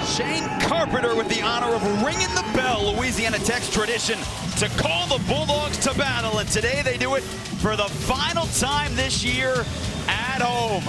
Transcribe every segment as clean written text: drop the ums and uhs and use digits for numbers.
Shane Carpenter with the honor of ringing the bell, Louisiana Tech's tradition to call the Bulldogs to battle, and today they do it for the final time this year at home.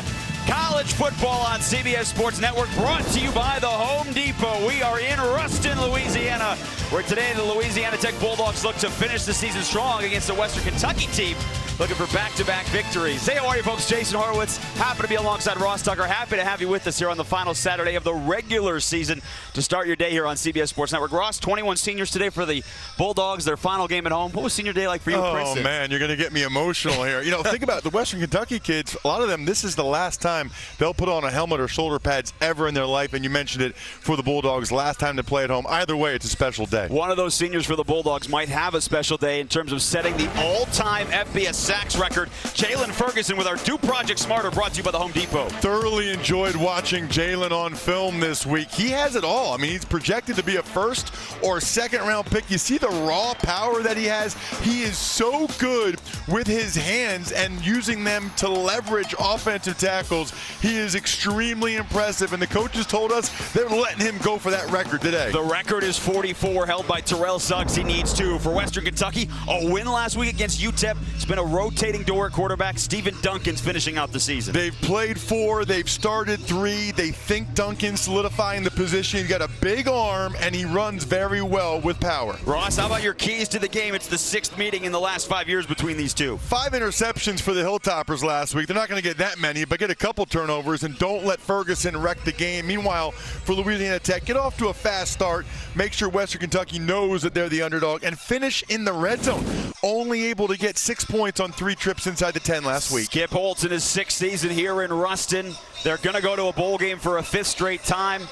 College football on CBS Sports Network, brought to you by the Home Depot. We are in Ruston, Louisiana, where today the Louisiana Tech Bulldogs look to finish the season strong against the Western Kentucky team, looking for back-to-back victories. Hey, how are you folks? Jason Horowitz, happy to be alongside Ross Tucker. Happy to have you with us here on the final Saturday of the regular season to start your day here on CBS Sports Network. Ross, 21 seniors today for the Bulldogs, their final game at home. What was senior day like for you, Princeton? Oh, man, you're going to get me emotional here. You know, think about the Western Kentucky kids. A lot of them, this is the last time they'll put on a helmet or shoulder pads ever in their life, and you mentioned it for the Bulldogs, last time to play at home. Either way, it's a special day. One of those seniors for the Bulldogs might have a special day in terms of setting the all-time FBS sacks record. Jalen Ferguson with our Do Project Smarter, brought to you by the Home Depot. Thoroughly enjoyed watching Jalen on film this week. He has it all. I mean, he's projected to be a first or second round pick. You see the raw power that he has. He is so good with his hands and using them to leverage offensive tackles. He is extremely impressive, and the coaches told us they're letting him go for that record today. The record is 44, held by Terrell Suggs. He needs 2. For Western Kentucky, a win last week against UTEP. It's been a rotating door at quarterback. Stephen Duncan's finishing out the season. They've played 4. They've started 3. They think Duncan's solidifying the position. He's got a big arm, and he runs very well with power. Ross, how about your keys to the game? It's the 6th meeting in the last 5 years between these two. 5 interceptions for the Hilltoppers last week. They're not going to get that many, but get a couple turnovers, and don't let Ferguson wreck the game. Meanwhile, for Louisiana Tech, get off to a fast start. Make sure Western Kentucky knows that they're the underdog, and finish in the red zone. Only able to get 6 points on 3 trips inside the 10 last week. Skip Holtz in his 6th season here in Ruston. They're going to go to a bowl game for a 5th straight time.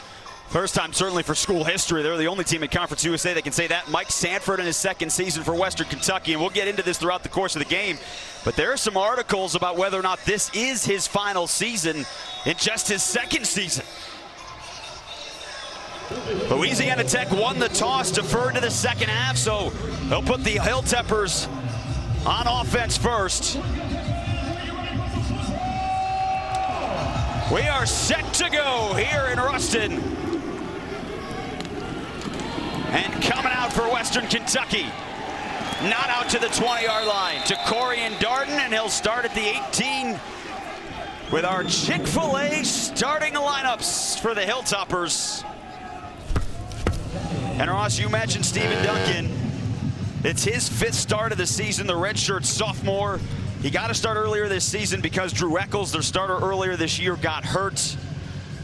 First time certainly for school history. They're the only team in Conference USA that can say that. Mike Sanford in his 2nd season for Western Kentucky, and we'll get into this throughout the course of the game. But there are some articles about whether or not this is his final season in just his 2nd season. Louisiana Tech won the toss, deferred to the second half, so they'll put the Hilltoppers on offense first. We are set to go here in Ruston. And coming out for Western Kentucky. Not out to the 20-yard line. To Corian Darden, and he'll start at the 18 with our Chick-fil-A starting lineups for the Hilltoppers. And Ross, you mentioned Stephen Duncan. It's his 5th start of the season, the redshirt sophomore. He got to start earlier this season because Drew Eccles, their starter earlier this year, got hurt.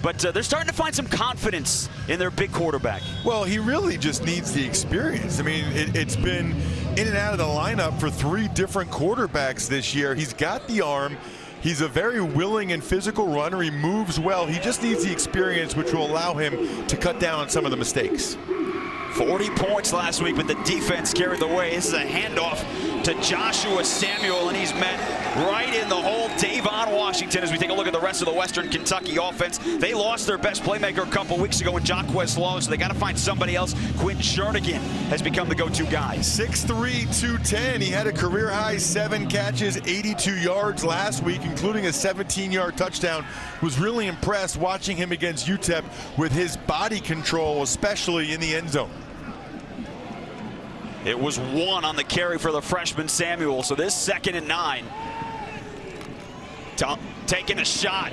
But they're starting to find some confidence in their big quarterback. Well, he really just needs the experience. I mean, it's been in and out of the lineup for 3 different quarterbacks this year. He's got the arm. He's a very willing and physical runner. He moves well. He just needs the experience, which will allow him to cut down on some of the mistakes. 40 points last week, but the defense carried the way. This is a handoff to Joshua Samuel, and he's met right in the hole. Davon Washington, as we take a look at the rest of the Western Kentucky offense. They lost their best playmaker a couple weeks ago in Jacquez Long, so they got to find somebody else. Quinn Jernigan has become the go-to guy. 6'3", 210. He had a career-high 7 catches, 82 yards last week, including a 17-yard touchdown. Was really impressed watching him against UTEP with his body control, especially in the end zone. It was 1 on the carry for the freshman Samuel, so this 2nd and 9. Taking a shot.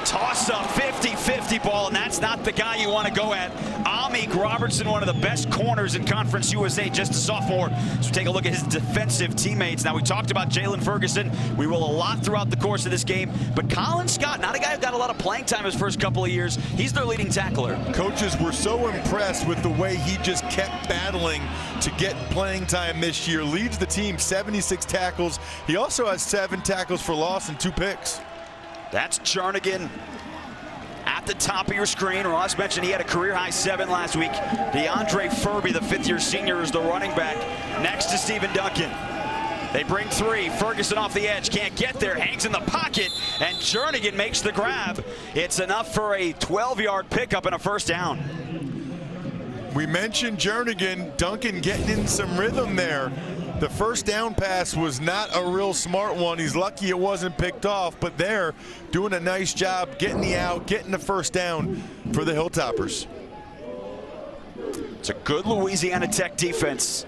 Toss up 50-50 ball, and that's not the guy you want to go at. Amik Robertson, one of the best corners in Conference USA, just a sophomore. So take a look at his defensive teammates. Now, we talked about Jalen Ferguson. We will a lot throughout the course of this game. But Colin Scott, not a guy who got a lot of playing time his first couple of years. He's their leading tackler. Coaches were so impressed with the way he just kept battling to get playing time this year. Leads the team 76 tackles. He also has 7 tackles for loss and 2 picks. That's Jernigan at the top of your screen. Ross mentioned he had a career-high 7 last week. DeAndre Furby, the 5th-year senior, is the running back next to Stephen Duncan. They bring 3. Ferguson off the edge, can't get there, hangs in the pocket, and Jernigan makes the grab. It's enough for a 12-yard pickup and a first down. We mentioned Jernigan, Duncan getting in some rhythm there. The first down pass was not a real smart one. He's lucky it wasn't picked off, but they're doing a nice job getting the out, getting the first down for the Hilltoppers. It's a good Louisiana Tech defense.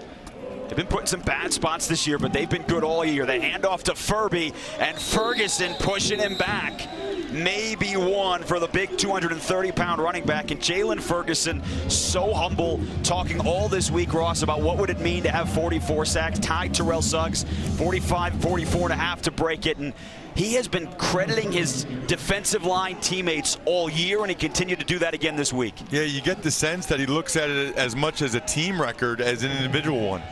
They've been put in some bad spots this year, but they've been good all year. They hand off to Furby, and Ferguson pushing him back. Maybe one for the big 230-pound running back. And Jalen Ferguson, so humble, talking all this week, Ross, about what would it mean to have 44 sacks, tied Terrell Suggs, 44.5 to break it. And he has been crediting his defensive line teammates all year, and he continued to do that again this week. Yeah, you get the sense that he looks at it as much as a team record as an individual one.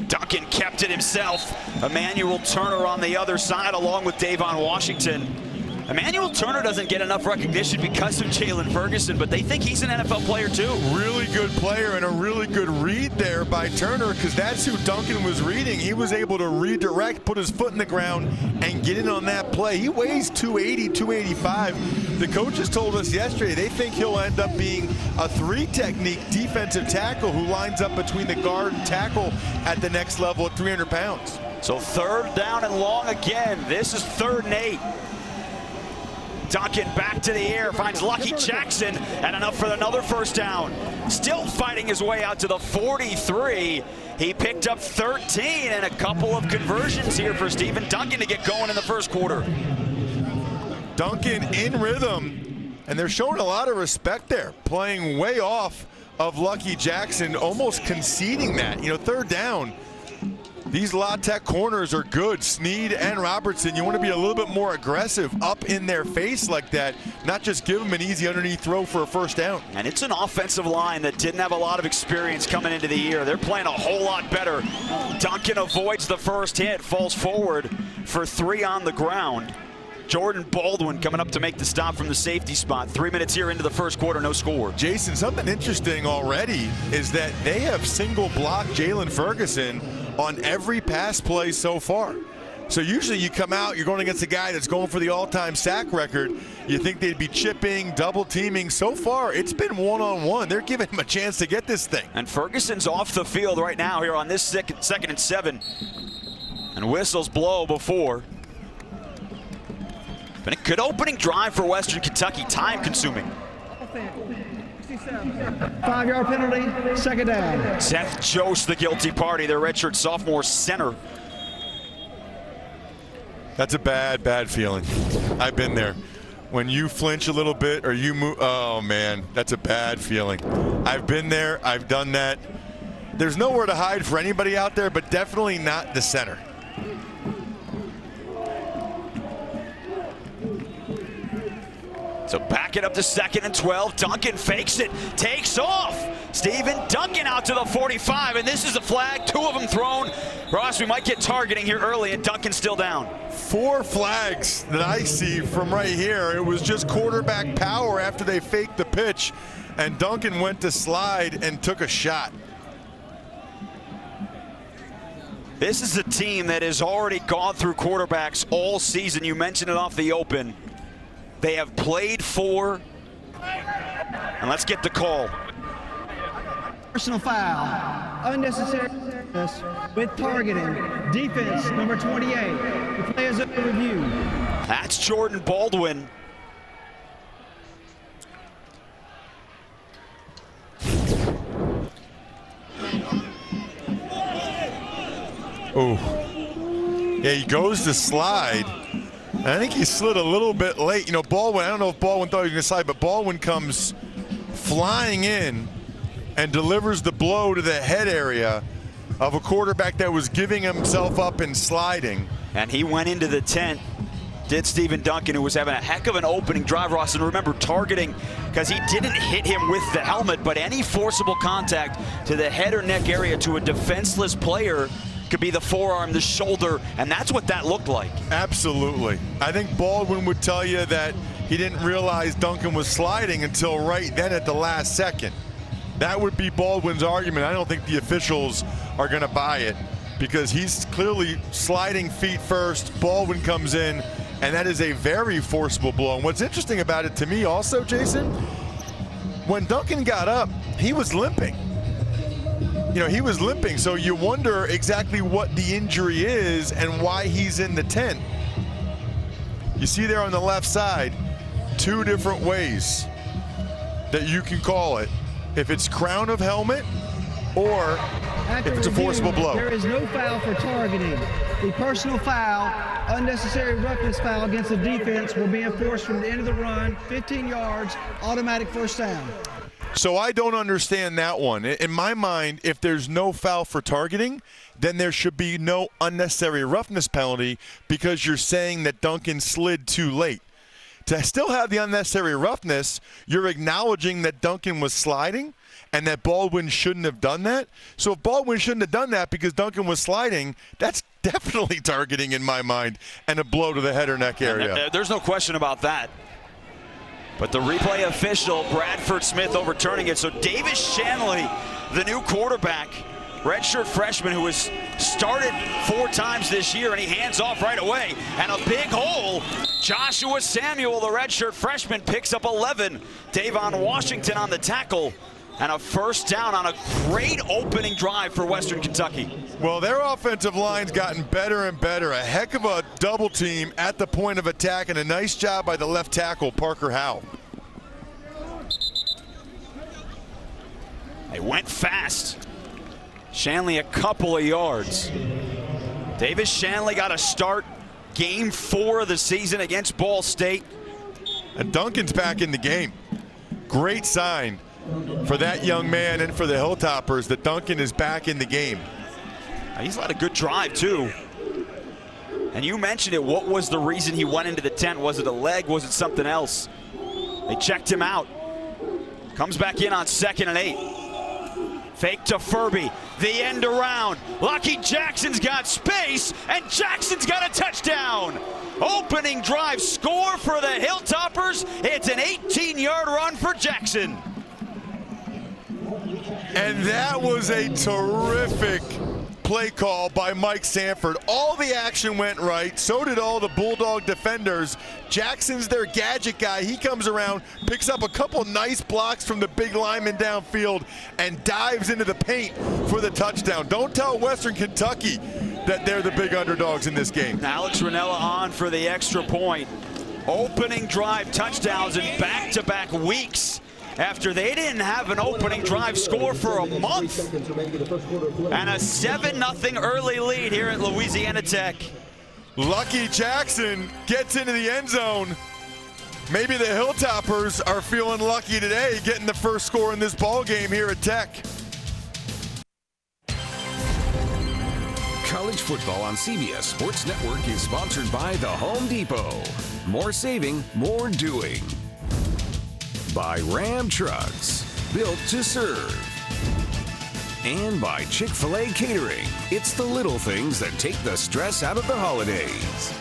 Duncan kept it himself. Emmanuel Turner on the other side along with Davon Washington. Emmanuel Turner doesn't get enough recognition because of Jalen Ferguson, but they think he's an NFL player too. Really good player and a really good read there by Turner, because that's who Duncan was reading. He was able to redirect, put his foot in the ground, and get in on that play. He weighs 280, 285. The coaches told us yesterday they think he'll end up being a 3-technique defensive tackle who lines up between the guard and tackle at the next level at 300 pounds. So 3rd down and long again. This is 3rd and 8. Duncan back to the air, finds Lucky Jackson, and enough for another first down. Still fighting his way out to the 43. He picked up 13 and a couple of conversions here for Stephen Duncan to get going in the first quarter. Duncan in rhythm, and they're showing a lot of respect there, playing way off of Lucky Jackson, almost conceding that. You know, 3rd down. These La Tech corners are good. Sneed and Robertson, you want to be a little bit more aggressive up in their face like that, not just give them an easy underneath throw for a first down. And it's an offensive line that didn't have a lot of experience coming into the year. They're playing a whole lot better. Duncan avoids the first hit, falls forward for 3 on the ground. Jordan Baldwin coming up to make the stop from the safety spot. 3 minutes here into the first quarter, no score. Jason, something interesting already is that they have single blocked Jalen Ferguson on every pass play so far. So usually you come out, you're going against a guy that's going for the all-time sack record. You think they'd be chipping, double teaming. So far, it's been one-on-one. They're giving him a chance to get this thing. And Ferguson's off the field right now here on this second and 7. And whistles blow before. Been a good opening drive for Western Kentucky, time consuming. 5-yard penalty, 2nd down. Seth Jost, the guilty party, their redshirt sophomore center. That's a bad feeling. I've been there. When you flinch a little bit or you move, oh man, that's a bad feeling. I've been there, I've done that. There's nowhere to hide for anybody out there, but definitely not the center. So back it up to 2nd and 12. Duncan fakes it, takes off. Stephen Duncan out to the 45, and this is a flag. 2 of them thrown. Ross, we might get targeting here early, and Duncan's still down. 4 flags that I see from right here. It was just quarterback power after they faked the pitch, and Duncan went to slide and took a shot. This is a team that has already gone through quarterbacks all season. You mentioned it off the open. They have played 4, and let's get the call. Personal foul, unnecessary with targeting, defense number 28. The play is under review. That's Jordan Baldwin. Oh, yeah, he goes to slide. I think he slid a little bit late. You know, Baldwin, I don't know if Baldwin thought he was going to slide, but Baldwin comes flying in and delivers the blow to the head area of a quarterback that was giving himself up and sliding. And he went into the tent, did Stephen Duncan, who was having a heck of an opening drive, Ross. And remember, targeting, because he didn't hit him with the helmet, but any forcible contact to the head or neck area to a defenseless player could be the forearm, the shoulder, and that's what that looked like. Absolutely. I think Baldwin would tell you that he didn't realize Duncan was sliding until right then at the last second. That would be Baldwin's argument. I don't think the officials are going to buy it because he's clearly sliding feet first. Baldwin comes in, and that is a very forcible blow. And what's interesting about it to me also, Jason, when Duncan got up, he was limping. You know, he was limping, so you wonder exactly what the injury is and why he's in the tent. You see there on the left side, 2 different ways that you can call it. If it's crown of helmet or if it's a forcible blow. There is no foul for targeting. The personal foul, unnecessary roughness foul against the defense will be enforced from the end of the run, 15 yards, automatic first down. So I don't understand that one. In my mind, if there's no foul for targeting, then there should be no unnecessary roughness penalty because you're saying that Duncan slid too late. To still have the unnecessary roughness, you're acknowledging that Duncan was sliding and that Baldwin shouldn't have done that. So if Baldwin shouldn't have done that because Duncan was sliding, that's definitely targeting in my mind and a blow to the head or neck area. There's no question about that. But the replay official, Bradford Smith, overturning it. So Davis Shanley, the new quarterback, redshirt freshman who has started 4 times this year, and he hands off right away. And a big hole. Joshua Samuel, the redshirt freshman, picks up 11. Davon Washington on the tackle. And a first down on a great opening drive for Western Kentucky. Well, their offensive line's gotten better and better. A heck of a double team at the point of attack, and a nice job by the left tackle, Parker Howell. They went fast. Shanley a couple of yards. Davis Shanley got a start game 4 of the season against Ball State. And Duncan's back in the game. Great sign for that young man and for the Hilltoppers that Duncan is back in the game. He's had a good drive too. And you mentioned it, what was the reason he went into the tent? Was it a leg? Was it something else? They checked him out. Comes back in on 2nd and 8. Fake to Furby, the end around. Lucky Jackson's got space, and Jackson's got a touchdown. Opening drive score for the Hilltoppers. It's an 18-yard run for Jackson. And that was a terrific play call by Mike Sanford. All the action went right. So did all the Bulldog defenders. Jackson's their gadget guy. He comes around, picks up a couple nice blocks from the big lineman downfield, and dives into the paint for the touchdown. Don't tell Western Kentucky that they're the big underdogs in this game. Alex Ranella on for the extra point. Opening drive touchdowns in back-to-back weeks after they didn't have an opening drive score for a month. And a 7-0 early lead here at Louisiana Tech. Lucky Jackson gets into the end zone. Maybe the Hilltoppers are feeling lucky today, getting the first score in this ball game here at Tech. College football on CBS Sports Network is sponsored by The Home Depot. More saving, more doing. By Ram Trucks, built to serve. And by Chick-fil-A Catering. It's the little things that take the stress out of the holidays.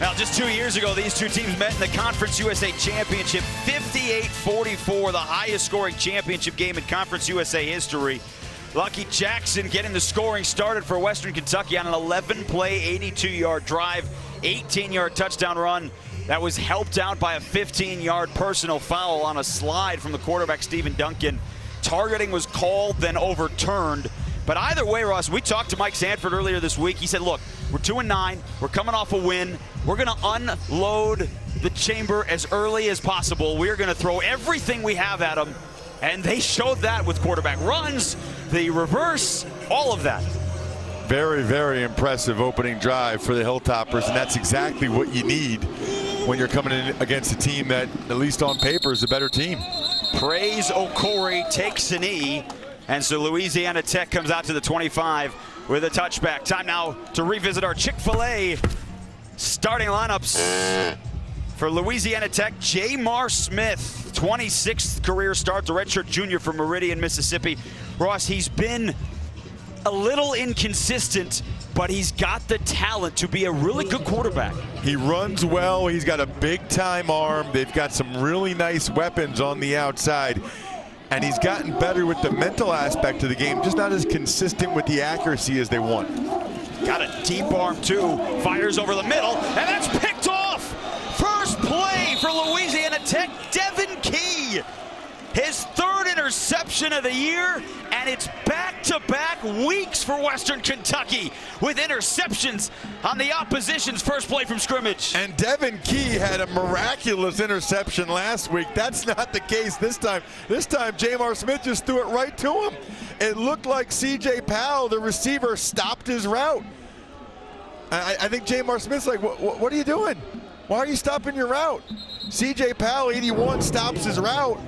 Now, just 2 years ago, these two teams met in the Conference USA Championship, 58-44, the highest scoring championship game in Conference USA history. Lucky Jackson getting the scoring started for Western Kentucky on an 11-play, 82-yard drive, 18-yard touchdown run. That was helped out by a 15-yard personal foul on a slide from the quarterback, Stephen Duncan. Targeting was called, then overturned. But either way, Ross, we talked to Mike Sanford earlier this week. He said, look, we're 2-9. We're coming off a win. We're going to unload the chamber as early as possible. We're going to throw everything we have at them. And they showed that with quarterback runs, the reverse, all of that. Very, very impressive opening drive for the Hilltoppers, and that's exactly what you need when you're coming in against a team that, at least on paper, is a better team. Praise Okori takes a knee, and so Louisiana Tech comes out to the 25 with a touchback. Time now to revisit our Chick-fil-A starting lineups. For Louisiana Tech, Jamar Smith, 26th career start, the redshirt junior from Meridian, Mississippi. Ross, he's been a little inconsistent, but he's got the talent to be a really good quarterback. He runs well. He's got a big-time arm. They've got some really nice weapons on the outside. And he's gotten better with the mental aspect of the game, just not as consistent with the accuracy as they want. Got a deep arm, too. Fires over the middle, and that's picked off. First play for Louisiana Tech, Devin Key. His third interception of the year, and it's back-to-back weeks for Western Kentucky with interceptions on the opposition's first play from scrimmage. And Devin Key had a miraculous interception last week. That's not the case this time. This time, Jamar Smith just threw it right to him. It looked like C.J. Powell, the receiver, stopped his route. I think Jamar Smith's like, what are you doing? Why are you stopping your route? C.J. Powell, 81, stops his route.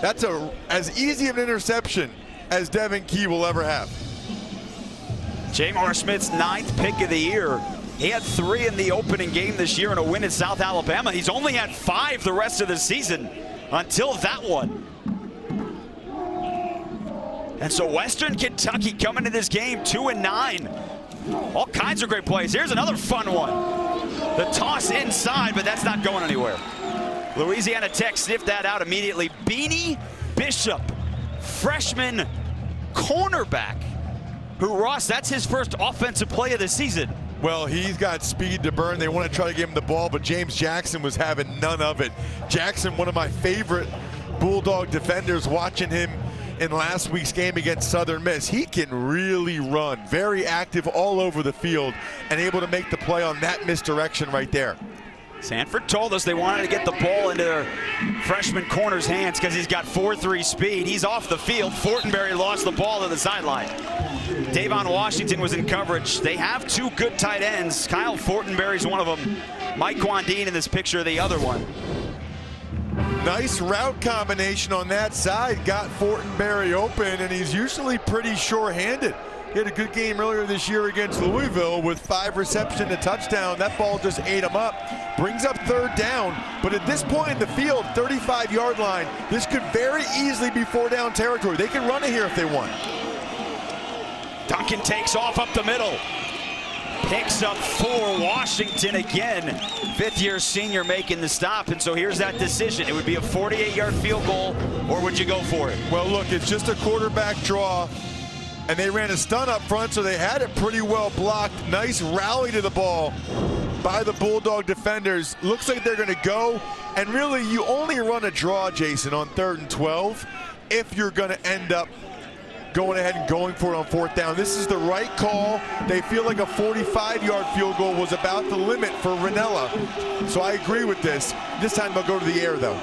That's as easy of an interception as Devin Key will ever have. Jamar Smith's 9th pick of the year. He had 3 in the opening game this year in a win at South Alabama. He's only had 5 the rest of the season until that one. And so Western Kentucky coming to this game 2-9. All kinds of great plays. Here's another fun one. The toss inside, but that's not going anywhere. Louisiana Tech sniffed that out immediately. Beanie Bishop, freshman cornerback, who, Ross, that's his first offensive play of the season. Well, he's got speed to burn. They want to try to give him the ball, but James Jackson was having none of it. Jackson, one of my favorite Bulldog defenders, watching him in last week's game against Southern Miss. He can really run, very active all over the field, and able to make the play on that misdirection right there. Sanford told us they wanted to get the ball into their freshman corner's hands because he's got 4.3 speed. He's off the field. Fortenberry lost the ball to the sideline. Davon Washington was in coverage. They have 2 good tight ends. Kyle Fortenberry's one of them. Mike Quandine in this picture, the other one. Nice route combination on that side. Got Fortenberry open, and he's usually pretty sure-handed. He had a good game earlier this year against Louisville with 5 receptions, a touchdown. That ball just ate him up. Brings up 3rd down, but at this point in the field, 35-yard line, this could very easily be 4-down territory. They can run it here if they want. Duncan takes off up the middle. Picks up 4. Washington again. 5th-year senior making the stop, and so here's that decision. It would be a 48-yard field goal, or would you go for it? Well, look, it's just a quarterback draw. And they ran a stunt up front, so they had it pretty well blocked. Nice rally to the ball by the Bulldog defenders. Looks like they're going to go. And really, you only run a draw, Jason, on 3rd and 12 if you're going to end up going ahead and going for it on 4th down. This is the right call. They feel like a 45-yard field goal was about the limit for Ranella. So I agree with this. This time they'll go to the air, though.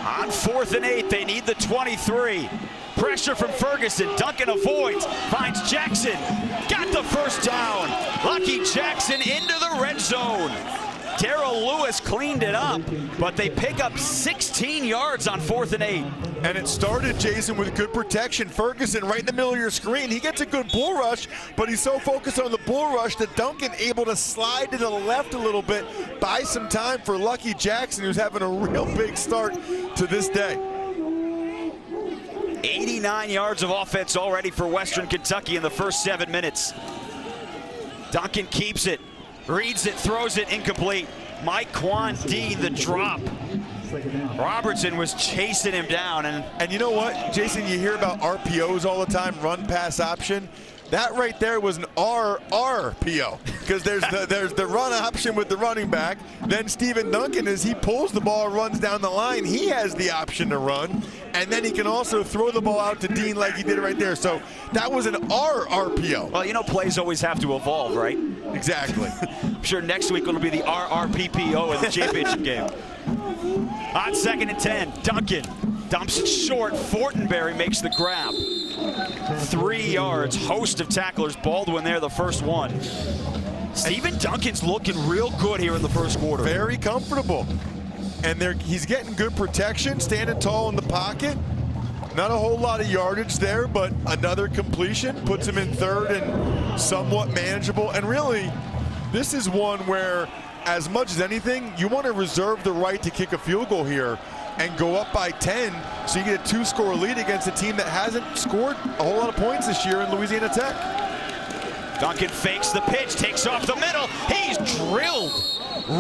On 4th and 8, they need the 23. Pressure from Ferguson. Duncan avoids. Finds Jackson. Got the first down. Lucky Jackson into the red zone. Darrell Lewis cleaned it up, but they pick up 16 yards on 4th and 8. And it started, Jason, with good protection. Ferguson right in the middle of your screen. He gets a good bull rush, but he's so focused on the bull rush that Duncan able to slide to the left a little bit, buy some time for Lucky Jackson, who's having a real big start to this day. 89 yards of offense already for Western Kentucky in the first 7 minutes. Duncan keeps it, reads it, throws it incomplete. Mike Quandine, the drop. Robertson was chasing him down. And you know what, Jason, you hear about RPOs all the time, run pass option. That right there was an RRPO, because there's the run option with the running back. Then Stephen Duncan, as he pulls the ball, runs down the line, he has the option to run. And then he can also throw the ball out to Dean like he did right there. So that was an RRPO. Well, you know, plays always have to evolve, right? Exactly. I'm sure next week it'll be the RRPPO in the championship game. On 2nd and 10, Duncan dumps it short. Fortenberry makes the grab. 3 yards, host of tacklers. Baldwin there, the first one. Stephen Duncan's looking real good here in the first quarter. Very comfortable. And he's getting good protection, standing tall in the pocket. Not a whole lot of yardage there, but another completion puts him in 3rd and somewhat manageable. And really, this is one where, as much as anything, you want to reserve the right to kick a field goal here and go up by 10, so you get a 2-score lead against a team that hasn't scored a whole lot of points this year in Louisiana Tech. Duncan fakes the pitch, takes off the middle. He's drilled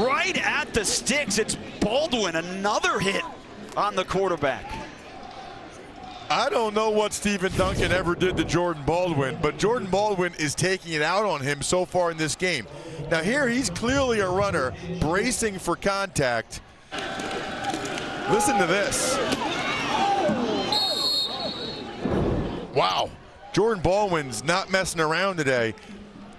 right at the sticks. It's Baldwin, another hit on the quarterback. I don't know what Stephen Duncan ever did to Jordan Baldwin, but Jordan Baldwin is taking it out on him so far in this game. Now here he's clearly a runner, bracing for contact. Listen to this. Wow, Jordan Baldwin's not messing around today.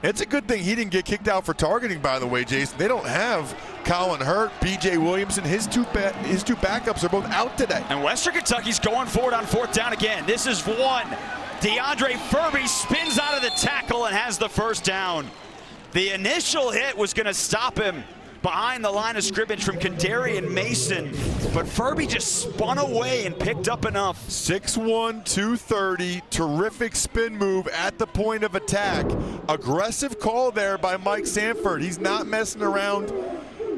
It's a good thing he didn't get kicked out for targeting, by the way, Jason. They don't have Colin Hurt, B.J. Williamson. His two backups are both out today. And Western Kentucky's going forward on 4th down again. This is one. DeAndre Furby spins out of the tackle and has the first down. The initial hit was going to stop him behind the line of scrimmage from Kadarian Mason, but Furby just spun away and picked up enough. 6'1", 230, terrific spin move at the point of attack. Aggressive call there by Mike Sanford. He's not messing around.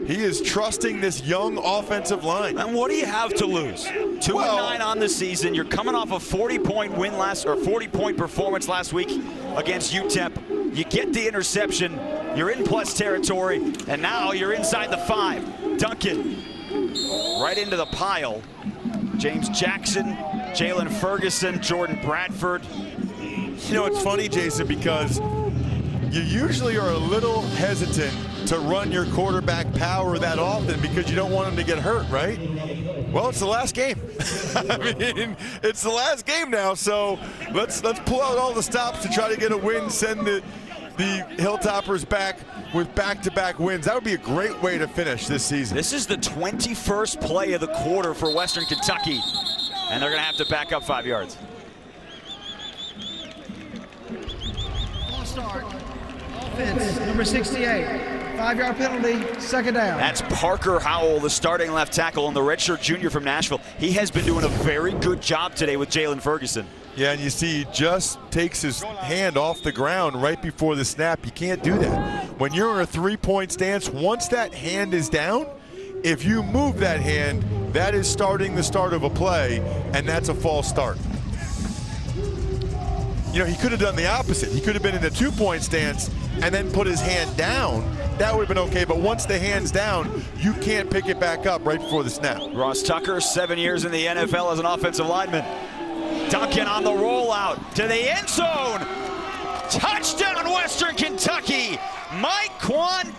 He is trusting this young offensive line. And what do you have to lose? 2-9 on the season. You're coming off a 40-point win 40-point performance last week against UTEP. You get the interception. You're in plus territory, and now you're inside the 5. Duncan right into the pile. James Jackson, Jalen Ferguson, Jordan Bradford. You know, it's funny, Jason, because you usually are a little hesitant to run your quarterback power that often because you don't want him to get hurt, right? Well, it's the last game. I mean, it's the last game now, so let's pull out all the stops to try to get a win, send the Hilltoppers back with back-to-back wins. That would be a great way to finish this season. This is the 21st play of the quarter for Western Kentucky, and they're going to have to back up 5 yards. False start. Offense, number 68. 5-yard penalty, 2nd down. That's Parker Howell, the starting left tackle, and the redshirt junior from Nashville. He has been doing a very good job today with Jalen Ferguson. Yeah, and you see he just takes his hand off the ground right before the snap. You can't do that. When you're in a 3-point stance, once that hand is down, if you move that hand, that is starting the start of a play, and that's a false start. You know, he could have done the opposite. He could have been in a 2-point stance and then put his hand down. That would have been okay, but once the hand's down, you can't pick it back up right before the snap. Ross Tucker, 7 years in the NFL as an offensive lineman. Duncan on the rollout to the end zone. Touchdown, Western Kentucky. Mike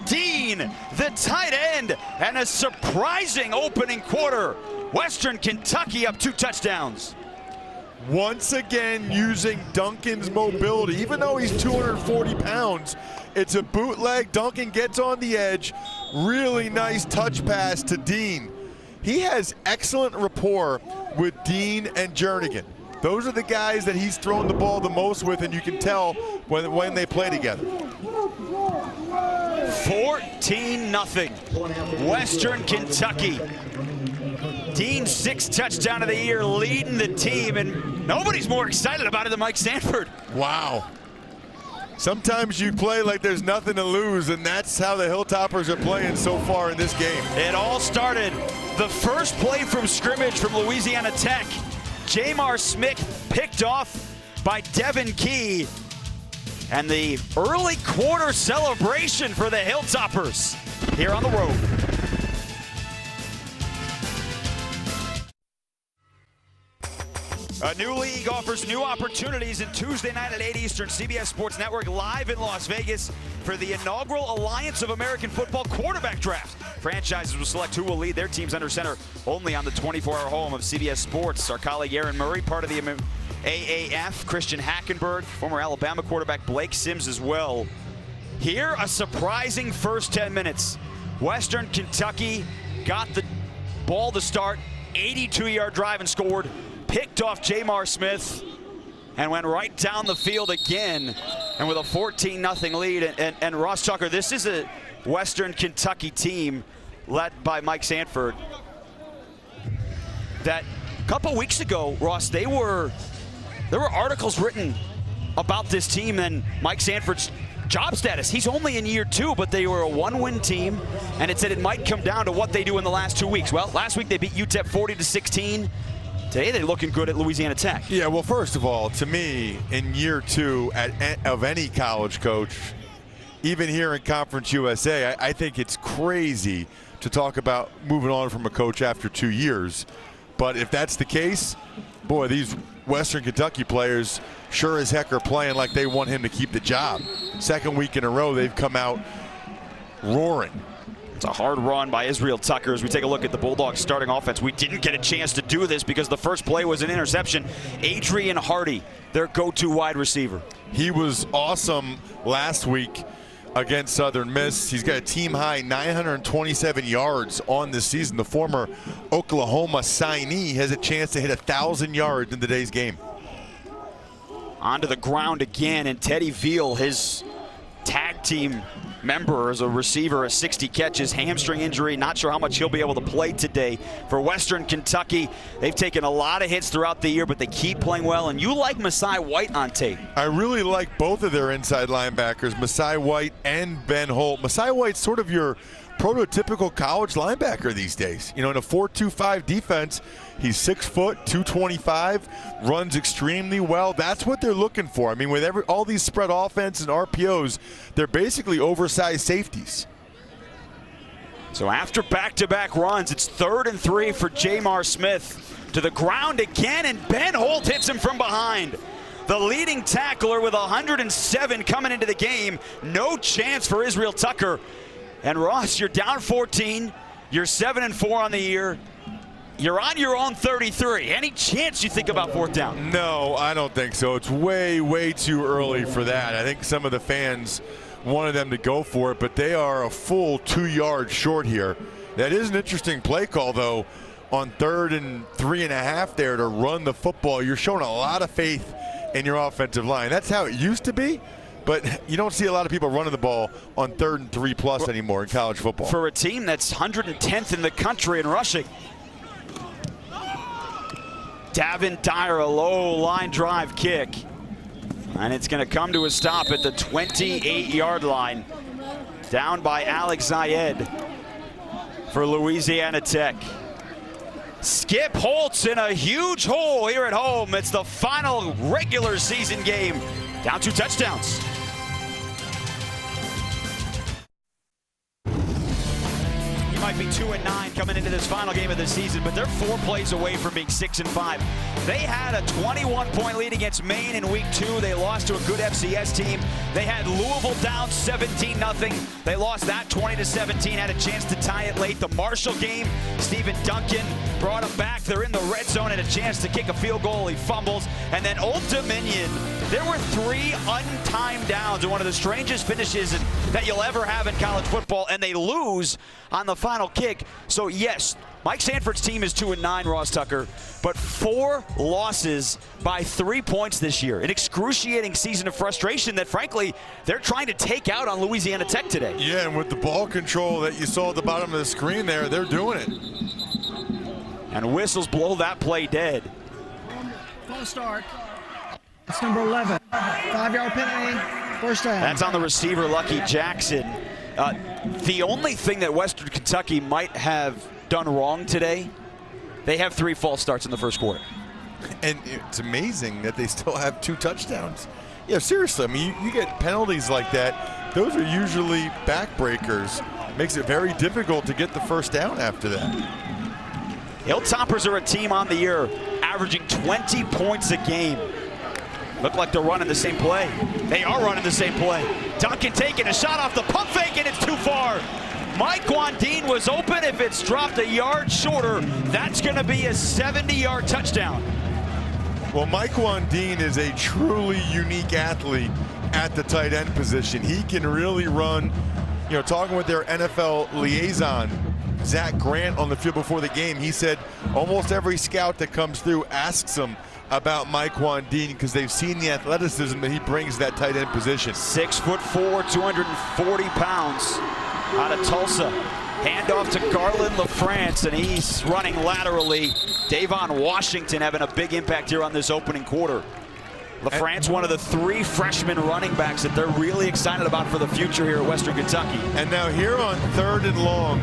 Dean, the tight end, and a surprising opening quarter. Western Kentucky up 2 touchdowns. Once again, using Duncan's mobility. Even though he's 240 pounds, it's a bootleg. Duncan gets on the edge. Really nice touch pass to Dean. He has excellent rapport with Dean and Jernigan. Those are the guys that he's thrown the ball the most with, and you can tell when they play together. 14-0. Western Kentucky. Dean's 6th touchdown of the year, leading the team, and nobody's more excited about it than Mike Sanford. Wow. Sometimes you play like there's nothing to lose, and that's how the Hilltoppers are playing so far in this game. It all started the first play from scrimmage from Louisiana Tech. Jamar Smith picked off by Devin Key, and the early quarter celebration for the Hilltoppers here on the road. A new league offers new opportunities, and Tuesday night at 8 Eastern, CBS Sports Network live in Las Vegas for the inaugural Alliance of American Football quarterback draft. Franchises will select who will lead their teams under center only on the 24-hour home of CBS Sports. Our colleague Aaron Murray, part of the AAF, Christian Hackenberg, former Alabama quarterback Blake Sims as well. Here, a surprising first 10 minutes. Western Kentucky got the ball to start, 82-yard drive and scored. Picked off Jamar Smith and went right down the field again, and with a 14-0 lead. And Ross Tucker, this is a Western Kentucky team led by Mike Sanford that a couple weeks ago, Ross, there were articles written about this team and Mike Sanford's job status. He's only in year 2, but they were a 1-win team, and it said it might come down to what they do in the last 2 weeks. Well, last week they beat UTEP 40-16. Today they're looking good at Louisiana Tech. Yeah, well, first of all, to me, in year 2 of any college coach, even here in Conference USA, I think it's crazy to talk about moving on from a coach after 2 years. But if that's the case, boy, these Western Kentucky players sure as heck are playing like they want him to keep the job. Second week in a row, they've come out roaring. It's a hard run by Israel Tucker as we take a look at the Bulldogs starting offense. We didn't get a chance to do this because the first play was an interception. Adrian Hardy, their go-to wide receiver. He was awesome last week against Southern Miss. He's got a team-high 927 yards on this season. The former Oklahoma signee has a chance to hit 1,000 yards in today's game. Onto the ground again, and Teddy Veal, his tag team member as a receiver, a 60 catches, hamstring injury. Not sure how much he'll be able to play today for Western Kentucky. They've taken a lot of hits throughout the year, but they keep playing well. And you like Masai White on tape. I really like both of their inside linebackers, Masai White and Ben Holt. Masai White's sort of your prototypical college linebacker these days. You know, in a 4-2-5 defense, he's 6 foot, 225, runs extremely well. That's what they're looking for. I mean, with all these spread offense and RPOs, they're basically oversized safeties. So after back-to-back runs, it's 3rd and 3 for Jamar Smith. To the ground again, and Ben Holt hits him from behind. The leading tackler with 107 coming into the game. No chance for Israel Tucker. And Ross, you're down 14. You're 7-4 on the year. You're on your own 33. Any chance you think about 4th down? No, I don't think so. It's way, way too early for that. I think some of the fans wanted them to go for it, but they are a full 2 yards short here. That is an interesting play call, though, on 3rd and 3.5 there to run the football. You're showing a lot of faith in your offensive line. That's how it used to be. But you don't see a lot of people running the ball on 3rd and 3+ anymore in college football. For a team that's 110th in the country in rushing. Davin Dyer, a low line drive kick. And it's going to come to a stop at the 28-yard line. Down by Alex Zayed for Louisiana Tech. Skip Holtz in a huge hole here at home. It's the final regular season game. Down 2 touchdowns. Might be 2-9 coming into this final game of the season, but they're 4 plays away from being 6-5. They had a 21-point lead against Maine in week 2. They lost to a good FCS team. They had Louisville down 17-0. They lost that 20-17, had a chance to tie it late. The Marshall game, Stephen Duncan brought them back. They're in the red zone, and a chance to kick a field goal. He fumbles. And then Old Dominion, there were 3 untimed downs in one of the strangest finishes that you'll ever have in college football, and they lose on the final kick. So yes, Mike Sanford's team is 2-9, Ross Tucker, but 4 losses by 3 points this year. An excruciating season of frustration that, frankly, they're trying to take out on Louisiana Tech today. Yeah, and with the ball control that you saw at the bottom of the screen there, they're doing it. And whistles blow that play dead. False start. It's number 11. 5-yard penalty. 1st down. That's on the receiver, Lucky Jackson. The only thing that Western Kentucky might have done wrong today, they have 3 false starts in the first quarter. And it's amazing that they still have 2 touchdowns. Yeah, seriously, I mean, you get penalties like that. Those are usually backbreakers. Makes it very difficult to get the 1st down after that. Hilltoppers are a team on the year averaging 20 points a game. Look like they're running the same play. They are running the same play. Duncan taking a shot off the pump fake, and it's too far. Mike Wandine was open. If it's dropped a yard shorter, that's going to be a 70-yard touchdown. Well, Mike Wandine is a truly unique athlete at the tight end position. He can really run. You know, talking with their NFL liaison, Zach Grant, on the field before the game, he said almost every scout that comes through asks him about Mike Wandine because they've seen the athleticism that he brings to that tight end position. 6'4", 240 pounds out of Tulsa. Handoff to Garland LaFrance, and he's running laterally. Davon Washington having a big impact here on this opening quarter. LaFrance, one of the 3 freshman running backs that they're really excited about for the future here at Western Kentucky. And now here on 3rd and long,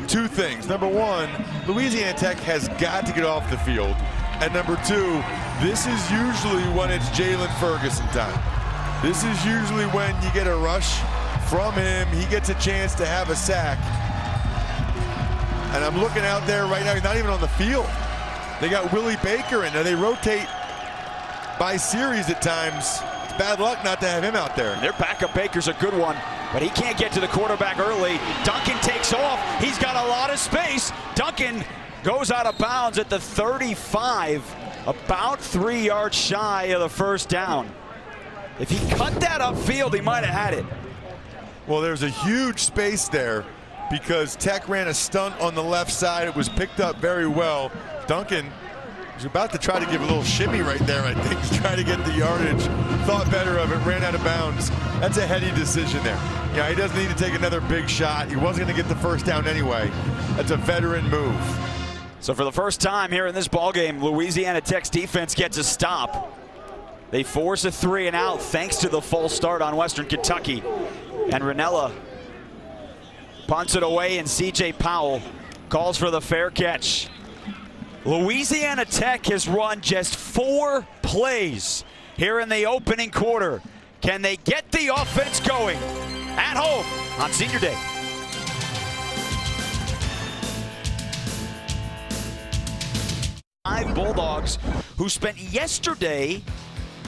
2 things. Number 1, Louisiana Tech has got to get off the field. And number 2, this is usually when it's Jalen Ferguson time. This is usually when you get a rush from him. He gets a chance to have a sack. And I'm looking out there right now, he's not even on the field. They got Willie Baker in there. They rotate by series at times. It's bad luck not to have him out there. Their backup Baker's a good one, but he can't get to the quarterback early. Duncan takes off. He's got a lot of space. Duncan goes out of bounds at the 35, about 3 yards shy of the first down. If he cut that upfield, he might have had it. Well, there's a huge space there because Tech ran a stunt on the left side. It was picked up very well. Duncan was about to try to give a little shimmy right there, I think, to try to get the yardage. Thought better of it, ran out of bounds. That's a heady decision there. Yeah, he doesn't need to take another big shot. He wasn't going to get the first down anyway. That's a veteran move. So for the first time here in this ballgame, Louisiana Tech's defense gets a stop. They force a 3 and out thanks to the false start on Western Kentucky. And Ranella punts it away, and C.J. Powell calls for the fair catch. Louisiana Tech has run just 4 plays here in the opening quarter. Can they get the offense going at home on Senior Day? Five Bulldogs who spent yesterday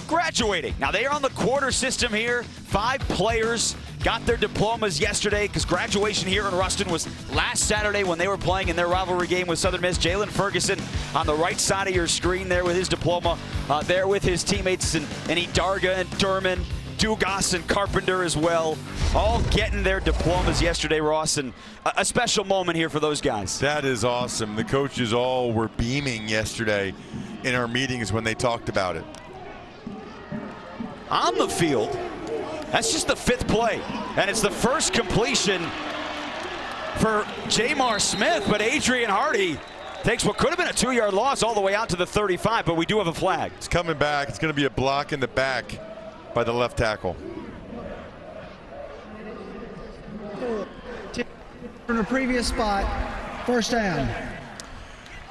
graduating. Now they are on the quarter system here. 5 players got their diplomas yesterday because graduation here in Ruston was last Saturday when they were playing in their rivalry game with Southern Miss. Jalen Ferguson on the right side of your screen there with his diploma, there with his teammates and Idarga and Durman, Dugas and Carpenter as well, all getting their diplomas yesterday, Ross, and a special moment here for those guys. That is awesome. The coaches all were beaming yesterday in our meetings when they talked about it. On the field, that's just the 5th play, and it's the first completion for Jamar Smith, but Adrian Hardy takes what could have been a 2-yard loss all the way out to the 35, but we do have a flag. It's coming back. It's going to be a block in the back by the left tackle. From the previous spot, first down.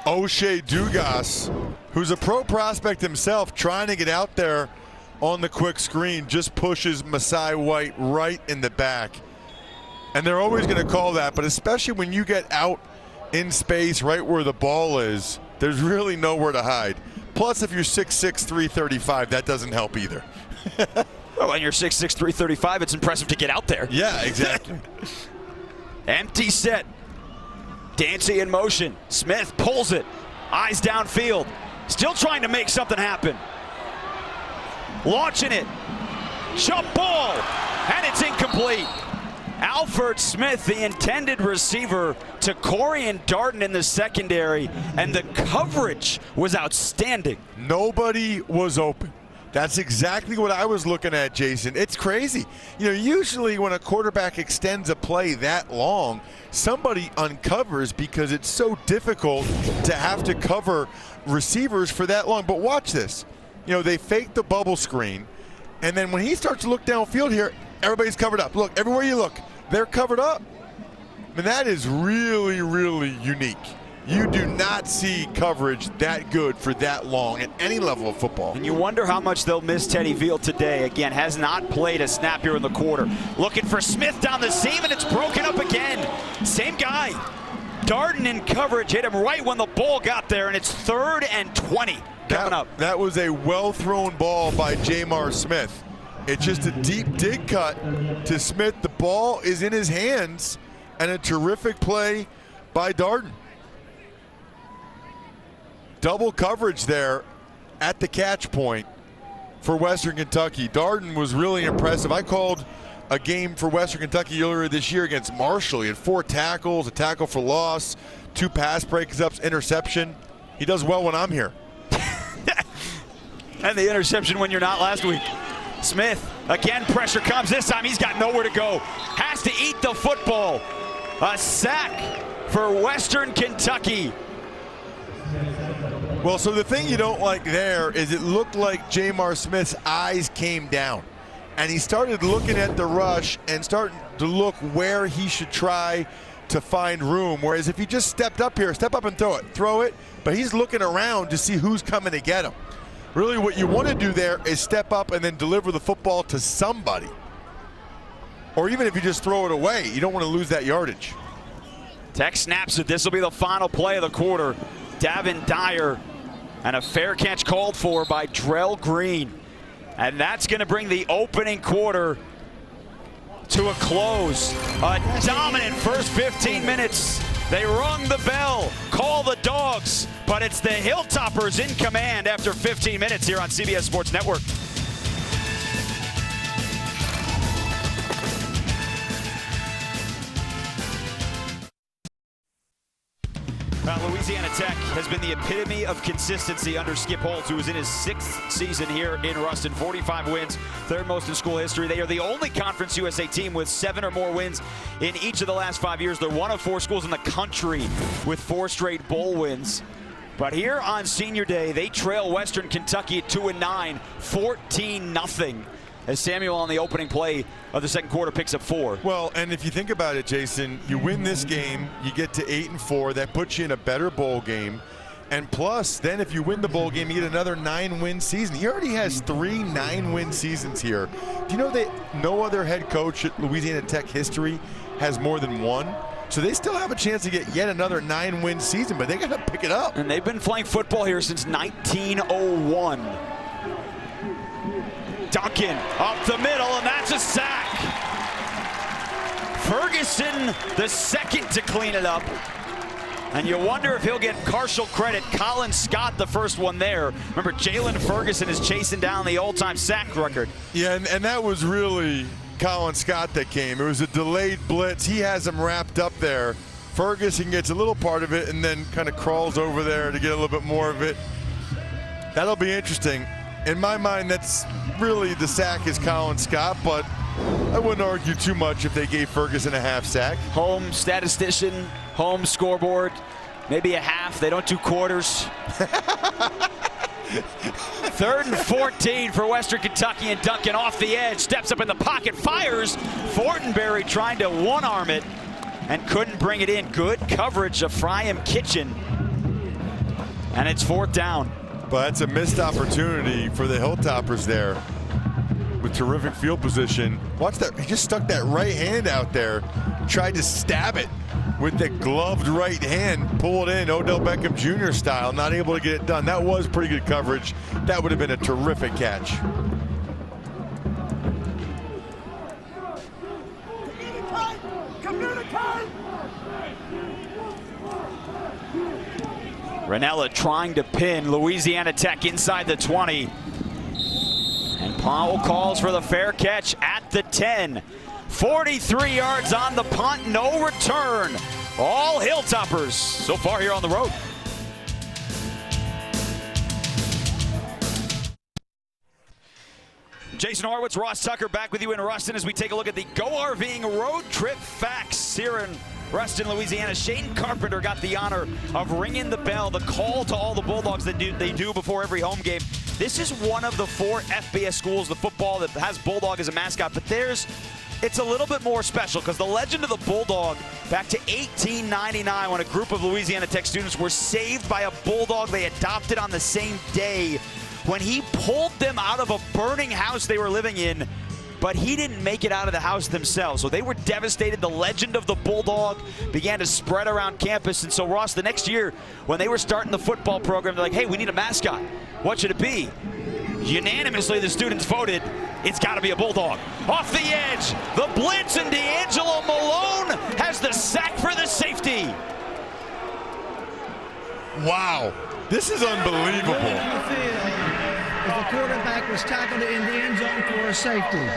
O'Shea Dugas, who's a pro prospect himself, trying to get out there on the quick screen, just pushes Masai White right in the back. And they're always going to call that, but especially when you get out in space right where the ball is, there's really nowhere to hide. Plus, if you're 6'6", 335, that doesn't help either. Well, when you're 6'6", 335, it's impressive to get out there. Yeah, exactly. Empty set. Dancy in motion. Smith pulls it. Eyes downfield. Still trying to make something happen. Launching it. Jump ball. And it's incomplete. Alfred Smith, the intended receiver, to Corian Darden in the secondary, and the coverage was outstanding. Nobody was open. That's exactly what I was looking at, Jason. It's crazy. You know, usually when a quarterback extends a play that long, somebody uncovers because it's so difficult to have to cover receivers for that long. But watch this. You know, they fake the bubble screen, and then when he starts to look downfield here, everybody's covered up. Look, everywhere you look, they're covered up. And that is really, really unique. You do not see coverage that good for that long at any level of football. And you wonder how much they'll miss Teddy Veal today. Again, has not played a snap here in the quarter. Looking for Smith down the seam, and it's broken up again. Same guy. Darden in coverage, hit him right when the ball got there, and it's 3rd and 20 coming up. That was a well-thrown ball by Jamar Smith. It's just a deep dig cut to Smith. The ball is in his hands, and a terrific play by Darden. Double coverage there at the catch point for Western Kentucky. Darden was really impressive. I called a game for Western Kentucky earlier this year against Marshall. He had 4 tackles, a tackle for loss, 2 pass breakups, interception. He does well when I'm here. And the interception when you're not last week. Smith, again, pressure comes. This time he's got nowhere to go. Has to eat the football. A sack for Western Kentucky. Well, so the thing you don't like there is it looked like Jamar Smith's eyes came down. And he started looking at the rush and starting to look where he should try to find room. Whereas if he just stepped up here, step up and throw it. But he's looking around to see who's coming to get him. Really what you want to do there is step up and then deliver the football to somebody. Or even if you just throw it away, you don't want to lose that yardage. Tech snaps it. This will be the final play of the quarter. Davin Dyer And a fair catch called for by Drell Green. And that's going to bring the opening quarter to a close. A dominant first 15 minutes. They rung the bell, call the dogs, but it's the Hilltoppers in command after 15 minutes here on CBS Sports Network. Louisiana Tech has been the epitome of consistency under Skip Holtz, who is in his 6th season here in Ruston. 45 wins, 3rd most in school history. They are the only Conference USA team with 7 or more wins in each of the last 5 years. They're one of 4 schools in the country with 4 straight bowl wins. But here on Senior Day, they trail Western Kentucky at 2-9, 14-0. As Samuel on the opening play of the second quarter picks up 4. Well, and if you think about it, Jason, you win this game, you get to 8-4. That puts you in a better bowl game. And plus, then if you win the bowl game, you get another 9-win season. He already has 3 9-win seasons here. Do you know that no other head coach at Louisiana Tech history has more than 1? So they still have a chance to get yet another 9-win season, but they got to pick it up. And they've been playing football here since 1901. Duncan up the middle, and that's a sack. Ferguson, the second to clean it up. And you wonder if he'll get partial credit. Colin Scott, the first one there. Remember, Jalen Ferguson is chasing down the all-time sack record. Yeah, and that was really Colin Scott that came. It was a delayed blitz. He has him wrapped up there. Ferguson gets a little part of it and then kind of crawls over there to get a little bit more of it. That'll be interesting. In my mind, that's really the sack is Colin Scott, but I wouldn't argue too much if they gave Ferguson a half sack. Home statistician, home scoreboard, maybe a half. They don't do quarters. 3rd and 14 for Western Kentucky, and Duncan off the edge, steps up in the pocket, fires. Fortenberry trying to one-arm it and couldn't bring it in. Good coverage of Fryham Kitchen. And it's 4th down. But that's a missed opportunity for the Hilltoppers there with terrific field position. Watch that. He just stuck that right hand out there, tried to stab it with the gloved right hand, pull it in Odell Beckham Jr. style, not able to get it done. That was pretty good coverage. That would have been a terrific catch. Ranella trying to pin Louisiana Tech inside the 20. And Powell calls for the fair catch at the 10. 43 yards on the punt, no return. All Hilltoppers so far here on the road. Jason Horwitz, Ross Tucker back with you in Ruston as we take a look at the Go RVing road trip facts here in Ruston, Louisiana. Shane Carpenter got the honor of ringing the bell, the call to all the Bulldogs that they do before every home game. This is one of the 4 FBS schools, the football, that has Bulldog as a mascot, but it's a little bit more special because the legend of the Bulldog back to 1899 when a group of Louisiana Tech students were saved by a Bulldog they adopted on the same day when he pulled them out of a burning house they were living in, but he didn't make it out of the house themselves. So they were devastated. The legend of the Bulldog began to spread around campus. And so, Ross, the next year when they were starting the football program, they're like, hey, we need a mascot. What should it be? Unanimously, the students voted, it's got to be a Bulldog. Off the edge, the blitz, and D'Angelo Malone has the sack for the safety. Wow, this is unbelievable. On the field, as the quarterback was tackled in the end zone for a safety.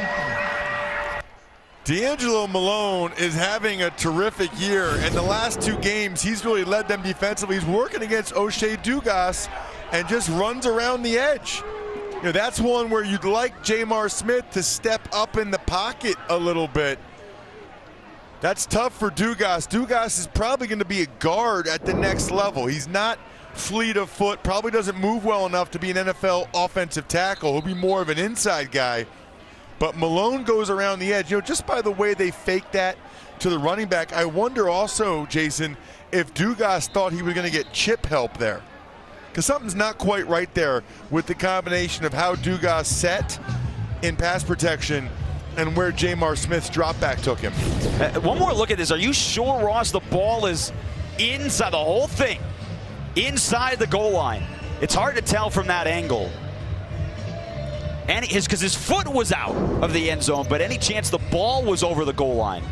D'Angelo Malone is having a terrific year, and the last 2 games, he's really led them defensively. He's working against O'Shea Dugas and just runs around the edge. You know, that's one where you'd like Jamar Smith to step up in the pocket a little bit. That's tough for Dugas. Dugas is probably going to be a guard at the next level. He's not fleet of foot, probably doesn't move well enough to be an NFL offensive tackle. He'll be more of an inside guy. But Malone goes around the edge. You know, just by the way they faked that to the running back, I wonder also, Jason, if Dugas thought he was going to get chip help there. Because something's not quite right there with the combination of how Dugas set in pass protection and where Jamar Smith's drop back took him. One more look at this. Are you sure, Ross, the ball is inside the whole thing? Inside the goal line. It's hard to tell from that angle. Because his foot was out of the end zone, but any chance the ball was over the goal line?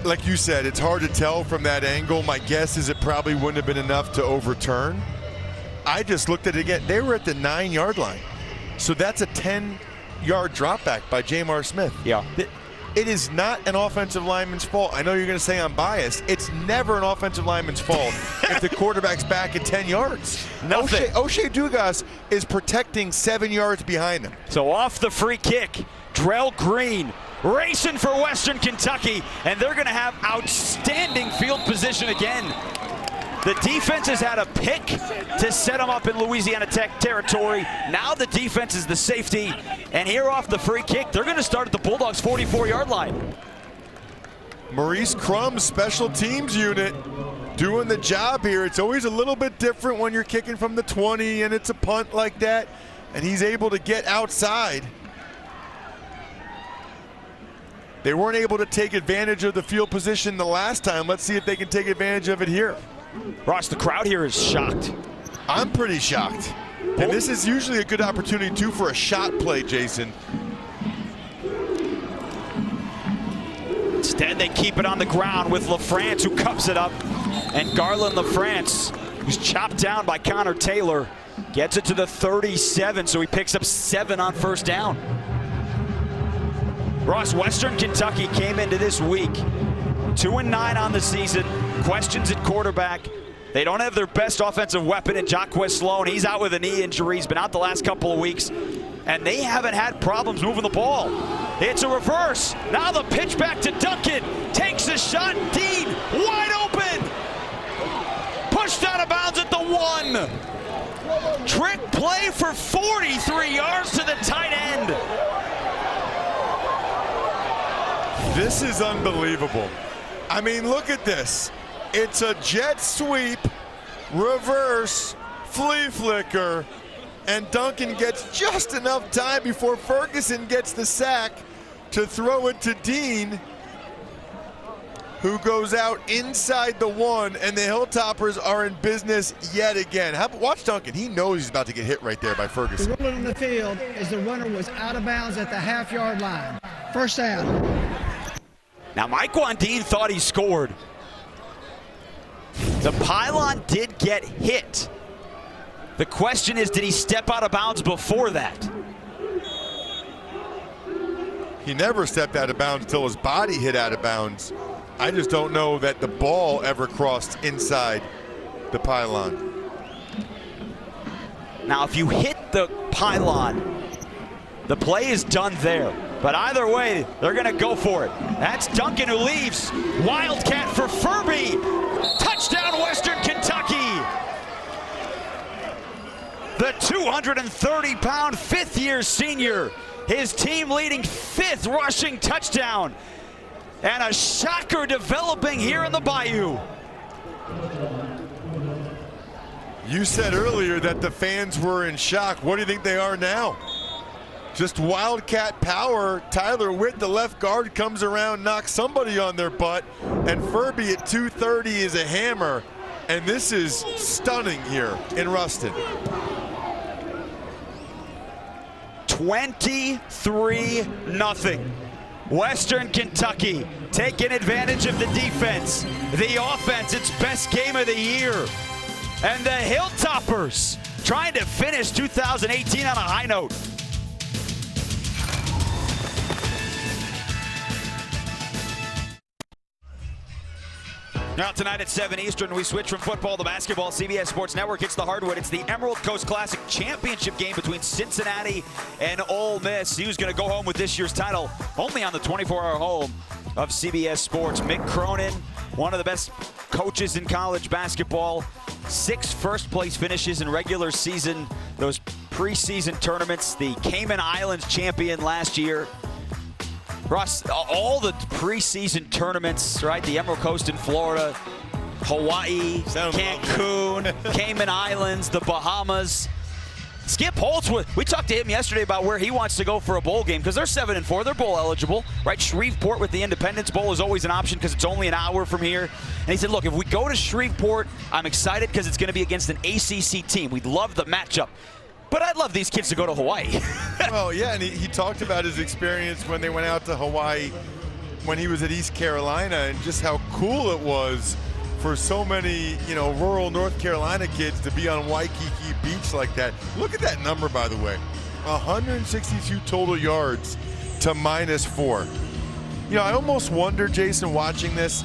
Like you said, it's hard to tell from that angle. My guess is it probably wouldn't have been enough to overturn. I just looked at it again. They were at the 9-yard line. So that's a 10-yard drop back by J'Mar Smith. Yeah. It is not an offensive lineman's fault. I know you're going to say I'm biased. It's never an offensive lineman's fault if the quarterback's back at 10 yards. O'Shea Dugas is protecting 7 yards behind him. So off the free kick, Drell Green racing for Western Kentucky, and they're going to have outstanding field position again. The defense has had a pick to set them up in Louisiana Tech territory. Now the defense is the safety, and here off the free kick, they're going to start at the Bulldogs' 44-yard line. Maurice Crumb's special teams unit doing the job here. It's always a little bit different when you're kicking from the 20 and it's a punt like that, and he's able to get outside. They weren't able to take advantage of the field position the last time. Let's see if they can take advantage of it here. Ross, the crowd here is shocked. I'm pretty shocked. And this is usually a good opportunity, too, for a shot play, Jason. Instead, they keep it on the ground with LaFrance, who cups it up. And Garland LaFrance, who's chopped down by Connor Taylor, gets it to the 37, so he picks up 7 on first down. Ross, Western Kentucky came into this week 2-9 on the season. Questions at quarterback. They don't have their best offensive weapon in Jacquez Sloan. He's out with a knee injury. He's been out the last couple of weeks. And they haven't had problems moving the ball. It's a reverse. Now the pitch back to Duncan. Takes a shot. Dean wide open. Pushed out of bounds at the 1. Trick play for 43 yards to the tight end. This is unbelievable. I mean, look at this. It's a jet sweep, reverse, flea flicker, and Duncan gets just enough time before Ferguson gets the sack to throw it to Dean, who goes out inside the 1, and the Hilltoppers are in business yet again. Watch Duncan. He knows he's about to get hit right there by Ferguson. The ruling on the field is the runner was out of bounds at the half-yard line. First down. Now, Mike Wandine thought he scored. The pylon did get hit. The question is, did he step out of bounds before that? He never stepped out of bounds until his body hit out of bounds. I just don't know that the ball ever crossed inside the pylon. Now, if you hit the pylon, the play is done there. But either way, they're going to go for it. That's Duncan who leaves. Wildcat for Furby. Touchdown, Western Kentucky. The 230-pound fifth-year senior. His team leading 5th rushing touchdown. And a shocker developing here in the Bayou. You said earlier that the fans were in shock. What do you think they are now? Just Wildcat power. Tyler Witt, the left guard, comes around, knocks somebody on their butt, and Furby at 230 is a hammer. And this is stunning here in Ruston. 23-0. Western Kentucky taking advantage of the defense. The offense, its best game of the year. And the Hilltoppers trying to finish 2018 on a high note. Now tonight at 7 Eastern, we switch from football to basketball. CBS Sports Network hits the hardwood. It's the Emerald Coast Classic Championship game between Cincinnati and Ole Miss. Who's going to go home with this year's title? Only on the 24-hour home of CBS Sports. Mick Cronin, one of the best coaches in college basketball. 6 first-place finishes in regular season. Those preseason tournaments. The Cayman Islands champion last year. Ross, all the preseason tournaments, right? The Emerald Coast in Florida, Hawaii, Cancun, Cayman Islands, the Bahamas. Skip Holtz, we talked to him yesterday about where he wants to go for a bowl game because they're 7-4. They're bowl eligible, right? Shreveport with the Independence Bowl is always an option because it's only an hour from here. And he said, look, if we go to Shreveport, I'm excited because it's going to be against an ACC team. We'd love the matchup. But I'd love these kids to go to Hawaii. Well, yeah, and he talked about his experience when they went out to Hawaii when he was at East Carolina and just how cool it was for so many, rural North Carolina kids to be on Waikiki Beach like that. Look at that number, by the way. 162 total yards to -4. I almost wonder, Jason, watching this,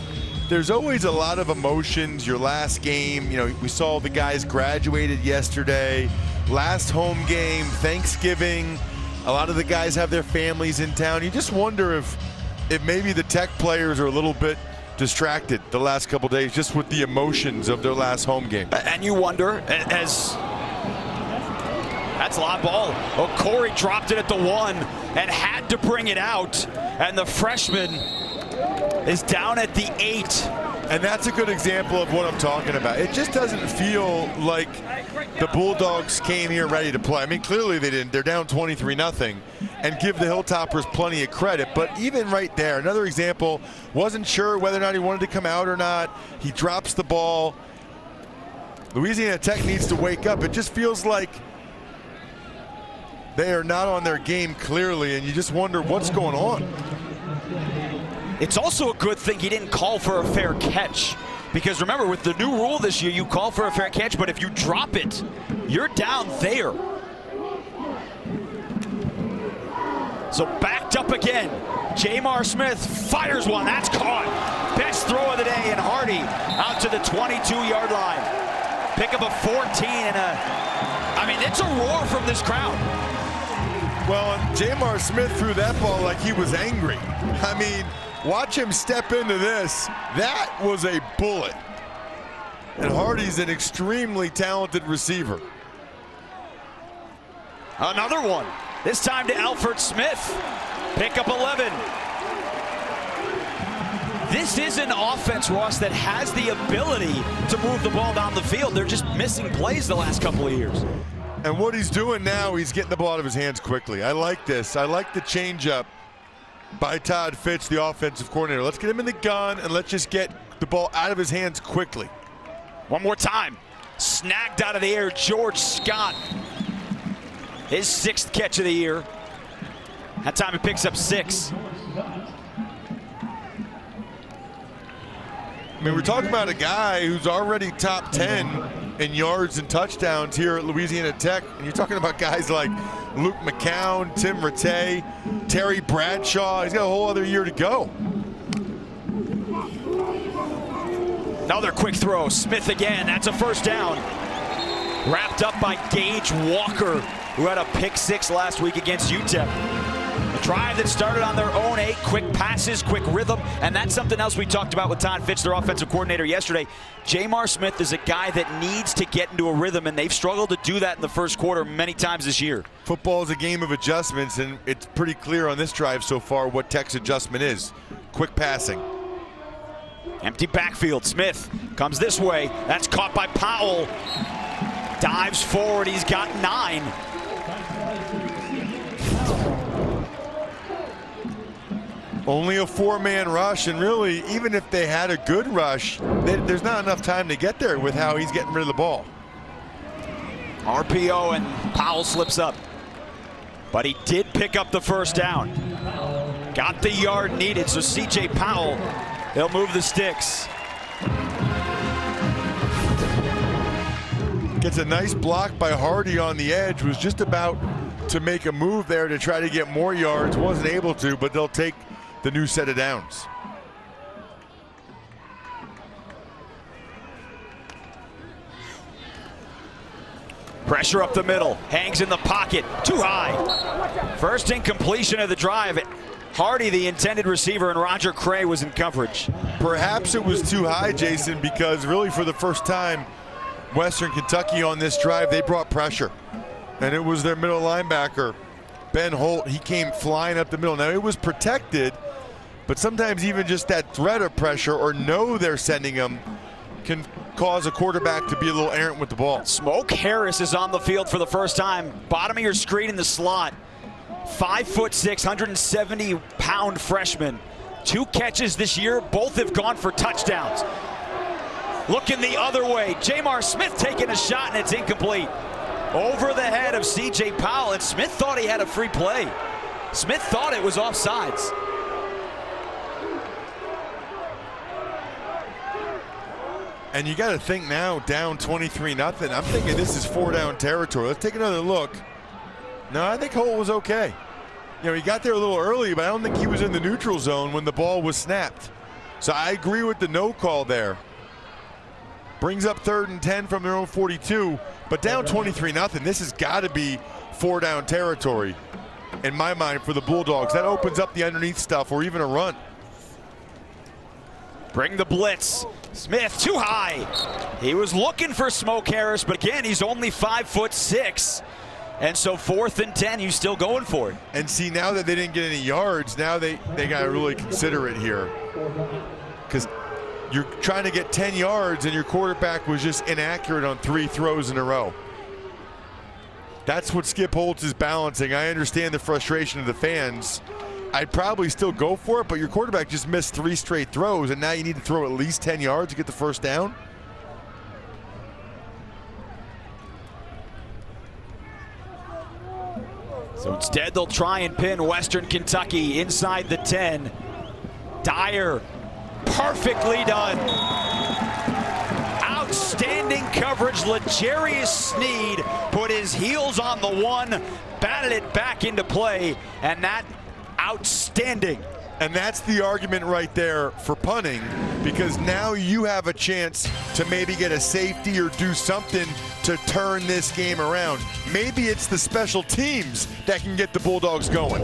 there's always a lot of emotions. Your last game, we saw the guys graduated yesterday. Last home game, Thanksgiving. A lot of the guys have their families in town. You just wonder if maybe the Tech players are a little bit distracted the last couple days just with the emotions of their last home game. And you wonder, that's a lot of ball. Oh, Corey dropped it at the 1 and had to bring it out. And the freshman is down at the 8. And that's a good example of what I'm talking about. It just doesn't feel like the Bulldogs came here ready to play. I mean, clearly they didn't. They're down 23-0, and give the Hilltoppers plenty of credit. But even right there, another example, wasn't sure whether or not he wanted to come out or not. He drops the ball. Louisiana Tech needs to wake up. It just feels like they are not on their game clearly, and you just wonder what's going on. It's also a good thing he didn't call for a fair catch. Because remember, with the new rule this year, you call for a fair catch, but if you drop it, you're down there. So backed up again. Jamar Smith fires one. That's caught. Best throw of the day, and Hardy out to the 22-yard line. Pick up a 14 and it's a roar from this crowd. Well, Jamar Smith threw that ball like he was angry. Watch him step into this. That was a bullet. And Hardy's an extremely talented receiver. Another one. This time to Alfred Smith. Pick up 11. This is an offense, Ross, that has the ability to move the ball down the field. They're just missing plays the last couple of years. And what he's doing now, he's getting the ball out of his hands quickly. I like this. I like the changeup by Todd Fitch, the offensive coordinator. Let's get him in the gun and let's just get the ball out of his hands quickly. One more time. Snagged out of the air, George Scott. His 6th catch of the year. That time he picks up 6. We're talking about a guy who's already top 10 in yards and touchdowns here at Louisiana Tech. And you're talking about guys like Luke McCown, Tim Rattay, Terry Bradshaw. He's got a whole other year to go. Another quick throw. Smith again. That's a first down. Wrapped up by Gage Walker, who had a pick 6 last week against UTEP. A drive that started on their own 8, quick passes, quick rhythm, and that's something else we talked about with Todd Fitch, their offensive coordinator, yesterday. Jamar Smith is a guy that needs to get into a rhythm, and they've struggled to do that in the first quarter many times this year. Football is a game of adjustments, and it's pretty clear on this drive so far what Tech's adjustment is. Quick passing. Empty backfield. Smith comes this way. That's caught by Powell. Dives forward. He's got 9. Only a 4-man rush, and really, even if they had a good rush, there's not enough time to get there with how he's getting rid of the ball. RPO, and Powell slips up. But he did pick up the first down. Got the yard needed, so C.J. Powell, he'll move the sticks. Gets a nice block by Hardy on the edge, was just about to make a move there to try to get more yards, wasn't able to, but they'll take the new set of downs. Pressure up the middle, hangs in the pocket, too high. First incompletion of the drive. Hardy, the intended receiver, and Roger Cray was in coverage. Perhaps it was too high, Jason, because really for the first time, Western Kentucky on this drive, they brought pressure. And it was their middle linebacker, Ben Holt. He came flying up the middle. Now, it was protected, but sometimes even just that threat of pressure or know they're sending him can cause a quarterback to be a little errant with the ball. Smoke Harris is on the field for the first time. Bottom of your screen in the slot. 5'6", 170-pound freshman. 2 catches this year. Both have gone for touchdowns. Looking the other way. Jamar Smith taking a shot, and it's incomplete. Over the head of C.J. Powell, and Smith thought he had a free play. Smith thought it was offsides. And you got to think now, down 23-0. I'm thinking this is 4-down territory. Let's take another look. No, I think Holt was okay. You know, he got there a little early, but I don't think he was in the neutral zone when the ball was snapped. So I agree with the no call there. Brings up 3rd and 10 from their own 42, but down 23-0. This has got to be 4-down territory in my mind for the Bulldogs. That opens up the underneath stuff or even a run. Bring the blitz. Smith too high. He was looking for Smoke Harris, but again, he's only 5'6". And so 4th and 10, he's still going for it. And see, now that they didn't get any yards, now they got to really consider it here. Because you're trying to get 10 yards and your quarterback was just inaccurate on 3 throws in a row. That's what Skip Holtz is balancing. I understand the frustration of the fans. I'd probably still go for it, but your quarterback just missed 3 straight throws, and now you need to throw at least 10 yards to get the first down. So instead, they'll try and pin Western Kentucky inside the 10. Dyer, perfectly done. Outstanding coverage. L'Jarius Sneed put his heels on the 1, batted it back into play, and that outstanding. And that's the argument right there for punting, because now you have a chance to maybe get a safety or do something to turn this game around. Maybe it's the special teams that can get the Bulldogs going.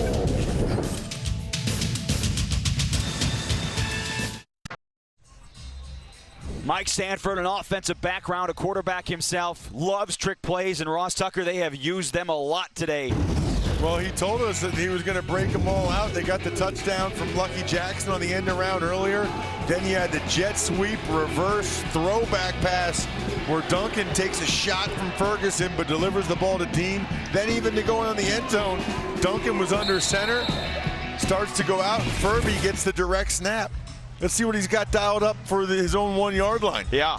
Mike Sanford, an offensive background, a quarterback himself, loves trick plays, and Ross Tucker, they have used them a lot today. Well, he told us that he was going to break them all out. They got the touchdown from Lucky Jackson on the end around earlier. Then he had the jet sweep, reverse, throwback pass where Duncan takes a shot from Ferguson but delivers the ball to Dean. Then even to go in on the end zone, Duncan was under center, starts to go out, and Furby gets the direct snap. Let's see what he's got dialed up for his own 1-yard line. Yeah,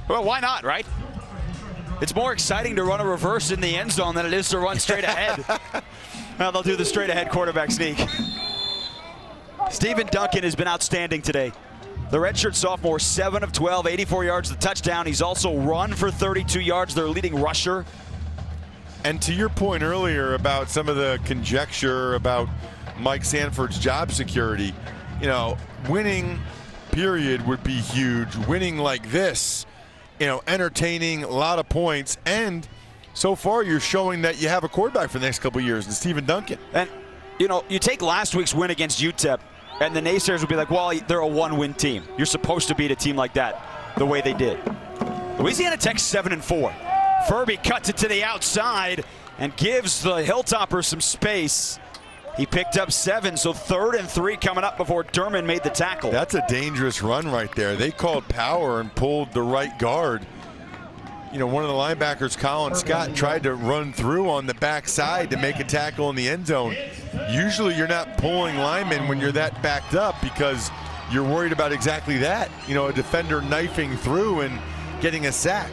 well, why not, right? It's more exciting to run a reverse in the end zone than it is to run straight ahead. Well, they'll do the straight ahead quarterback sneak. Stephen Duncan has been outstanding today. The redshirt sophomore, 7 of 12, 84 yards, the touchdown. He's also run for 32 yards, their leading rusher. And to your point earlier about some of the conjecture about Mike Sanford's job security, you know, winning, period, would be huge. Winning like this, you know, entertaining, a lot of points, and so far you're showing that you have a quarterback for the next couple of years in Stephen Duncan. And, you know, you take last week's win against UTEP, and the naysayers would be like, well, they're a 1-win team. You're supposed to beat a team like that the way they did. Louisiana Tech 7-4. Furby cuts it to the outside and gives the Hilltoppers some space. He picked up 7, so 3rd and 3 coming up before Durman made the tackle. That's a dangerous run right there. They called power and pulled the right guard. You know, one of the linebackers, Colin Scott, tried to run through on the backside to make a tackle in the end zone. Usually you're not pulling linemen when you're that backed up because you're worried about exactly that. You know, a defender knifing through and getting a sack.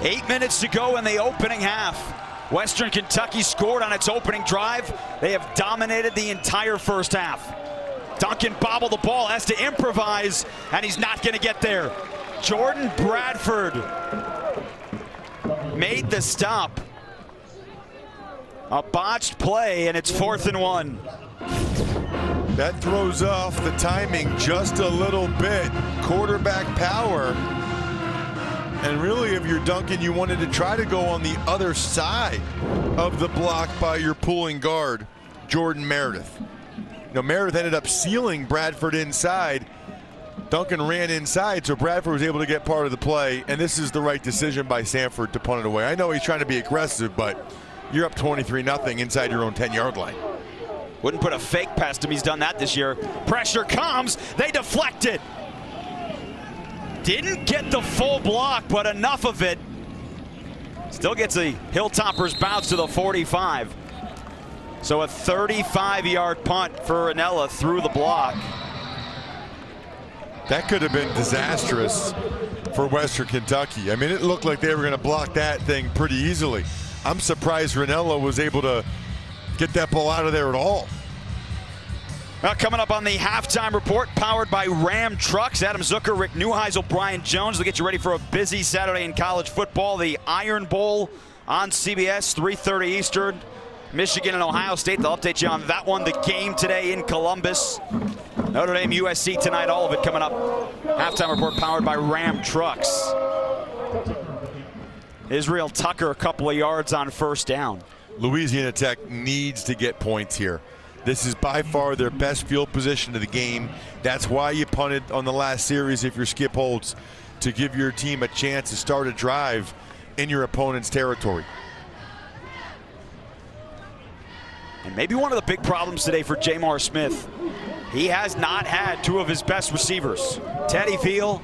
8 minutes to go in the opening half. Western Kentucky scored on its opening drive. They have dominated the entire first half. Duncan bobbled the ball, has to improvise, and he's not going to get there. Jordan Bradford made the stop. A botched play, and it's 4th and 1. That throws off the timing just a little bit. Quarterback power. And really, if you're Duncan, you wanted to try to go on the other side of the block by your pulling guard, Jordan Meredith. You know, Meredith ended up sealing Bradford inside. Duncan ran inside, so Bradford was able to get part of the play, and this is the right decision by Sanford to punt it away. I know he's trying to be aggressive, but you're up 23-0 inside your own 10-yard line. Wouldn't put a fake past him. He's done that this year. Pressure comes. They deflect it. Didn't get the full block, but enough of it. Still gets a Hilltoppers bounce to the 45. So a 35-yard punt for Ranella through the block. That could have been disastrous for Western Kentucky. I mean, it looked like they were going to block that thing pretty easily. I'm surprised Ranella was able to get that ball out of there at all. Well, coming up on the halftime report, powered by Ram Trucks. Adam Zucker, Rick Neuheisel, Brian Jones. They'll get you ready for a busy Saturday in college football. The Iron Bowl on CBS, 3:30 Eastern. Michigan and Ohio State. They'll update you on that one. The game today in Columbus. Notre Dame, USC tonight. All of it coming up. Halftime report powered by Ram Trucks. Israel Tucker a couple of yards on first down. Louisiana Tech needs to get points here. This is by far their best field position of the game. That's why you punted on the last series if your skip holds, to give your team a chance to start a drive in your opponent's territory. And maybe one of the big problems today for Jamar Smith, he has not had two of his best receivers. Teddy Veal,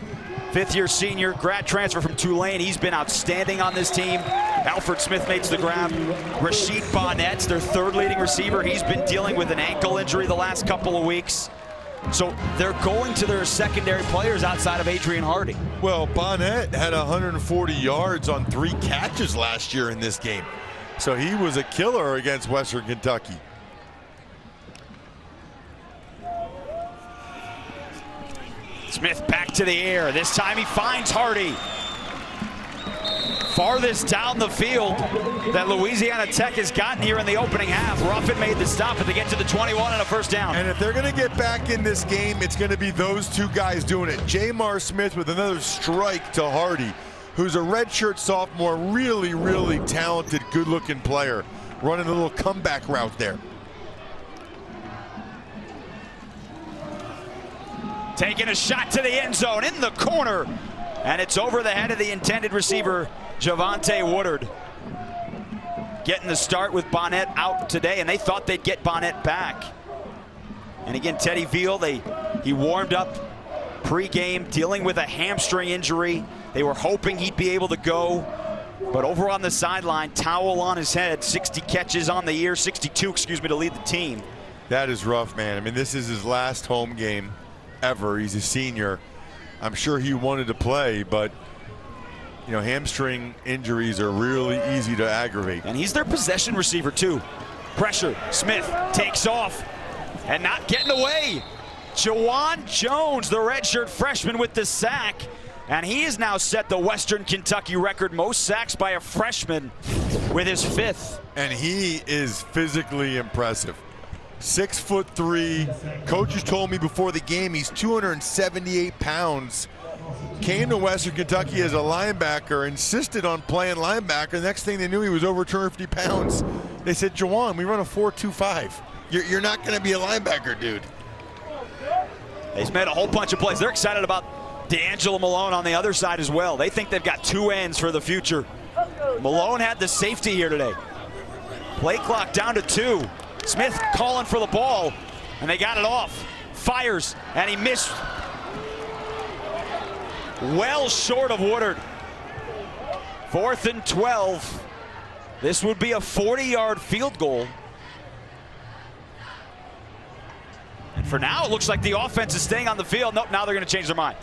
fifth-year senior, grad transfer from Tulane. He's been outstanding on this team. Alfred Smith makes the grab. Rashid Bonnet's their third leading receiver. He's been dealing with an ankle injury the last couple of weeks. So they're going to their secondary players outside of Adrian Hardy. Well, Bonnet had 140 yards on 3 catches last year in this game. So he was a killer against Western Kentucky. Smith back to the air. This time he finds Hardy. Farthest down the field that Louisiana Tech has gotten here in the opening half. Ruffin made the stop, but they get to the 21 and a first down. And if they're going to get back in this game, it's going to be those two guys doing it. Jamar Smith with another strike to Hardy, who's a redshirt sophomore, really, really talented, good-looking player, running a little comeback route there. Taking a shot to the end zone in the corner, and it's over the head of the intended receiver, Javante Woodard. Getting the start with Bonnet out today, and they thought they'd get Bonnet back. And again, Teddy Veal, he warmed up pre-game, dealing with a hamstring injury. They were hoping he'd be able to go, but over on the sideline, towel on his head, 60 catches on the year, 62, excuse me, to lead the team. That is rough, man. I mean, this is his last home game ever. He's a senior. I'm sure he wanted to play, but you know, hamstring injuries are really easy to aggravate. And he's their possession receiver too. Pressure, Smith takes off and not getting away. Jawan Jones, the redshirt freshman, with the sack, and he has now set the Western Kentucky record, most sacks by a freshman, with his 5th. And he is physically impressive. 6'3". Coaches told me before the game he's 278 pounds. Came to Western Kentucky as a linebacker, insisted on playing linebacker. Next thing they knew, he was over 250 pounds. They said, Jawan, we run a 4.25. You're not going to be a linebacker, dude. He's made a whole bunch of plays. They're excited about D'Angelo Malone on the other side as well. They think they've got 2 ends for the future. Malone had the safety here today. Play clock down to 2. Smith calling for the ball, and they got it off. Fires, and he missed. Well short of Woodard. 4th and 12. This would be a 40-yard field goal. And for now, it looks like the offense is staying on the field. Nope, now they're going to change their mind.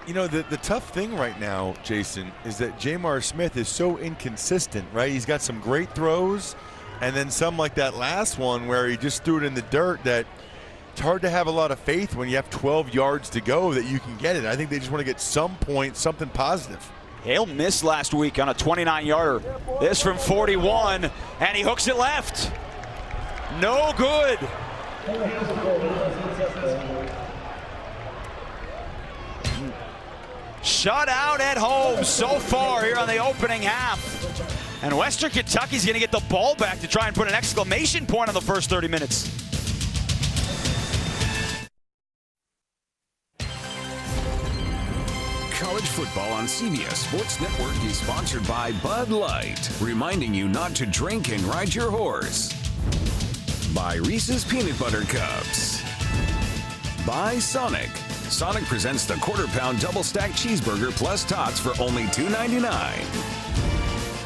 You know, the tough thing right now, Jason, is that Jamar Smith is so inconsistent, right? He's got some great throws, and then some like that last one where he just threw it in the dirt, that it's hard to have a lot of faith when you have 12 yards to go that you can get it. I think they just want to get some point, something positive. Hale missed last week on a 29-yarder. This from 41, and he hooks it left. No good. Shut out at home so far here on the opening half. And Western Kentucky's going to get the ball back to try and put an exclamation point on the first 30 minutes. College football on CBS Sports Network is sponsored by Bud Light, reminding you not to drink and ride your horse. By Reese's Peanut Butter Cups. By Sonic, Sonic presents the quarter-pound double-stacked cheeseburger plus tots for only $2.99.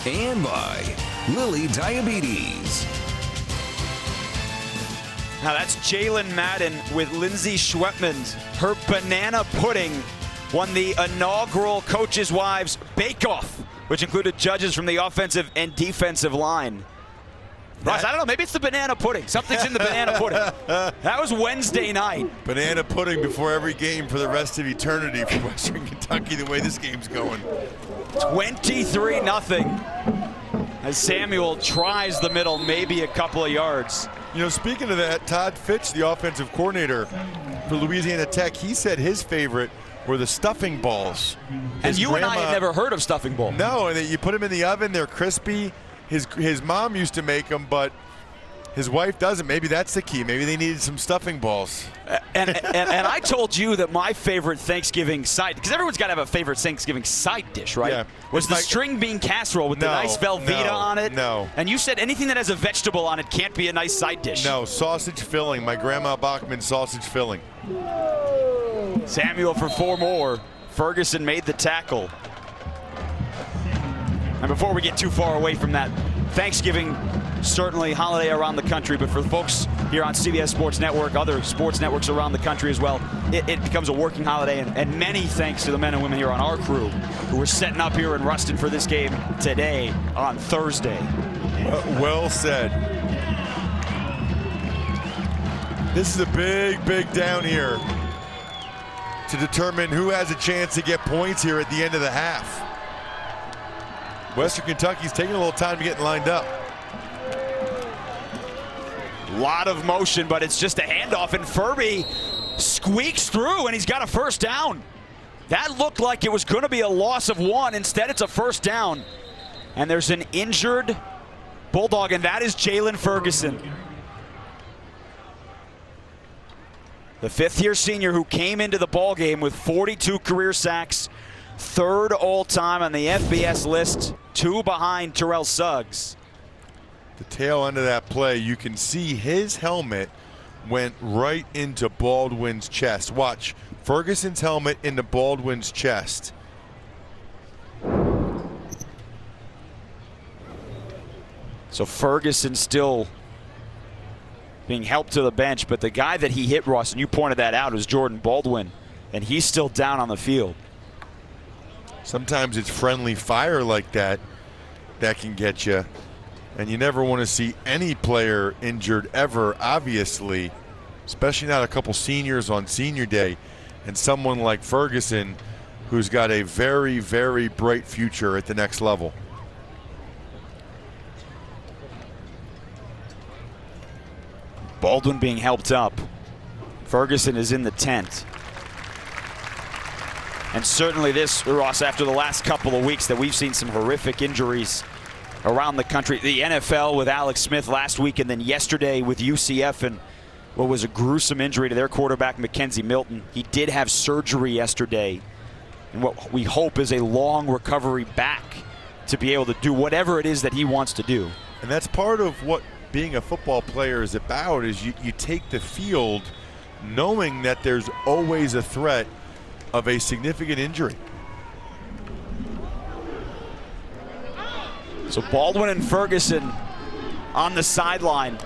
And by Lilly Diabetes. Now that's Jalen Madden with Lindsay Schwepman. Her banana pudding won the inaugural Coaches' Wives Bake-Off, which included judges from the offensive and defensive line. Ross, I don't know, maybe it's the banana pudding. Something's in the banana pudding. That was Wednesday night. Banana pudding before every game for the rest of eternity for Western Kentucky, the way this game's going. 23-0 as Samuel tries the middle, maybe a couple of yards. You know, speaking of that, Todd Fitch, the offensive coordinator for Louisiana Tech, he said his favorite were the stuffing balls. And you and I had never heard of stuffing balls. No, and you put them in the oven, they're crispy. His mom used to make them, but his wife doesn't. Maybe that's the key. Maybe they needed some stuffing balls. And I told you that my favorite Thanksgiving side, because everyone's got to have a favorite Thanksgiving side dish, right? Yeah. Was the string bean casserole with the nice Velveeta on it. No. And you said anything that has a vegetable on it can't be a nice side dish. No, sausage filling. My Grandma Bachman sausage filling. Samuel for 4 more. Ferguson made the tackle. And before we get too far away from that, Thanksgiving, certainly holiday around the country, but for the folks here on CBS Sports Network, other sports networks around the country as well, it becomes a working holiday, and many thanks to the men and women here on our crew who were setting up here in Ruston for this game today on Thursday. Well said. This is a big, big down here to determine who has a chance to get points here at the end of the half. Western Kentucky's taking a little time to get lined up. Lot of motion, but it's just a handoff, and Furby squeaks through, and he's got a first down. That looked like it was going to be a loss of 1. Instead, it's a first down. And there's an injured Bulldog, and that is Jalen Ferguson. The 5th-year senior who came into the ballgame with 42 career sacks, 3rd all-time on the FBS list, 2 behind Terrell Suggs. The tail end of that play, you can see his helmet went right into Baldwin's chest. Watch, Ferguson's helmet into Baldwin's chest. So Ferguson still being helped to the bench, but the guy that he hit, Ross, and you pointed that out, was Jordan Baldwin, and he's still down on the field. Sometimes it's friendly fire like that that can get you, and you never want to see any player injured ever, obviously, especially not a couple seniors on senior day, and someone like Ferguson who's got a very, very bright future at the next level. Baldwin being helped up. Ferguson is in the tent. And certainly this, Ross, after the last couple of weeks that we've seen some horrific injuries around the country. The NFL with Alex Smith last week, and then yesterday with UCF, and what was a gruesome injury to their quarterback, Mackenzie Milton. He did have surgery yesterday, and what we hope is a long recovery back to be able to do whatever it is that he wants to do. And that's part of what being a football player is about, is you take the field knowing that there's always a threat of a significant injury. So Baldwin and Ferguson on the sideline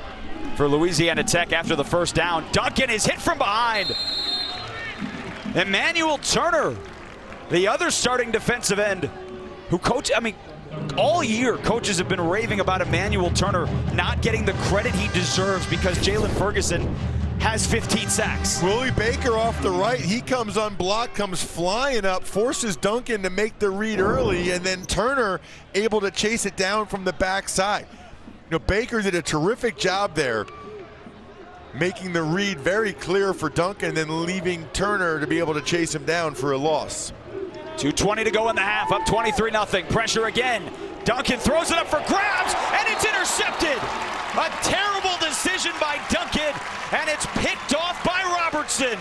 for Louisiana Tech after the first down. Duncan is hit from behind. Emmanuel Turner, the other starting defensive end, who all year coaches have been raving about Emmanuel Turner not getting the credit he deserves because Jalen Ferguson has 15 sacks. Willie Baker off the right, he comes unblocked, comes flying up, forces Duncan to make the read early, and then Turner able to chase it down from the backside. You know, Baker did a terrific job there, making the read very clear for Duncan, and then leaving Turner to be able to chase him down for a loss. 2:20 to go in the half, up 23-0. Pressure again. Duncan throws it up for grabs, and it's intercepted. A terrible decision by Duncan, and it's picked off by Robertson.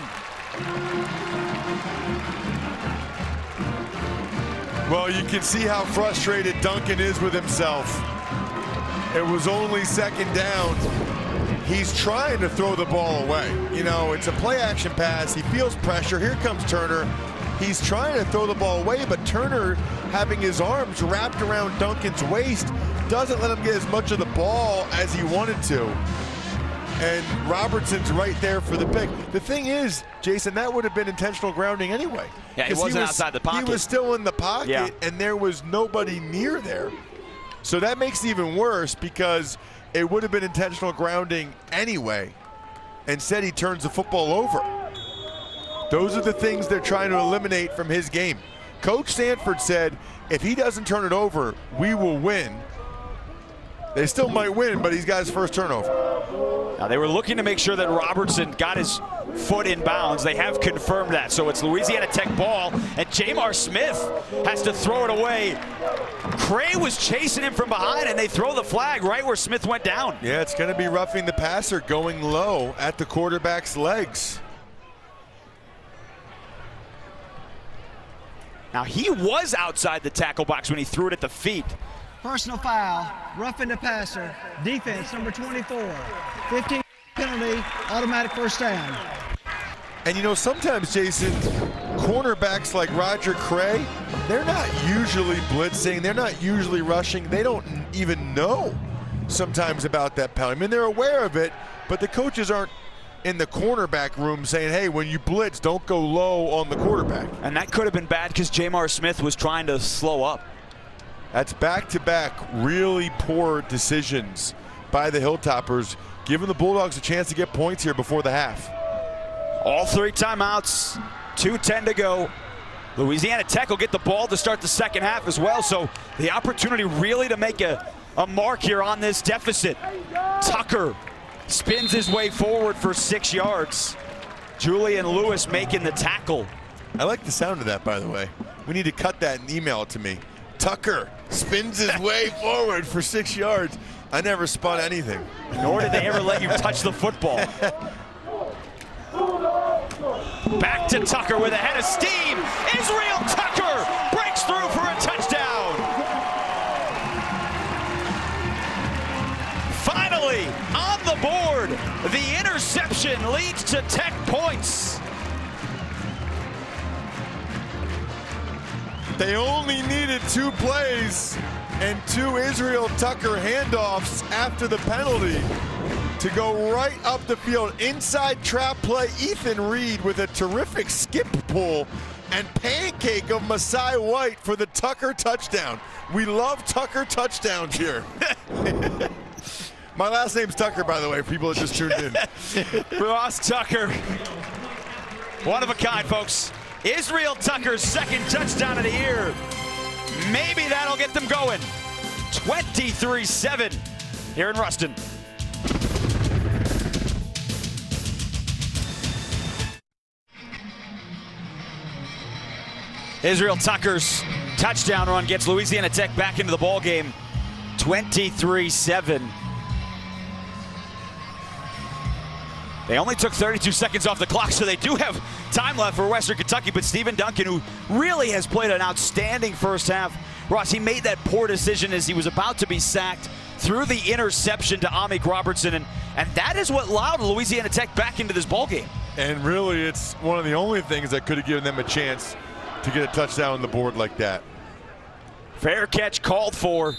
Well, you can see how frustrated Duncan is with himself. It was only second down, he's trying to throw the ball away. You know, it's a play action pass. He feels pressure. Here comes Turner. He's trying to throw the ball away, but Turner, having his arms wrapped around Duncan's waist, doesn't let him get as much of the ball as he wanted to. And Robertson's right there for the pick. The thing is, Jason, that would have been intentional grounding anyway. Yeah, he wasn't outside the pocket. He was still in the pocket, and there was nobody near there. So that makes it even worse because it would have been intentional grounding anyway. Instead, he turns the football over. Those are the things they're trying to eliminate from his game. Coach Sanford said, if he doesn't turn it over, we will win. They still might win, but he's got his first turnover. Now they were looking to make sure that Robertson got his foot in bounds. They have confirmed that. So it's Louisiana Tech ball, and Jamar Smith has to throw it away. Cray was chasing him from behind, and they throw the flag right where Smith went down. Yeah, it's going to be roughing the passer, going low at the quarterback's legs. Now he was outside the tackle box when he threw it at the feet. Personal foul, roughing the passer, defense number 24, 15 penalty, automatic first down. And you know, sometimes, Jason, cornerbacks like Roger Cray, they're not usually blitzing, they're not usually rushing, they don't even know sometimes about that penalty. I mean, they're aware of it, but the coaches aren't in the cornerback room saying, hey, when you blitz, don't go low on the quarterback. And that could have been bad because Jamar Smith was trying to slow up. That's back-to-back really poor decisions by the Hilltoppers, giving the Bulldogs a chance to get points here before the half. All three timeouts, 2:10 to go. Louisiana Tech will get the ball to start the second half as well, so the opportunity really to make a mark here on this deficit. Tucker spins his way forward for 6 yards. Julian Lewis making the tackle. I like the sound of that, by the way. We need to cut that and email it to me. Tucker spins his way forward for 6 yards. I never spun anything. Nor did they ever let you touch the football. Back to Tucker with a head of steam. Israel Tucker breaks through for a touchdown. Finally on the board. The interception leads to Tech points. They only needed 2 plays and 2 Israel Tucker handoffs after the penalty to go right up the field. Inside trap play, Ethan Reed with a terrific skip pull and pancake of Masai White for the Tucker touchdown. We love Tucker touchdowns here. My last name's Tucker, by the way, for people that just tuned in. Ross Tucker, one of a kind, folks. Israel Tucker's second touchdown of the year. Maybe that'll get them going. 23-7 here in Ruston. Israel Tucker's touchdown run gets Louisiana Tech back into the ball game. 23-7. They only took 32 seconds off the clock, so they do have time left for Western Kentucky. But Stephen Duncan, who really has played an outstanding first half, Ross, he made that poor decision as he was about to be sacked, threw the interception to Amik Robertson, and that is what allowed Louisiana Tech back into this ball game. And really, it's one of the only things that could have given them a chance to get a touchdown on the board like that. Fair catch called for.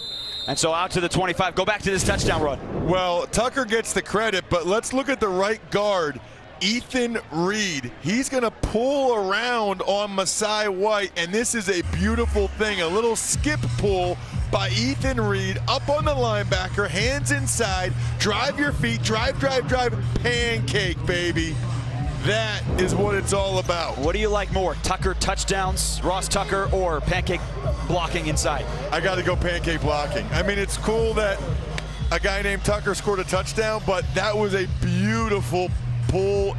And so out to the 25. Go back to this touchdown run. Well, Tucker gets the credit, but let's look at the right guard, Ethan Reed. He's going to pull around on Masai White, and this is a beautiful thing. A little skip pull by Ethan Reed up on the linebacker, hands inside, drive your feet, drive, pancake, baby. That is what it's all about. What do you like more, Tucker touchdowns, Ross Tucker, or pancake blocking inside? I got to go pancake blocking. I mean, it's cool that a guy named Tucker scored a touchdown, but that was a beautiful pull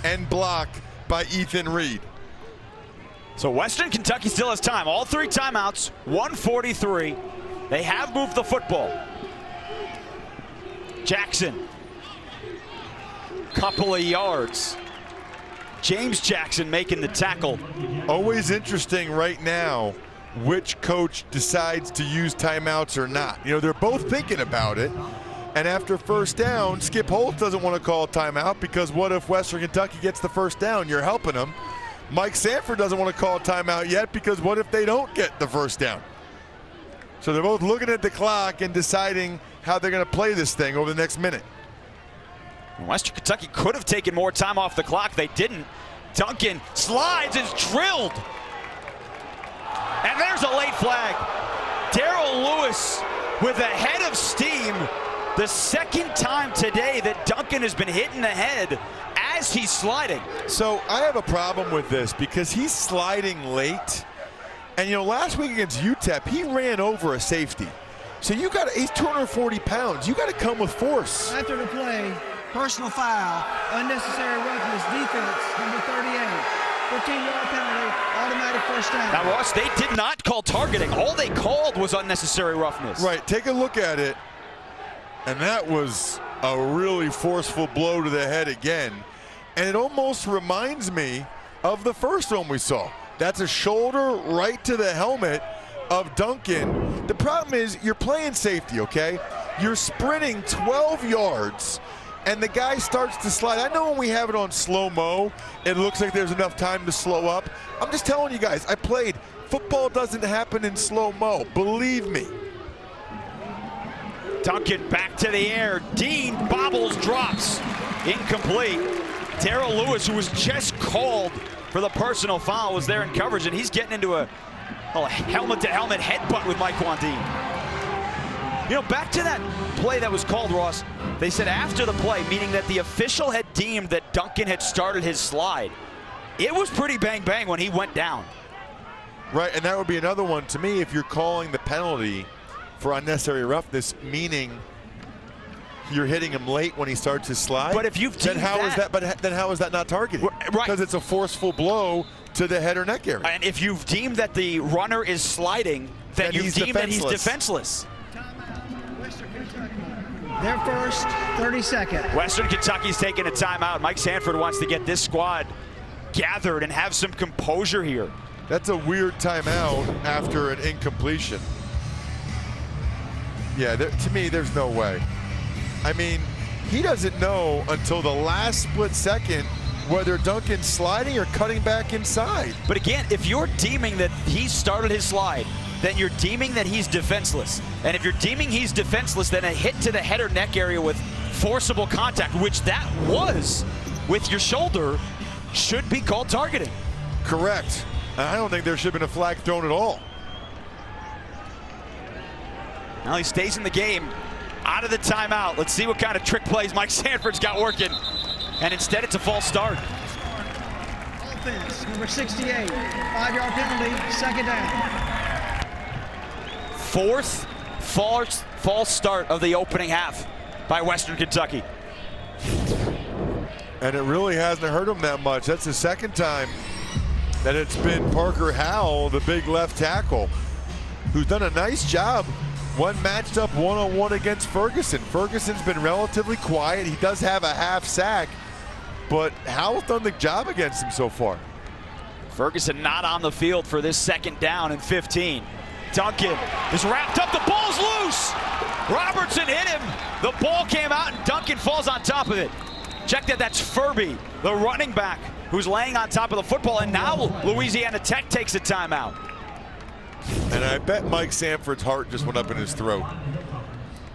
and block by Ethan Reed. So Western Kentucky still has time. All three timeouts, 1:43. They have moved the football. Jackson, couple of yards. James Jackson making the tackle. Always interesting right now which coach decides to use timeouts or not. You know, they're both thinking about it, And after first down, Skip Holtz doesn't want to call a timeout because what if Western Kentucky gets the first down? You're helping them. Mike Sanford doesn't want to call a timeout yet because what if they don't get the first down? So they're both looking at the clock and deciding how they're going to play this thing over the next minute. Western Kentucky could have taken more time off the clock. They didn't. Duncan slides, is drilled. And there's a late flag. Darrell Lewis with a head of steam. The second time today that Duncan has been hit in the head as he's sliding. So I have a problem with this because he's sliding late. And, you know, last week against UTEP, he ran over a safety. So he's 240 pounds. You got to come with force. After the play, personal foul, unnecessary roughness, defense, number 38. 15-yard penalty, automatic first down. Now, Ross, they did not call targeting. All they called was unnecessary roughness. Right, take a look at it. And that was a really forceful blow to the head again. And it almost reminds me of the first one we saw. That's a shoulder right to the helmet of Duncan. The problem is you're playing safety, okay? You're sprinting 12 yards and the guy starts to slide. I know when we have it on slow-mo, it looks like there's enough time to slow up. I'm just telling you guys, I played. Football doesn't happen in slow-mo, believe me. Duncan back to the air. Dean bobbles, drops. Incomplete. Darrell Lewis, who was just called for the personal foul, was there in coverage, and he's getting into a helmet-to-helmet headbutt with Mike Wandine. You know, back to that play that was called, Ross, they said after the play, meaning that the official had deemed that Duncan had started his slide. It was pretty bang-bang when he went down. Right, and that would be another one to me if you're calling the penalty for unnecessary roughness, meaning you're hitting him late when he starts his slide. But if you've then how is that not targeted? Right. Because it's a forceful blow to the head or neck area. And if you've deemed that the runner is sliding, then you've deemed that he's defenseless. Timeout, Western Kentucky. Their first 30-second. Western Kentucky's taking a timeout. Mike Sanford wants to get this squad gathered and have some composure here. That's a weird timeout after an incompletion. Yeah, to me, there's no way. I mean, he doesn't know until the last split second whether Duncan's sliding or cutting back inside. But again, if you're deeming that he started his slide, then you're deeming that he's defenseless. And if you're deeming he's defenseless, then a hit to the head or neck area with forcible contact, which that was with your shoulder, should be called targeting. Correct. I don't think there should have been a flag thrown at all. Now he stays in the game, out of the timeout. Let's see what kind of trick plays Mike Sanford's got working. And instead, it's a false start. Offense, number 68. 5-yard penalty, second down. Fourth false start of the opening half by Western Kentucky. And it really hasn't hurt him that much. That's the second time that it's been Parker Howell, the big left tackle, who's done a nice job. One matched up one-on-one against Ferguson. Ferguson's been relatively quiet. He does have a half sack, but Howell's done the job against him so far. Ferguson not on the field for this second down and 15. Duncan is wrapped up. The ball's loose. Robertson hit him. The ball came out and Duncan falls on top of it. Check that. That's Furby, the running back, who's laying on top of the football. And now Louisiana Tech takes a timeout. And I bet Mike Sanford's heart just went up in his throat.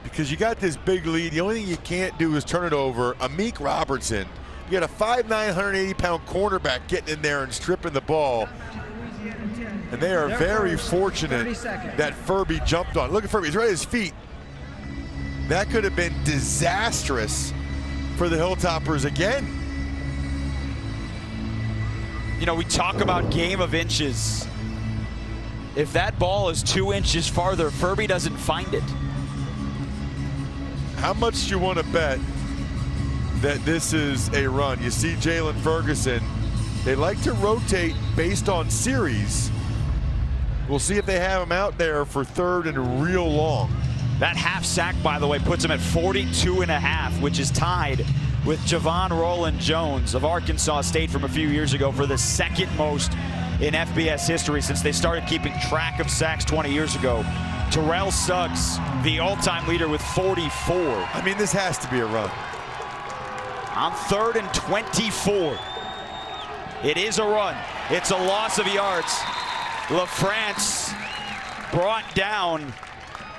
Because you got this big lead. The only thing you can't do is turn it over. Amik Robertson. You got a 5'9", 180-pound cornerback getting in there and stripping the ball. And they are very fortunate that Furby jumped on. Look at Furby. He's right at his feet. That could have been disastrous for the Hilltoppers again. You know, we talk about game of inches. If that ball is 2 inches farther, Furby doesn't find it. How much do you want to bet that this is a run? You see Jalen Ferguson. They like to rotate based on series. We'll see if they have him out there for third and real long. That half sack, by the way, puts him at 42.5, which is tied with Javon Roland Jones of Arkansas State from a few years ago for the second most in FBS history since they started keeping track of sacks 20 years ago. Terrell Suggs, the all-time leader with 44. I mean, this has to be a run. On 3rd and 24. It is a run. It's a loss of yards. LaFrance brought down,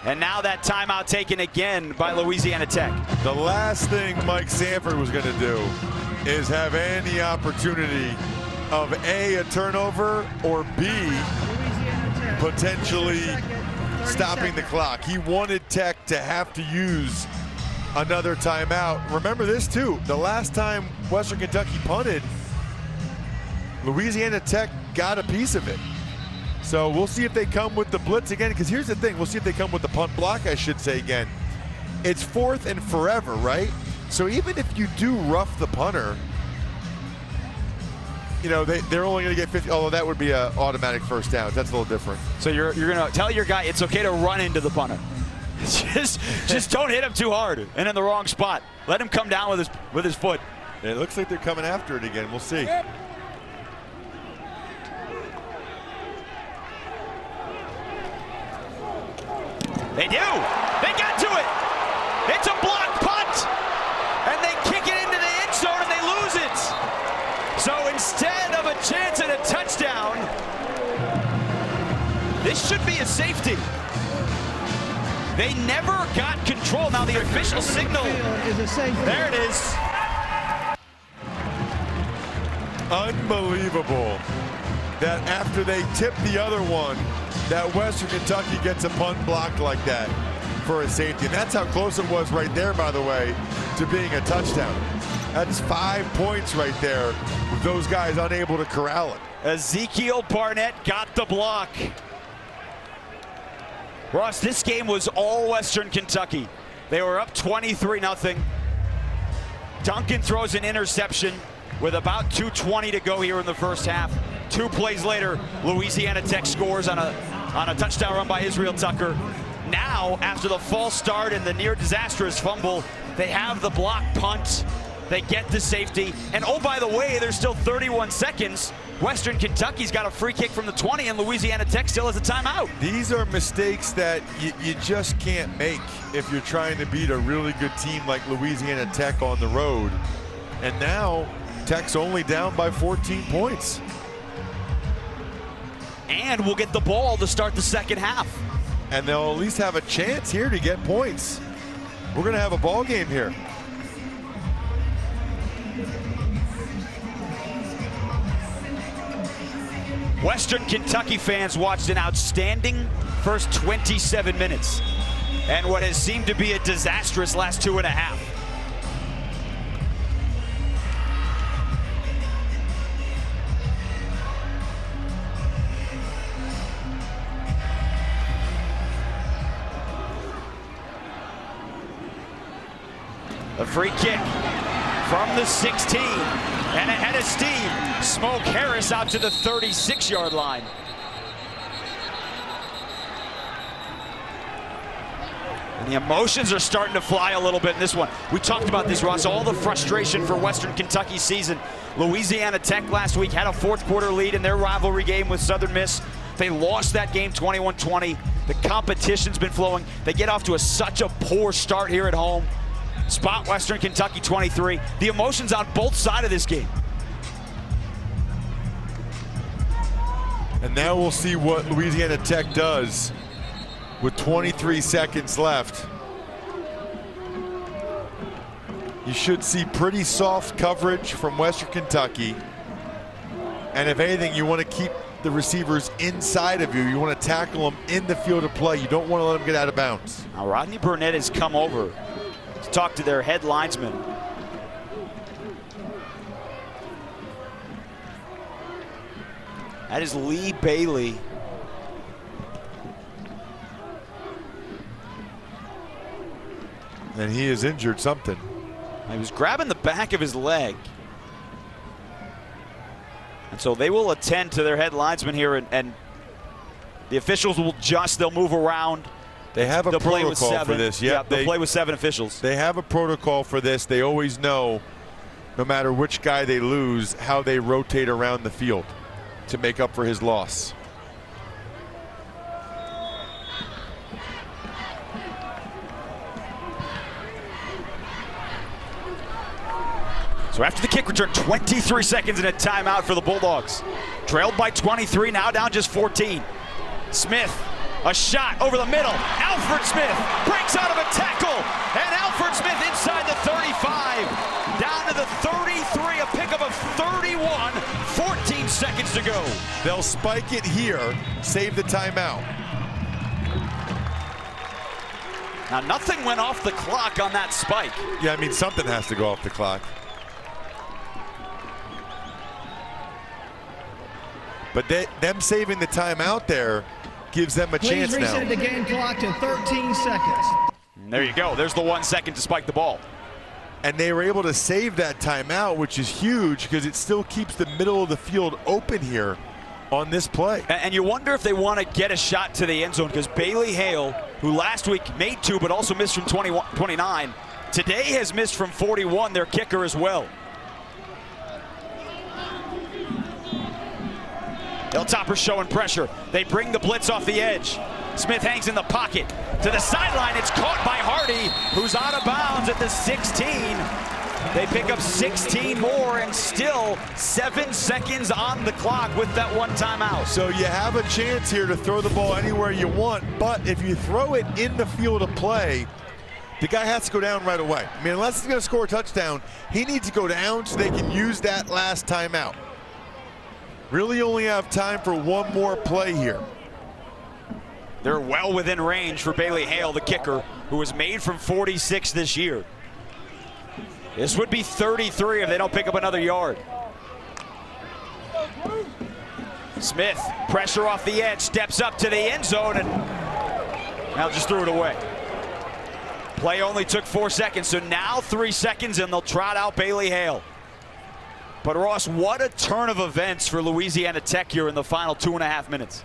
and now that timeout taken again by Louisiana Tech. The last thing Mike Sanford was going to do is have any opportunity of A, turnover, or B, potentially stopping the clock. He wanted Tech to have to use another timeout. Remember this too, the last time Western Kentucky punted, Louisiana Tech got a piece of it. So we'll see if they come with the blitz again, because here's the thing, we'll see if they come with the punt block, I should say again. It's 4th and forever, right? So even if you do rough the punter, you know, they're only going to get 50, although that would be an automatic first down. That's a little different. So you're going to tell your guy it's okay to run into the punter. just don't hit him too hard and in the wrong spot. Let him come down with his foot. It looks like they're coming after it again. We'll see. They do. They got to it. It's a blocked punt. And they kick it into the end zone and they lose it. So instead of a chance at a touchdown, this should be a safety. They never got control. Now the official signal is a safety. There it is. Unbelievable that after they tip the other one, that Western Kentucky gets a punt blocked like that for a safety. And that's how close it was right there, by the way, to being a touchdown. That's 5 points right there with those guys unable to corral it. Ezekiel Barnett got the block. Ross, this game was all Western Kentucky. They were up 23-0. Duncan throws an interception with about 2:20 to go here in the first half. 2 plays later, Louisiana Tech scores on a touchdown run by Israel Tucker. Now, after the false start and the near disastrous fumble, they have the block punt. They get the safety. And oh, by the way, there's still 31 seconds. Western Kentucky's got a free kick from the 20, and Louisiana Tech still has a timeout. These are mistakes that you just can't make if you're trying to beat a really good team like Louisiana Tech on the road. And now, Tech's only down by 14 points. And we'll get the ball to start the second half. And they'll at least have a chance here to get points. We're going to have a ball game here. Western Kentucky fans watched an outstanding first 27 minutes and what has seemed to be a disastrous last 2.5. A free kick from the 16 and ahead of steam. Smoke Harris out to the 36-yard line. And the emotions are starting to fly a little bit in this one. We talked about this, Ross, all the frustration for Western Kentucky's season. Louisiana Tech last week had a fourth quarter lead in their rivalry game with Southern Miss. They lost that game 21-20. The competition's been flowing. They get off to such a poor start here at home. Spot Western Kentucky 23. The emotions on both sides of this game. And now we'll see what Louisiana Tech does with 23 seconds left. You should see pretty soft coverage from Western Kentucky. And if anything, you want to keep the receivers inside of you. You want to tackle them in the field of play. You don't want to let them get out of bounds. Now Rodney Burnett has come over to talk to their head linesman. That is Lee Bailey. And he has injured something. He was grabbing the back of his leg. And so they will attend to their head linesman here, and the officials will adjust. They'll move around. They have a protocol for this. Yep, they'll play with 7 officials. They have a protocol for this. They always know, no matter which guy they lose, how they rotate around the field to make up for his loss. So after the kick return, 23 seconds and a timeout for the Bulldogs. Trailed by 23, now down just 14. Smith, a shot over the middle. Alfred Smith breaks out of a tackle, and Alfred Smith inside the 35, down to the 33, a pickup of 31, 14 seconds to go. They'll spike it here, save the timeout. Now nothing went off the clock on that spike. Yeah, I mean, something has to go off the clock. But them saving the timeout there gives them a chance now. Please reset the game clock to 13 seconds. And there you go. There's the 1 second to spike the ball. And they were able to save that timeout, which is huge because it still keeps the middle of the field open here on this play. And you wonder if they want to get a shot to the end zone, because Bailey Hale, who last week made 2 but also missed from 29, today has missed from 41, their kicker as well. Hilltoppers showing pressure. They bring the blitz off the edge. Smith hangs in the pocket. To the sideline, it's caught by Hardy, who's out of bounds at the 16. They pick up 16 more and still 7 seconds on the clock with that 1 timeout. So you have a chance here to throw the ball anywhere you want, but if you throw it in the field of play, the guy has to go down right away. I mean, unless he's going to score a touchdown, he needs to go down so they can use that last timeout. Really only have time for 1 more play here. They're well within range for Bailey Hale, the kicker, who was made from 46 this year. This would be 33 if they don't pick up another yard. Smith, pressure off the edge, steps up to the end zone, and now just threw it away. Play only took 4 seconds, so now 3 seconds, and they'll trot out Bailey Hale. But Ross, what a turn of events for Louisiana Tech here in the final 2.5 minutes.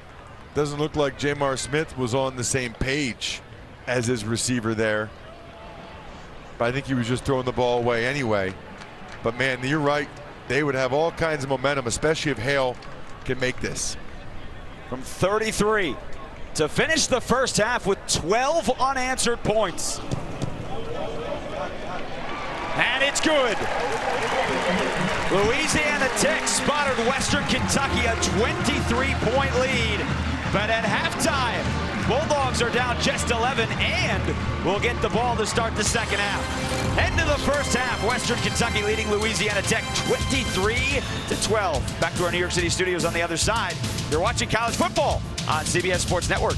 Doesn't look like Jamar Smith was on the same page as his receiver there. But I think he was just throwing the ball away anyway. But man, you're right. They would have all kinds of momentum, especially if Hale can make this. From 33 to finish the first half with 12 unanswered points. And it's good. Louisiana Tech spotted Western Kentucky a 23-point lead. But at halftime, Bulldogs are down just 11 and will get the ball to start the second half. End of the first half, Western Kentucky leading Louisiana Tech 23-12. Back to our New York City studios on the other side. You're watching college football on CBS Sports Network.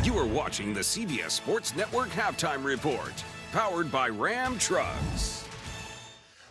You are watching the CBS Sports Network Halftime Report, powered by Ram Trucks.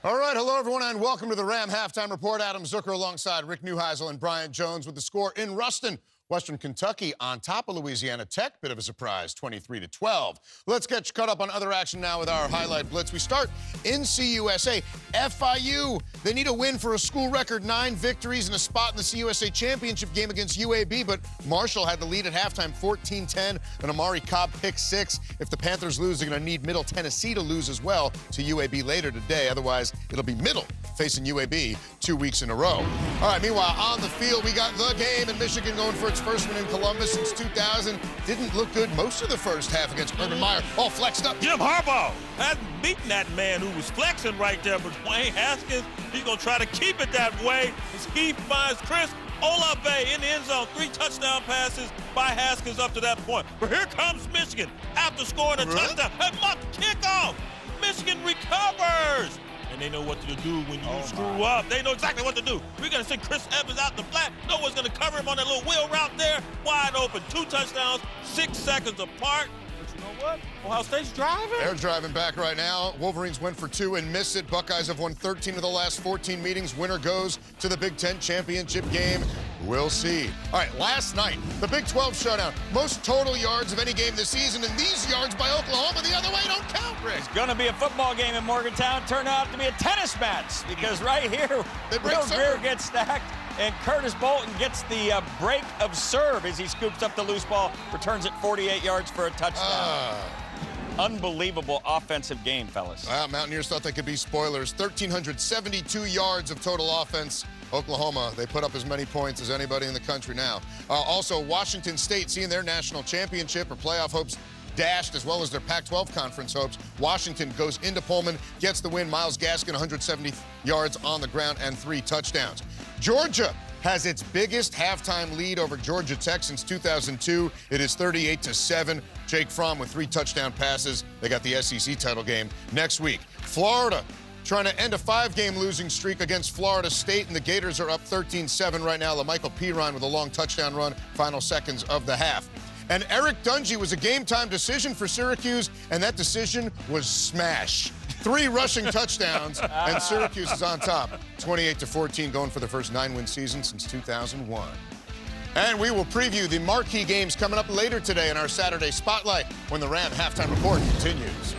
All right, hello everyone, and welcome to the Ram Halftime Report. Adam Zucker alongside Rick Neuheisel and Brian Jones with the score in Ruston. Western Kentucky on top of Louisiana Tech. Bit of a surprise, 23-12. Let's get caught up on other action now with our highlight blitz. We start in CUSA. FIU, they need a win for a school record 9 victories and a spot in the CUSA championship game against UAB, but Marshall had the lead at halftime, 14-10, and Amari Cobb pick 6. If the Panthers lose, they're going to need Middle Tennessee to lose as well to UAB later today. Otherwise, it'll be Middle facing UAB 2 weeks in a row. All right, meanwhile, on the field, we got the game, and Michigan going for its first win in Columbus since 2000. Didn't look good most of the first half against Urban Meyer. All flexed up. Jim Harbaugh hasn't beaten that man who was flexing right there, but Dwayne Haskins, he's going to try to keep it that way as he finds Chris Olave in the end zone. 3 touchdown passes by Haskins up to that point. But here comes Michigan after scoring a touchdown. And mock kickoff. Michigan recovers. And they know what to do when you screw up. They know exactly what to do. We're going to send Chris Evans out in the flat. No one's going to cover him on that little wheel route there. Wide open. 2 touchdowns, 6 seconds apart. But you know what? Ohio State's driving. They're driving back right now. Wolverines went for 2 and missed it. Buckeyes have won 13 of the last 14 meetings. Winner goes to the Big Ten championship game. We'll see. All right, last night, the Big 12 showdown. Most total yards of any game this season, and these yards by Oklahoma the other way don't count, Rick. It's going to be a football game in Morgantown. Turned out to be a tennis match because right here, Will Greer gets stacked, and Curtis Bolton gets the break of serve as he scoops up the loose ball, returns it 48 yards for a touchdown. Unbelievable offensive game, fellas. Well, Mountaineers thought they could be spoilers. 1,372 yards of total offense Oklahoma, they put up as many points as anybody in the country now. Also, Washington State seeing their national championship or playoff hopes dashed, as well as their Pac-12 conference hopes. Washington goes into Pullman, gets the win. Myles Gaskin, 170 yards on the ground and 3 touchdowns. Georgia has its biggest halftime lead over Georgia Tech since 2002. It is 38-7. Jake Fromm with 3 touchdown passes. They got the SEC title game next week. Florida trying to end a 5-game losing streak against Florida State, and the Gators are up 13-7 right now. LaMichael Pirine with a long touchdown run, final seconds of the half. And Eric Dungy was a game-time decision for Syracuse, and that decision was smash. 3 rushing touchdowns, and Syracuse is on top. 28-14, going for the first 9-win season since 2001. And we will preview the marquee games coming up later today in our Saturday Spotlight when the Ram Halftime Report continues.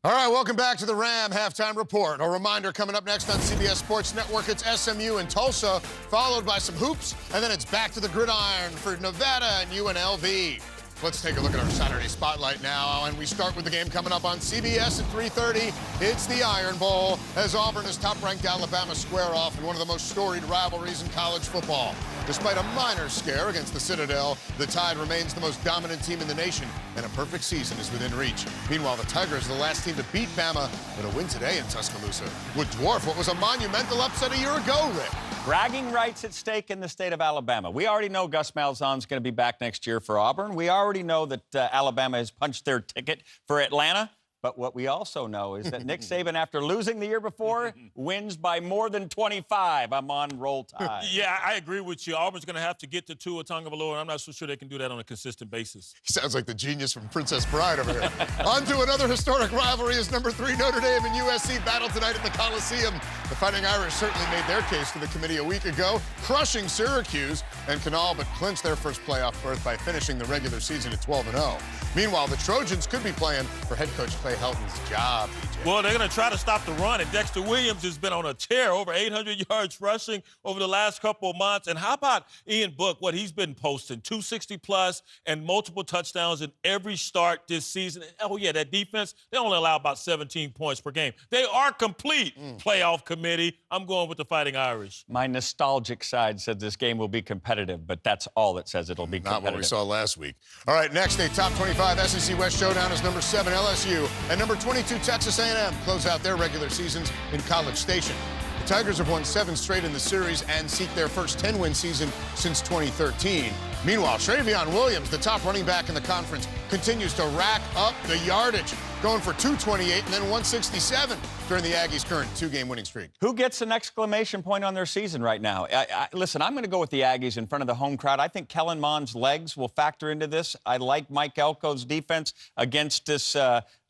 All right, welcome back to the Ram Halftime Report. A reminder coming up next on CBS Sports Network, it's SMU and Tulsa, followed by some hoops, and then it's back to the gridiron for Nevada and UNLV. Let's take a look at our Saturday Spotlight now, and we start with the game coming up on CBS at 3:30. It's the Iron Bowl, as Auburn is top-ranked Alabama square off in one of the most storied rivalries in college football. Despite a minor scare against the Citadel, the Tide remains the most dominant team in the nation, and a perfect season is within reach. Meanwhile, the Tigers are the last team to beat Bama, but a win today in Tuscaloosa would dwarf what was a monumental upset a year ago, Rick. Bragging rights at stake in the state of Alabama. We already know Gus Malzahn's going to be back next year for Auburn. We already know that Alabama has punched their ticket for Atlanta. But what we also know is that Nick Saban, after losing the year before, wins by more than 25. I'm on Roll Tide. Yeah, I agree with you. Auburn's going to have to get to Tua Tagovailoa, and I'm not so sure they can do that on a consistent basis. He sounds like the genius from Princess Bride over here. On to another historic rivalry as number 3 Notre Dame and USC battle tonight at the Coliseum. The Fighting Irish certainly made their case to the committee a week ago, crushing Syracuse, and can all but clinch their first playoff berth by finishing the regular season at 12-0. Meanwhile, the Trojans could be playing for head coach Clay Helton's job, PJ. Well, they're going to try to stop the run, and Dexter Williams has been on a tear, over 800 yards rushing over the last couple of months. And how about Ian Book, what he's been posting, 260-plus and multiple touchdowns in every start this season. Oh, yeah, that defense, they only allow about 17 points per game. They are complete, playoff committee. I'm going with the Fighting Irish. My nostalgic side said this game will be competitive, but that's all that says it'll be competitive. Not what we saw last week. All right, next, a top 25 SEC West showdown is number 7 LSU and number 22 Texas A&M close out their regular seasons in College Station. The Tigers have won 7 straight in the series and seek their first 10-win season since 2013. Meanwhile, Travion Williams, the top running back in the conference, continues to rack up the yardage, going for 228 and then 167 during the Aggies' current 2-game winning streak. Who gets an exclamation point on their season right now? Listen, I'm going to go with the Aggies in front of the home crowd. I think Kellen Mond's legs will factor into this. I like Mike Elko's defense against this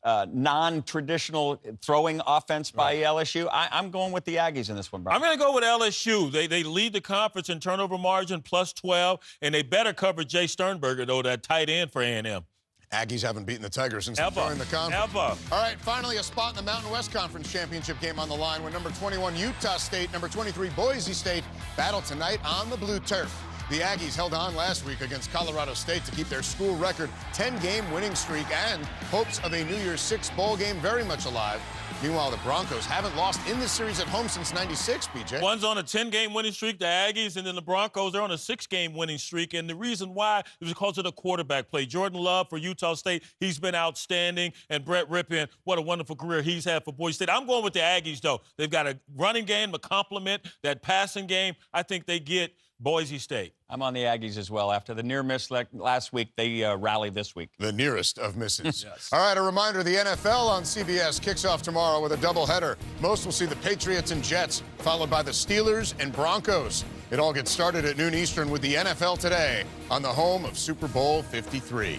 non-traditional throwing offense by LSU. I'm going with the Aggies in this one, Brian. I'm going to go with LSU. They lead the conference in turnover margin, plus 12, and they better cover Jay Sternberger, though, that tight end for A&M. Aggies haven't beaten the Tigers since they joined the conference. Ever. All right, finally a spot in the Mountain West Conference Championship game on the line when number 21 Utah State, number 23 Boise State battle tonight on the blue turf. The Aggies held on last week against Colorado State to keep their school record 10-game winning streak and hopes of a New Year's Six bowl game very much alive. Meanwhile, the Broncos haven't lost in this series at home since '96, BJ. One's on a 10-game winning streak, the Aggies, and then the Broncos, they're on a 6-game winning streak. And the reason why is because of the quarterback play. Jordan Love for Utah State, he's been outstanding. And Brett Rippon, what a wonderful career he's had for Boise State. I'm going with the Aggies, though. They've got a running game to complement that passing game. I think they get Boise State. I'm on the Aggies as well. After the near miss last week, they rally this week. The nearest of misses. Yes. All right, a reminder, the NFL on CBS kicks off tomorrow with a doubleheader. Most will see the Patriots and Jets, followed by the Steelers and Broncos. It all gets started at noon Eastern with the NFL Today on the home of Super Bowl 53.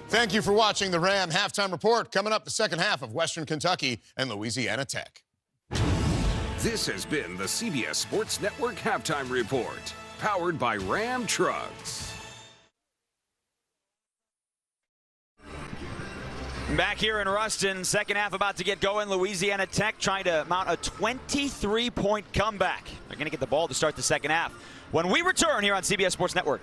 Thank you for watching the Ram Halftime Report. Coming up, the second half of Western Kentucky and Louisiana Tech. This has been the CBS Sports Network Halftime Report, powered by Ram Trucks. Back here in Ruston, second half about to get going. Louisiana Tech trying to mount a 23-point comeback. They're going to get the ball to start the second half when we return here on CBS Sports Network.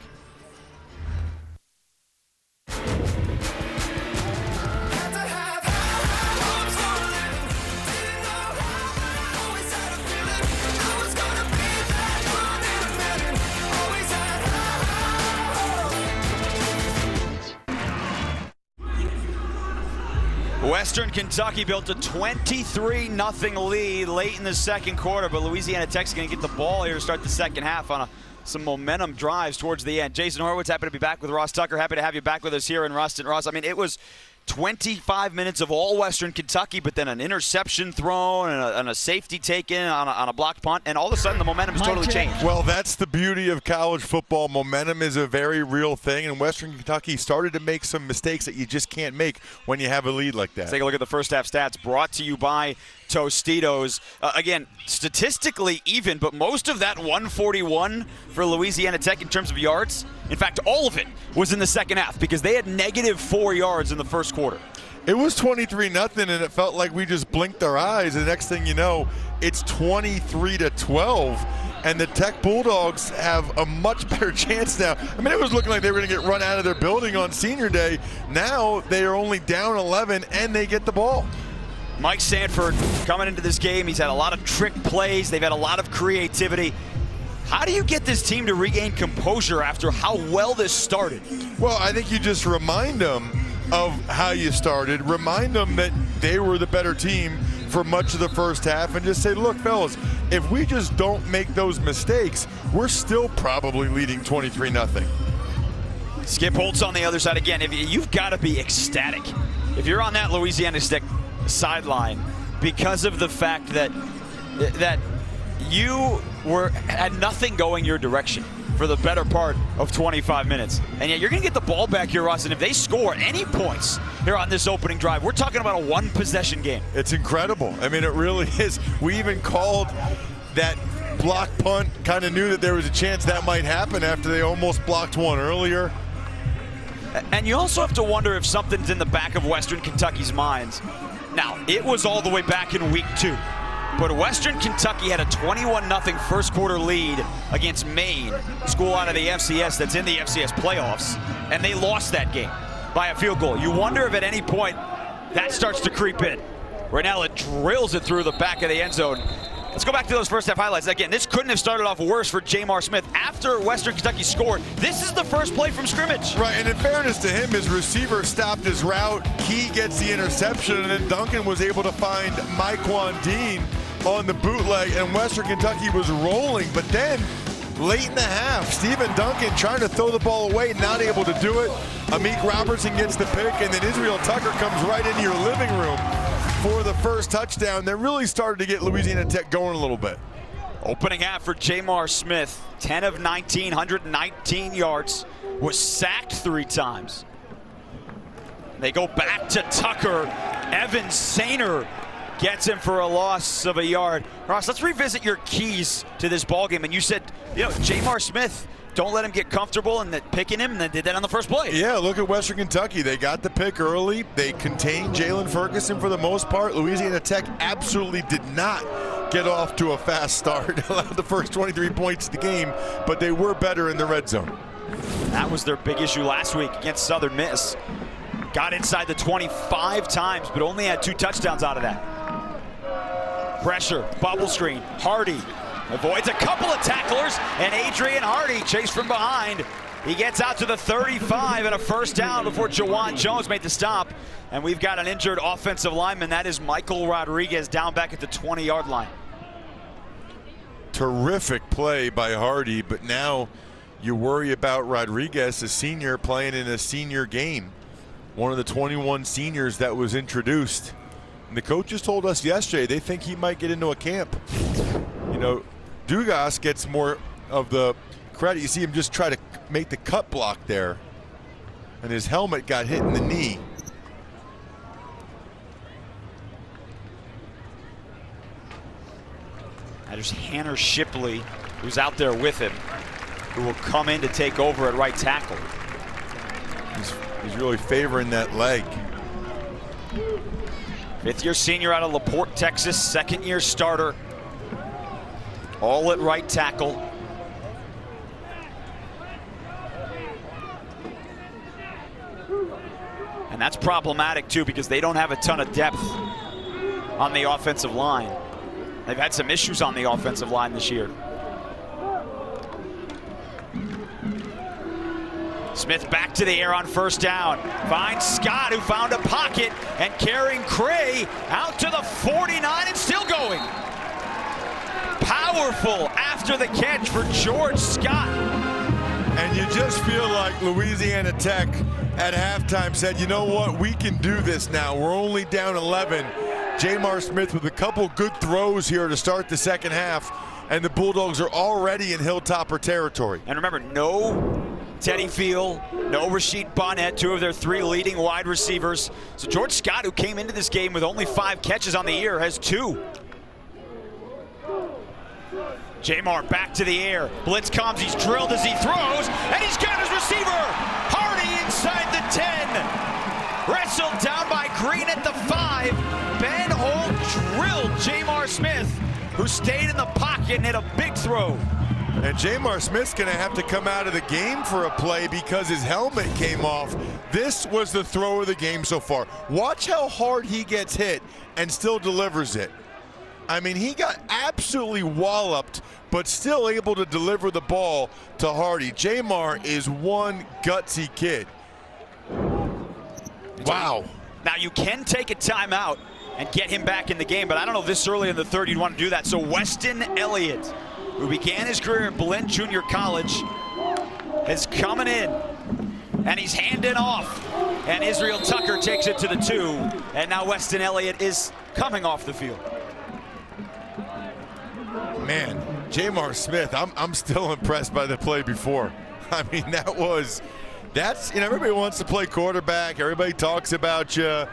Western Kentucky built a 23-0 lead late in the second quarter, but Louisiana Tech's going to get the ball here to start the second half on some momentum drives towards the end. Jason Horowitz, happy to be back with Ross Tucker. Happy to have you back with us here in Ruston. Ross, I mean, it was 25 minutes of all Western Kentucky, but then an interception thrown and a safety taken on a blocked punt, and all of a sudden the momentum has totally changed. Well, that's the beauty of college football. Momentum is a very real thing, and Western Kentucky started to make some mistakes that you just can't make when you have a lead like that. Let's take a look at the first half stats brought to you by Tostitos. Again, statistically even, but most of that 141 for Louisiana Tech in terms of yards, in fact, all of it was in the second half because they had -4 yards in the first quarter. It was 23-0, and it felt like we just blinked our eyes. And the next thing you know, it's 23-12, and the Tech Bulldogs have a much better chance now. I mean, it was looking like they were going to get run out of their building on senior day. Now they are only down 11, and they get the ball. Mike Sanford coming into this game, he's had a lot of trick plays. They've had a lot of creativity. How do you get this team to regain composure after how well this started? Well, I think you just remind them of how you started. Remind them that they were the better team for much of the first half and just say, look, fellas, if we just don't make those mistakes, we're still probably leading 23-0. Skip Holtz on the other side again. You've got to be ecstatic if you're on that Louisiana Tech sideline because of the fact that you had nothing going your direction for the better part of 25 minutes. And yet you're going to get the ball back here, Ross, and if they score any points here on this opening drive, we're talking about a one-possession game. It's incredible. I mean, it really is. We even called that block punt, kind of knew that there was a chance that might happen after they almost blocked one earlier. And you also have to wonder if something's in the back of Western Kentucky's minds. Now, it was all the way back in week 2. But Western Kentucky had a 21-0 first quarter lead against Maine, a school out of the FCS that's in the FCS playoffs, and they lost that game by a field goal. You wonder if at any point that starts to creep in. Right now it drills it through the back of the end zone. Let's go back to those first half highlights. Again, this couldn't have started off worse for Jamar Smith. After Western Kentucky scored, this is the first play from scrimmage. Right, and in fairness to him, his receiver stopped his route. Key gets the interception, and then Duncan was able to find Myquan Dean on the bootleg, and Western Kentucky was rolling. But then, late in the half, Stephen Duncan trying to throw the ball away, not able to do it. Amik Robertson gets the pick, and then Israel Tucker comes right into your living room for the first touchdown. That really started to get Louisiana Tech going a little bit. Opening half for Jamar Smith, 10 of 19, 119 yards, was sacked 3 times. They go back to Tucker. Evan Sainer gets him for a loss of a yard. Ross, let's revisit your keys to this ballgame. And you said, Jamar Smith, don't let him get comfortable and picking him, and they did that on the first play. Yeah, look at Western Kentucky. They got the pick early. They contained Jalen Ferguson for the most part. Louisiana Tech absolutely did not get off to a fast start. Allowed the first 23 points of the game, but they were better in the red zone. That was their big issue last week against Southern Miss. Got inside the 25 times, but only had 2 touchdowns out of that. Pressure, bubble screen, Hardy avoids a couple of tacklers, and Adrian Hardy chased from behind. He gets out to the 35 and a first down before Jawan Jones made the stop. And we've got an injured offensive lineman. That is Michael Rodriguez down back at the 20-yard line. Terrific play by Hardy, but now you worry about Rodriguez, a senior, playing in a senior game. One of the 21 seniors that was introduced. And the coaches told us yesterday they think he might get into a camp. Dugas gets more of the credit. You see him just try to make the cut block there, and his helmet got hit in the knee. There's Hanner Shipley, who's out there with him, who will come in to take over at right tackle. He's really favoring that leg. 5th-year senior out of LaPorte, Texas, 2nd-year starter. All at right tackle. And that's problematic too, because they don't have a ton of depth on the offensive line. They've had some issues on the offensive line this year. Smith back to the air on first down. Finds Scott, who found a pocket, and carrying Cray out to the 49 and still going. Powerful after the catch for George Scott. And you just feel like Louisiana Tech at halftime said, you know what, we can do this now. We're only down 11. Jamar Smith with a couple good throws here to start the second half, and the Bulldogs are already in Hilltopper territory. And remember, no Teddy Field, no Rasheed Bonnet, two of their three leading wide receivers. So George Scott, who came into this game with only 5 catches on the year, has 2. Jamar back to the air. Blitz comes, he's drilled as he throws, and he's got his receiver. Hardy inside the 10. Wrestled down by Green at the 5. Ben Holt drilled Jamar Smith, who stayed in the pocket and hit a big throw. And Jamar Smith's going to have to come out of the game for a play because his helmet came off. This was the throw of the game so far. Watch how hard he gets hit and still delivers it. I mean, he got absolutely walloped, but still able to deliver the ball to Hardy. Jamar is one gutsy kid. Wow. Now, you can take a timeout and get him back in the game, but I don't know if this early in the third you'd want to do that. So Weston Elliott, who began his career at Blinn Junior College, is coming in, and he's handing off. And Israel Tucker takes it to the 2, and now Weston Elliott is coming off the field. Man, Jamar Smith, I'm still impressed by the play before. I mean, that's, you know, everybody wants to play quarterback. Everybody talks about you.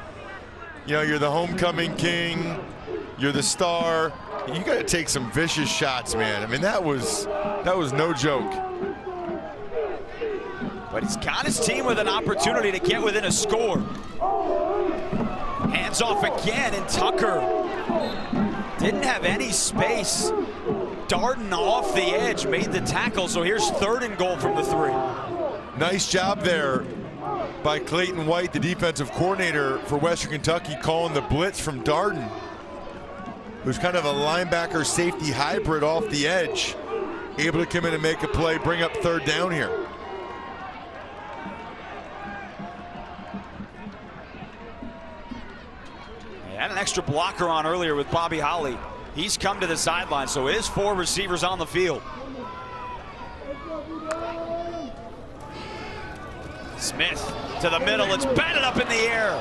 You know, you're the homecoming king. You're the star. You got to take some vicious shots, man. I mean, that was no joke. But he's got his team with an opportunity to get within a score. Hands off again, and Tucker didn't have any space. Darting off the edge, made the tackle, so here's 3rd and goal from the 3. Nice job there by Clayton White, the defensive coordinator for Western Kentucky, calling the blitz from Darden, who's kind of a linebacker safety hybrid off the edge, able to come in and make a play, bring up 3rd down here. They had an extra blocker on earlier with Bobby Holly. He's come to the sideline, so it is 4 receivers on the field. Smith to the middle, it's batted up in the air.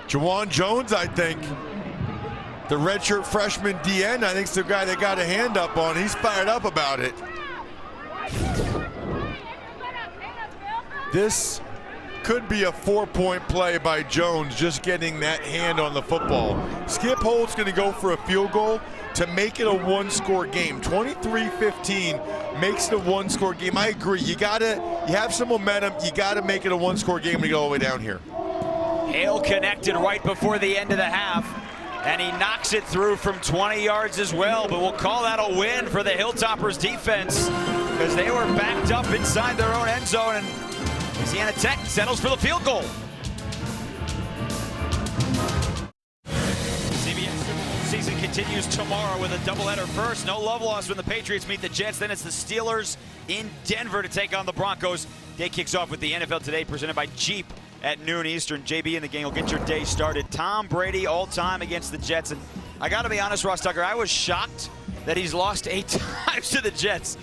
Juwan Jones, I think, the redshirt freshman DN, I think is the guy that got a hand up on. He's fired up about it. This could be a 4-point play by Jones, just getting that hand on the football. Skip Holt's going to go for a field goal to make it a 1-score game. 23-15 makes it a 1-score game. I agree. You have some momentum. You got to make it a 1-score game when you go all the way down here. Hale connected right before the end of the half, and he knocks it through from 20 yards as well, but we'll call that a win for the Hilltoppers defense because they were backed up inside their own end zone, and Louisiana Tech settles for the field goal. CBS season continues tomorrow with a doubleheader first. No love lost when the Patriots meet the Jets. Then it's the Steelers in Denver to take on the Broncos. Day kicks off with the NFL Today presented by Jeep at noon Eastern. JB in the game will get your day started. Tom Brady all time against the Jets. And I got to be honest, Ross Tucker, I was shocked that he's lost 8 times to the Jets.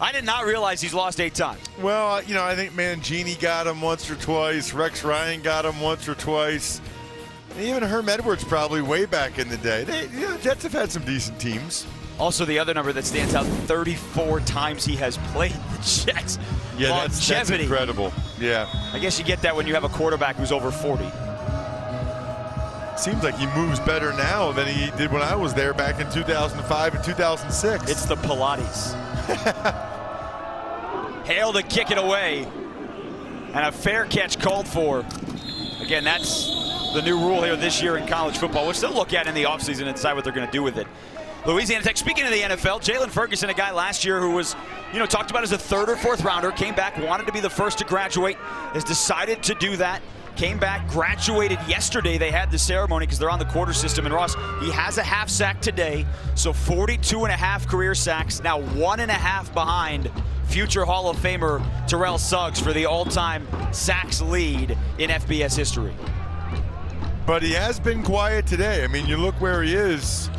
I did not realize he's lost 8 times. Well, you know, I think Mangini got him once or twice. Rex Ryan got him once or twice. And even Herm Edwards probably way back in the day. The Jets have had some decent teams. Also, the other number that stands out, 34 times he has played the Jets. Yeah, that's incredible. Yeah. I guess you get that when you have a quarterback who's over 40. Seems like he moves better now than he did when I was there back in 2005 and 2006. It's the Pilates. Hale to kick it away, and a fair catch called for. Again, that's the new rule here this year in college football. We'll still look at it in the offseason and decide what they're going to do with it. Louisiana Tech, speaking of the NFL, Jalen Ferguson, a guy last year who was, talked about as a 3rd or 4th rounder, came back, wanted to be the first to graduate, has decided to do that. came back, graduated yesterday. They had the ceremony because they're on the quarter system. And Ross, he has a half sack today, so 42.5 career sacks, now 1.5 behind future Hall of Famer Terrell Suggs for the all-time sacks lead in FBS history. But he has been quiet today. I mean, you look where he is.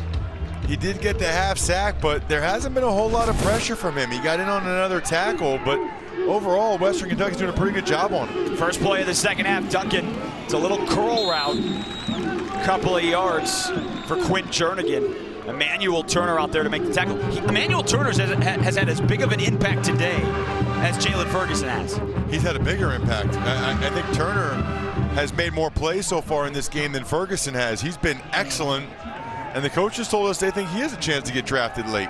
He did get the half sack, but there hasn't been a whole lot of pressure from him. He got in on another tackle, but overall, Western Kentucky's doing a pretty good job on him. First play of the second half, Duncan. It's a little curl route. Couple of yards for Quinn Jernigan. Emmanuel Turner out there to make the tackle. Emmanuel Turner has had as big of an impact today as Jalen Ferguson has. He's had a bigger impact. I think Turner has made more plays so far in this game than Ferguson has. He's been excellent, and the coaches told us they think he has a chance to get drafted late.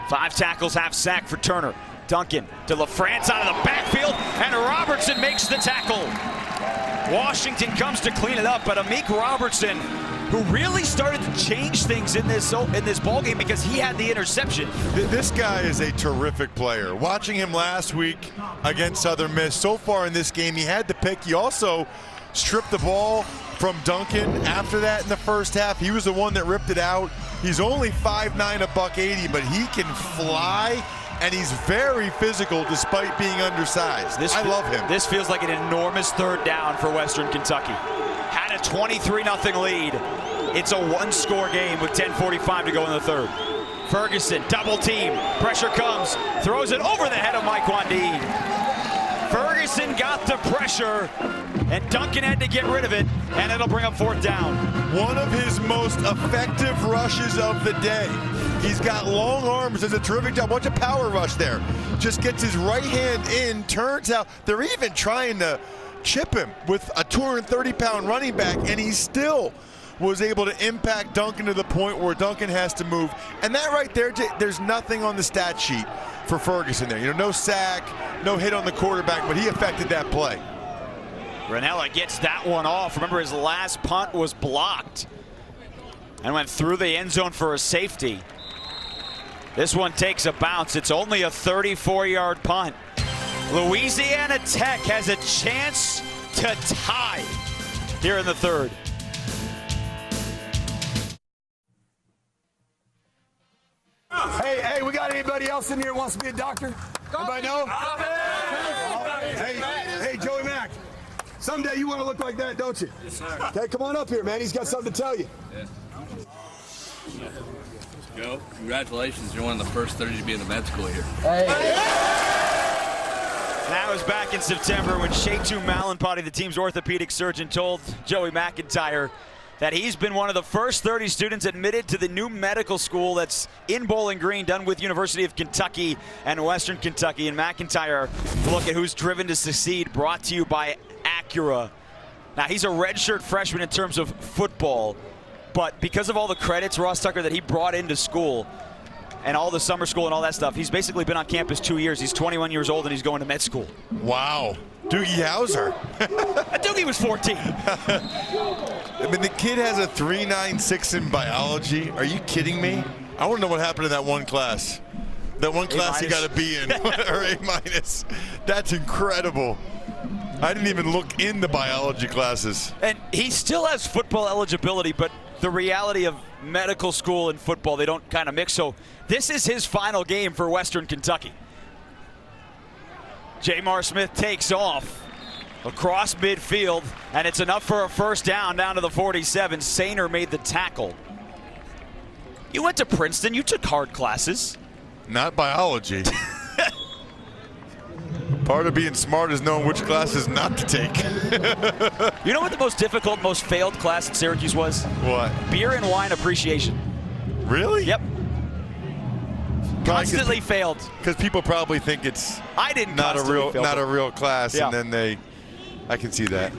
5 tackles, half sack for Turner. Duncan to LaFrance out of the backfield, and Robertson makes the tackle. Washington comes to clean it up, but Amik Robertson, who really started to change things in this ball game because he had the interception. This guy is a terrific player. Watching him last week against Southern Miss, so far in this game, he had the pick. He also stripped the ball from Duncan after that in the first half. He was the one that ripped it out. He's only 5'9", $180, but he can fly, and he's very physical despite being undersized. I love him. This feels like an enormous third down for Western Kentucky. Had a 23-0 lead. It's a one-score game with 10:45 to go in the third. Ferguson, double team, pressure comes, throws it over the head of Mike Wandine. Ferguson got the pressure, and Duncan had to get rid of it, and it'll bring up fourth down. One of his most effective rushes of the day. He's got long arms, does a terrific job. Watch a power rush there. Just gets his right hand in, turns out. They're even trying to chip him with a 230-pound running back, and he still was able to impact Duncan to the point where Duncan has to move. And that right there, there's nothing on the stat sheet for Ferguson there. You know, no sack, no hit on the quarterback, but he affected that play. Ranella gets that one off. Remember, his last punt was blocked and went through the end zone for a safety. This one takes a bounce. It's only a 34-yard punt. Louisiana Tech has a chance to tie here in the third. Hey, we got anybody else in here who wants to be a doctor? Anybody know? Hey, Joey Mack. Someday you want to look like that, don't you? Yes, sir. Okay, come on up here, man. He's got something to tell you. Yeah. Joe, congratulations. You're one of the first 30 to be in the med school here. Hey. That was back in September when Shaitu Malanpati, the team's orthopedic surgeon, told Joey McIntyre that he's been one of the first 30 students admitted to the new medical school that's in Bowling Green, done with University of Kentucky and Western Kentucky. And McIntyre, look at who's driven to succeed, brought to you by Acura. Now, he's a redshirt freshman in terms of football, but because of all the credits, Ross Tucker, that he brought into school and all the summer school and all that stuff, he's basically been on campus 2 years. He's 21 years old and he's going to med school. Wow. Doogie Howser. Doogie was 14. I mean, the kid has a 3.96 in biology. Are you kidding me? I want to know what happened to that one class. That one class he got a B in, or A-. That's incredible. I didn't even look in the biology classes. And he still has football eligibility, but the reality of medical school and football, they don't kind of mix. So this is his final game for Western Kentucky. Jamar Smith takes off across midfield, and it's enough for a first down to the 47. Sainer made the tackle. You went to Princeton. You took hard classes. Not biology. Part of being smart is knowing which classes not to take. You know what the most difficult, most failed class at Syracuse was? What? Beer and wine appreciation. Really? Yep. Constantly failed. Because people probably think it's not a real class, yeah. And then I can see that.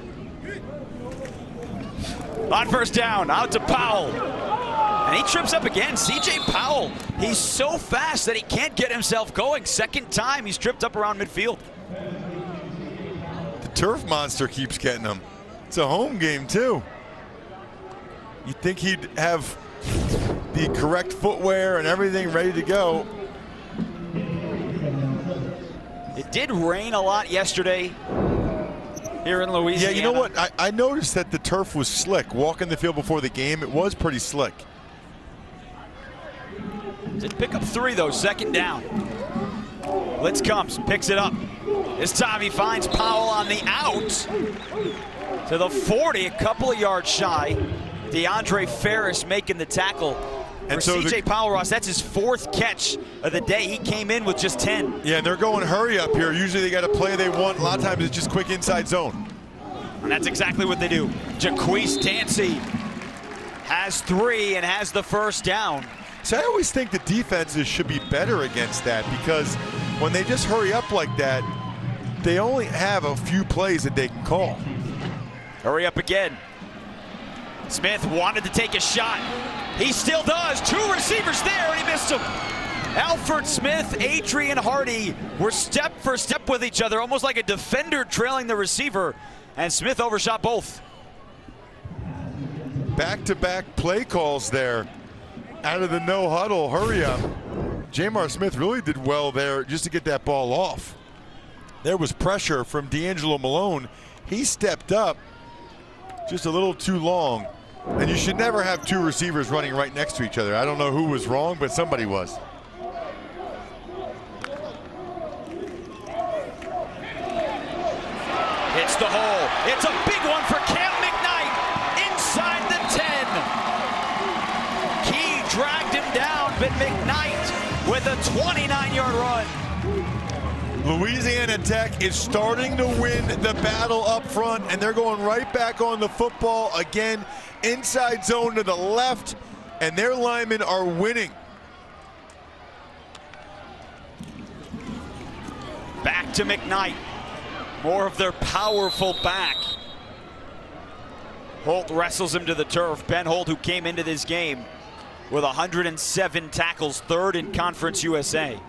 On first down, out to Powell. And he trips up again. C.J. Powell, he's so fast that he can't get himself going. Second time he's tripped up around midfield. The turf monster keeps getting him. It's a home game, too. You'd think he'd have the correct footwear and everything ready to go. It did rain a lot yesterday. here in Louisiana. Yeah, you know what? I noticed that the turf was slick. Walking the field before the game, it was pretty slick. Did pick up 3, though. Second down. Blitz comes, picks it up. This time he finds Powell on the out to the 40, a couple of yards shy. DeAndre Ferris making the tackle. And so C.J. Powell, Ross, that's his 4th catch of the day. He came in with just 10. Yeah, and they're going hurry up here. Usually they got a play they want. A lot of times it's just quick inside zone. And that's exactly what they do. Jaquise Dancy has 3 and has the first down. So I always think the defenses should be better against that, because when they just hurry up like that, they only have a few plays that they can call. Hurry up again. Smith wanted to take a shot. He still does. 2 receivers there, and he missed them. Alfred Smith, Adrian Hardy were step for step with each other, almost like a defender trailing the receiver, and Smith overshot both. Back-to-back play calls there. Out of the no huddle, hurry up. Jamar Smith really did well there just to get that ball off. There was pressure from D'Angelo Malone. He stepped up just a little too long. And you should never have 2 receivers running right next to each other. I don't know who was wrong, but somebody was. Hits the hole. It's a big one for Cam McKnight inside the 10. Key dragged him down, but McKnight with a 29-yard run. Louisiana Tech is starting to win the battle up front, and they're going right back on the football again. Inside zone to the left, and their linemen are winning. Back to McKnight. More of their powerful back. Holt wrestles him to the turf. Ben Holt, who came into this game with 107 tackles, 3rd in Conference USA.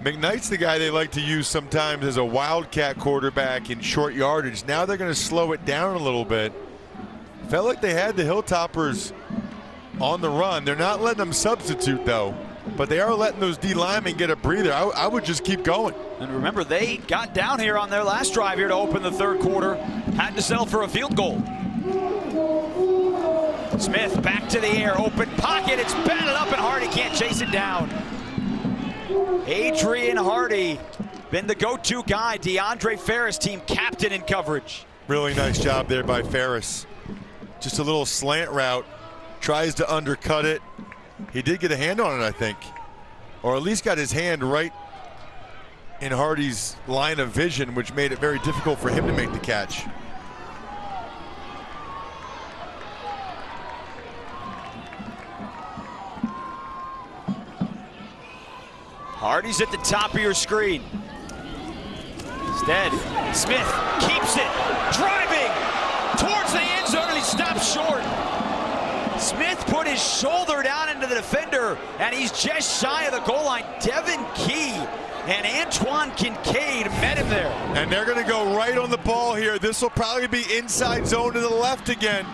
McKnight's the guy they like to use sometimes as a wildcat quarterback in short yardage. Now they're going to slow it down a little bit. Felt like they had the Hilltoppers on the run. They're not letting them substitute, though, but they are letting those D linemen get a breather. I would just keep going. And remember, they got down here on their last drive here to open the 3rd quarter. Had to settle for a field goal. Smith back to the air, open pocket. It's batted up, and Hardy can't chase it down. Adrian Hardy, been the go-to guy. DeAndre Ferris, team captain in coverage. Really nice job there by Ferris. Just a little slant route. Tries to undercut it. He did get a hand on it, I think. Or at least got his hand right in Hardy's line of vision, which made it very difficult for him to make the catch. Hardy's at the top of your screen. Instead, Smith keeps it, driving towards the end zone, and he stops short. Smith put his shoulder down into the defender, and he's just shy of the goal line. Devin Key and Antoine Kincaid met him there. And they're going to go right on the ball here. This will probably be inside zone to the left again.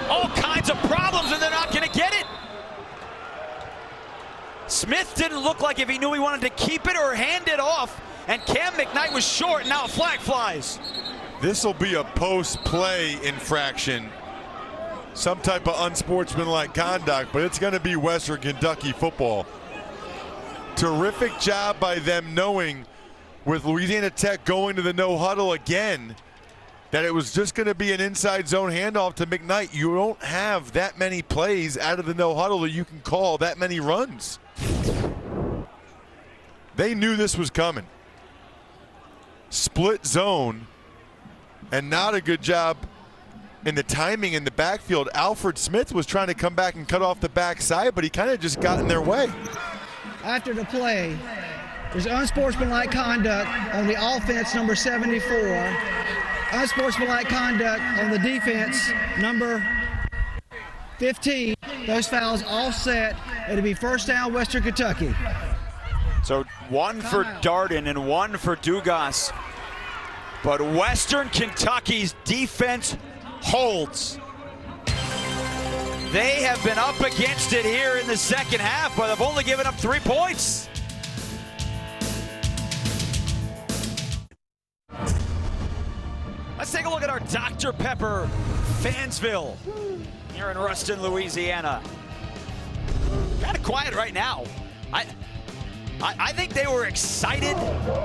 All kinds of problems, and they're not going to get it. Smith didn't look like if he knew he wanted to keep it or hand it off, and Cam McKnight was short, and now a flag flies. This will be a post-play infraction. Some type of unsportsmanlike conduct, but it's going to be Western Kentucky football. Terrific job by them knowing with Louisiana Tech going to the no huddle again that it was just going to be an inside zone handoff to McKnight. You don't have that many plays out of the no huddle that you can call that many runs. They knew this was coming. Split zone, and not a good job in the timing in the backfield. Alfred Smith was trying to come back and cut off the backside, but he kind of just got in their way. After the play, there's unsportsmanlike conduct on the offense, number 74. Unsportsmanlike conduct on the defense, number 15. Those fouls offset. It'll be first down, Western Kentucky. So one for Darden and one for Dugas. But Western Kentucky's defense holds. They have been up against it here in the second half, but they've only given up 3 points. Let's take a look at our Dr. Pepper Fansville here in Ruston, Louisiana. Kind of quiet right now. I think they were excited.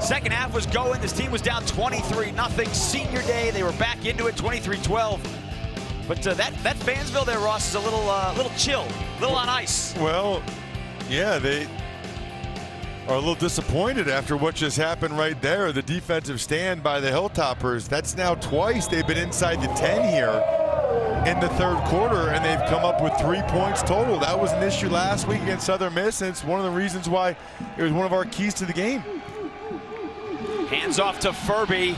Second half was going. This team was down 23-0. Senior day, they were back into it, 23-12. But that Fansville there, Ross, is a little chill, a little on ice. Well, yeah, they are a little disappointed after what just happened right there. The defensive stand by the Hilltoppers. That's now twice they've been inside the 10 here in the third quarter, and they've come up with 3 points total. That was an issue last week against Southern Miss, and it's one of the reasons why it was one of our keys to the game. Hands off to Furby.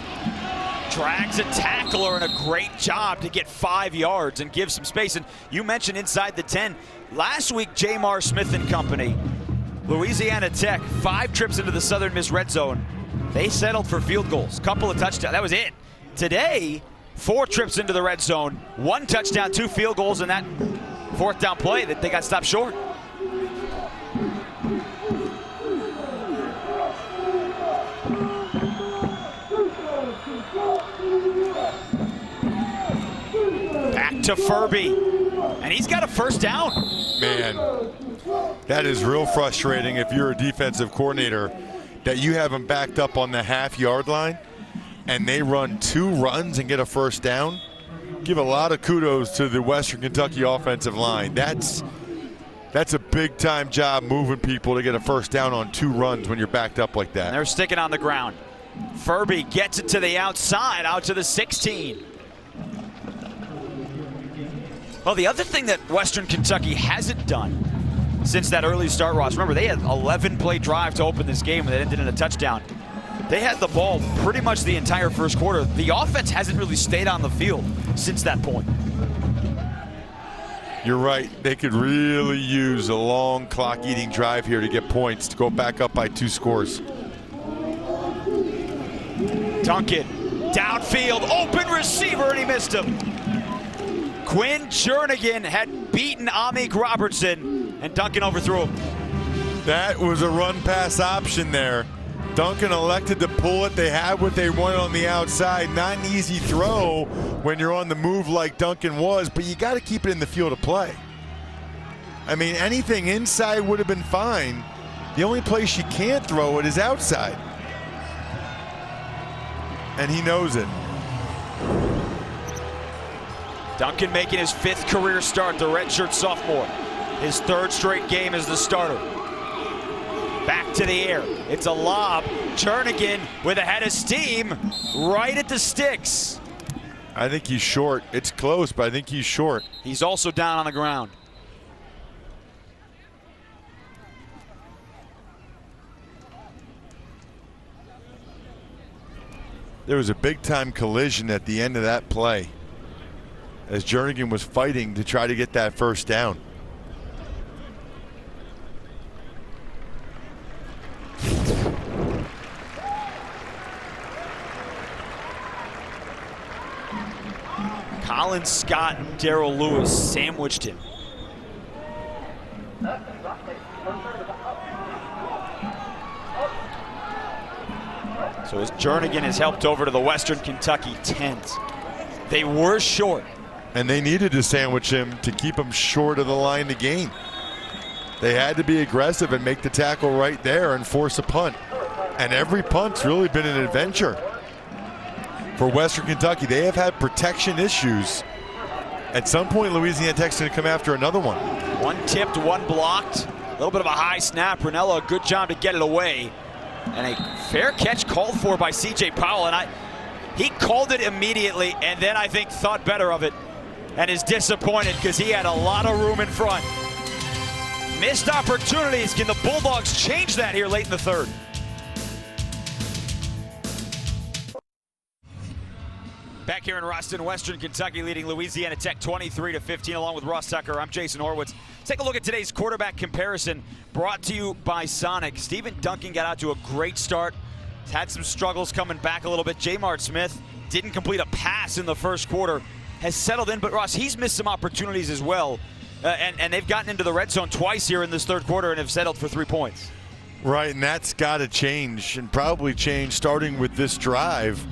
Drags a tackler, and a great job to get 5 yards and give some space. And you mentioned inside the 10. Last week, Jamar Smith and company, Louisiana Tech, 5 trips into the Southern Miss red zone. They settled for field goals, couple of touchdowns. That was it. Today, 4 trips into the red zone, 1 touchdown, 2 field goals, and that 4th down play that they got stopped short. Back to Furby, and he's got a 1st down. Man, that is real frustrating if you're a defensive coordinator that you have them backed up on the half-yard line and they run 2 runs and get a 1st down. Give a lot of kudos to the Western Kentucky offensive line. That's a big-time job moving people to get a 1st down on 2 runs when you're backed up like that. And they're sticking on the ground. Furby gets it to the outside, out to the 16. Well, the other thing that Western Kentucky hasn't done since that early start, Ross, remember they had 11-play drive to open this game and it ended in a touchdown. They had the ball pretty much the entire first quarter. The offense hasn't really stayed on the field since that point. You're right. They could really use a long clock-eating drive here to get points, to go back up by 2 scores. Duncan, downfield, open receiver, and he missed him. Quinn Jernigan had beaten Amik Robertson, and Duncan overthrew him. That was a run-pass option there. Duncan elected to pull it. They had what they wanted on the outside. Not an easy throw when you're on the move like Duncan was, but you got to keep it in the field of play. I mean, anything inside would have been fine. The only place you can't throw it is outside. And he knows it. Duncan making his 5th career start, the redshirt sophomore. His 3rd straight game as the starter. Back to the air. It's a lob. Jernigan with a head of steam right at the sticks. I think he's short. It's close, but I think he's short. He's also down on the ground. There was a big-time collision at the end of that play as Jernigan was fighting to try to get that 1st down. Colin Scott and Darrell Lewis sandwiched him. So as Jernigan is helped over to the Western Kentucky 10s. They were short. And they needed to sandwich him to keep him short of the line to gain. They had to be aggressive and make the tackle right there and force a punt. And every punt's really been an adventure for Western Kentucky. They have had protection issues. At some point, Louisiana Tech's going to come after another one. 1 tipped, 1 blocked. A little bit of a high snap. Ranella, a good job to get it away. And a fair catch called for by C.J. Powell. And he called it immediately and then I think thought better of it and is disappointed because he had a lot of room in front. Missed opportunities. Can the Bulldogs change that here late in the 3rd? Back here in Ruston, Western Kentucky leading Louisiana Tech 23-15 along with Ross Tucker. I'm Jason Horwitz. Take a look at today's quarterback comparison brought to you by Sonic. Stephen Duncan got out to a great start. He's had some struggles coming back a little bit. Jamar Smith didn't complete a pass in the first quarter. Has settled in, but Ross, he's missed some opportunities as well And they've gotten into the red zone twice here in this third quarter and have settled for 3 points. Right, and that's got to change, and probably change starting with this drive.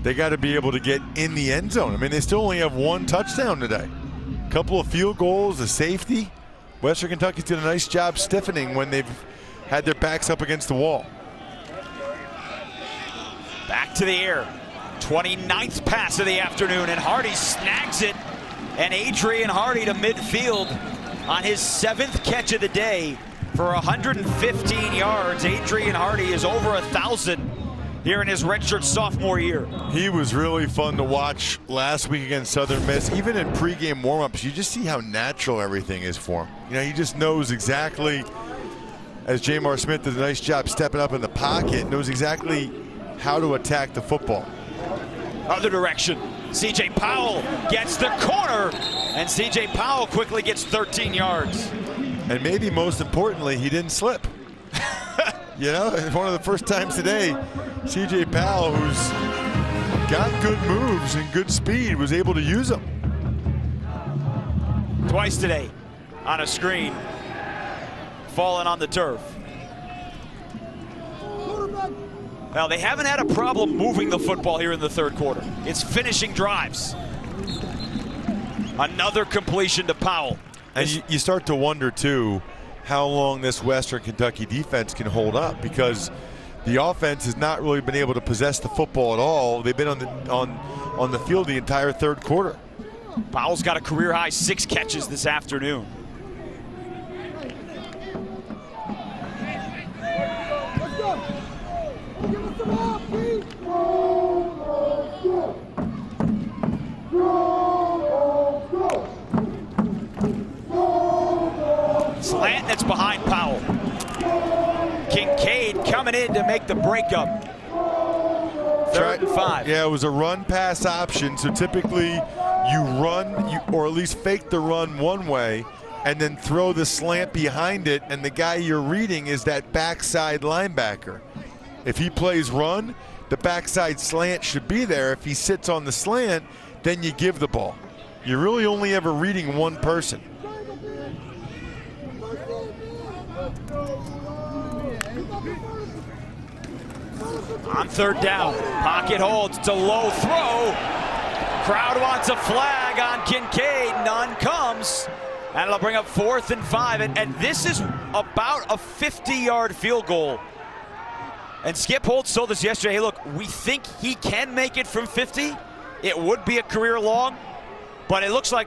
They got to be able to get in the end zone. I mean, they still only have 1 touchdown today. A couple of field goals, a safety. Western Kentucky's did a nice job stiffening when they've had their backs up against the wall. Back to the air. 29th pass of the afternoon, and Hardy snags it. And Adrian Hardy to midfield on his 7th catch of the day for 115 yards. Adrian Hardy is over 1,000 here in his redshirt sophomore year. He was really fun to watch last week against Southern Miss. Even in pregame warmups, you just see how natural everything is for him. You know, he just knows exactly, as Jamar Smith did a nice job stepping up in the pocket, knows exactly how to attack the football. Other direction. C.J. Powell gets the corner, and C.J. Powell quickly gets 13 yards. And maybe most importantly, he didn't slip. You know, one of the first times today, C.J. Powell, who's got good moves and good speed, was able to use them. Twice today on a screen, falling on the turf. Well, they haven't had a problem moving the football here in the third quarter. It's finishing drives. Another completion to Powell. And you start to wonder, too, how long this Western Kentucky defense can hold up, because the offense has not really been able to possess the football at all. They've been on the field the entire third quarter. Powell's got a career-high 6 catches this afternoon. Slant that's behind Powell. Kincaid coming in to make the breakup. 3rd and 5. Yeah, it was a run pass option, so typically you run, or at least fake the run one way, and then throw the slant behind it, and the guy you're reading is that backside linebacker. If he plays run, the backside slant should be there. If he sits on the slant, then you give the ball. You're really only ever reading one person. On 3rd down, pocket holds, it's a low throw. Crowd wants a flag on Kincaid, none comes. And it'll bring up 4th and 5, and this is about a 50-yard field goal. And Skip Holtz told us yesterday, hey, look, we think he can make it from 50. It would be a career long, but it looks like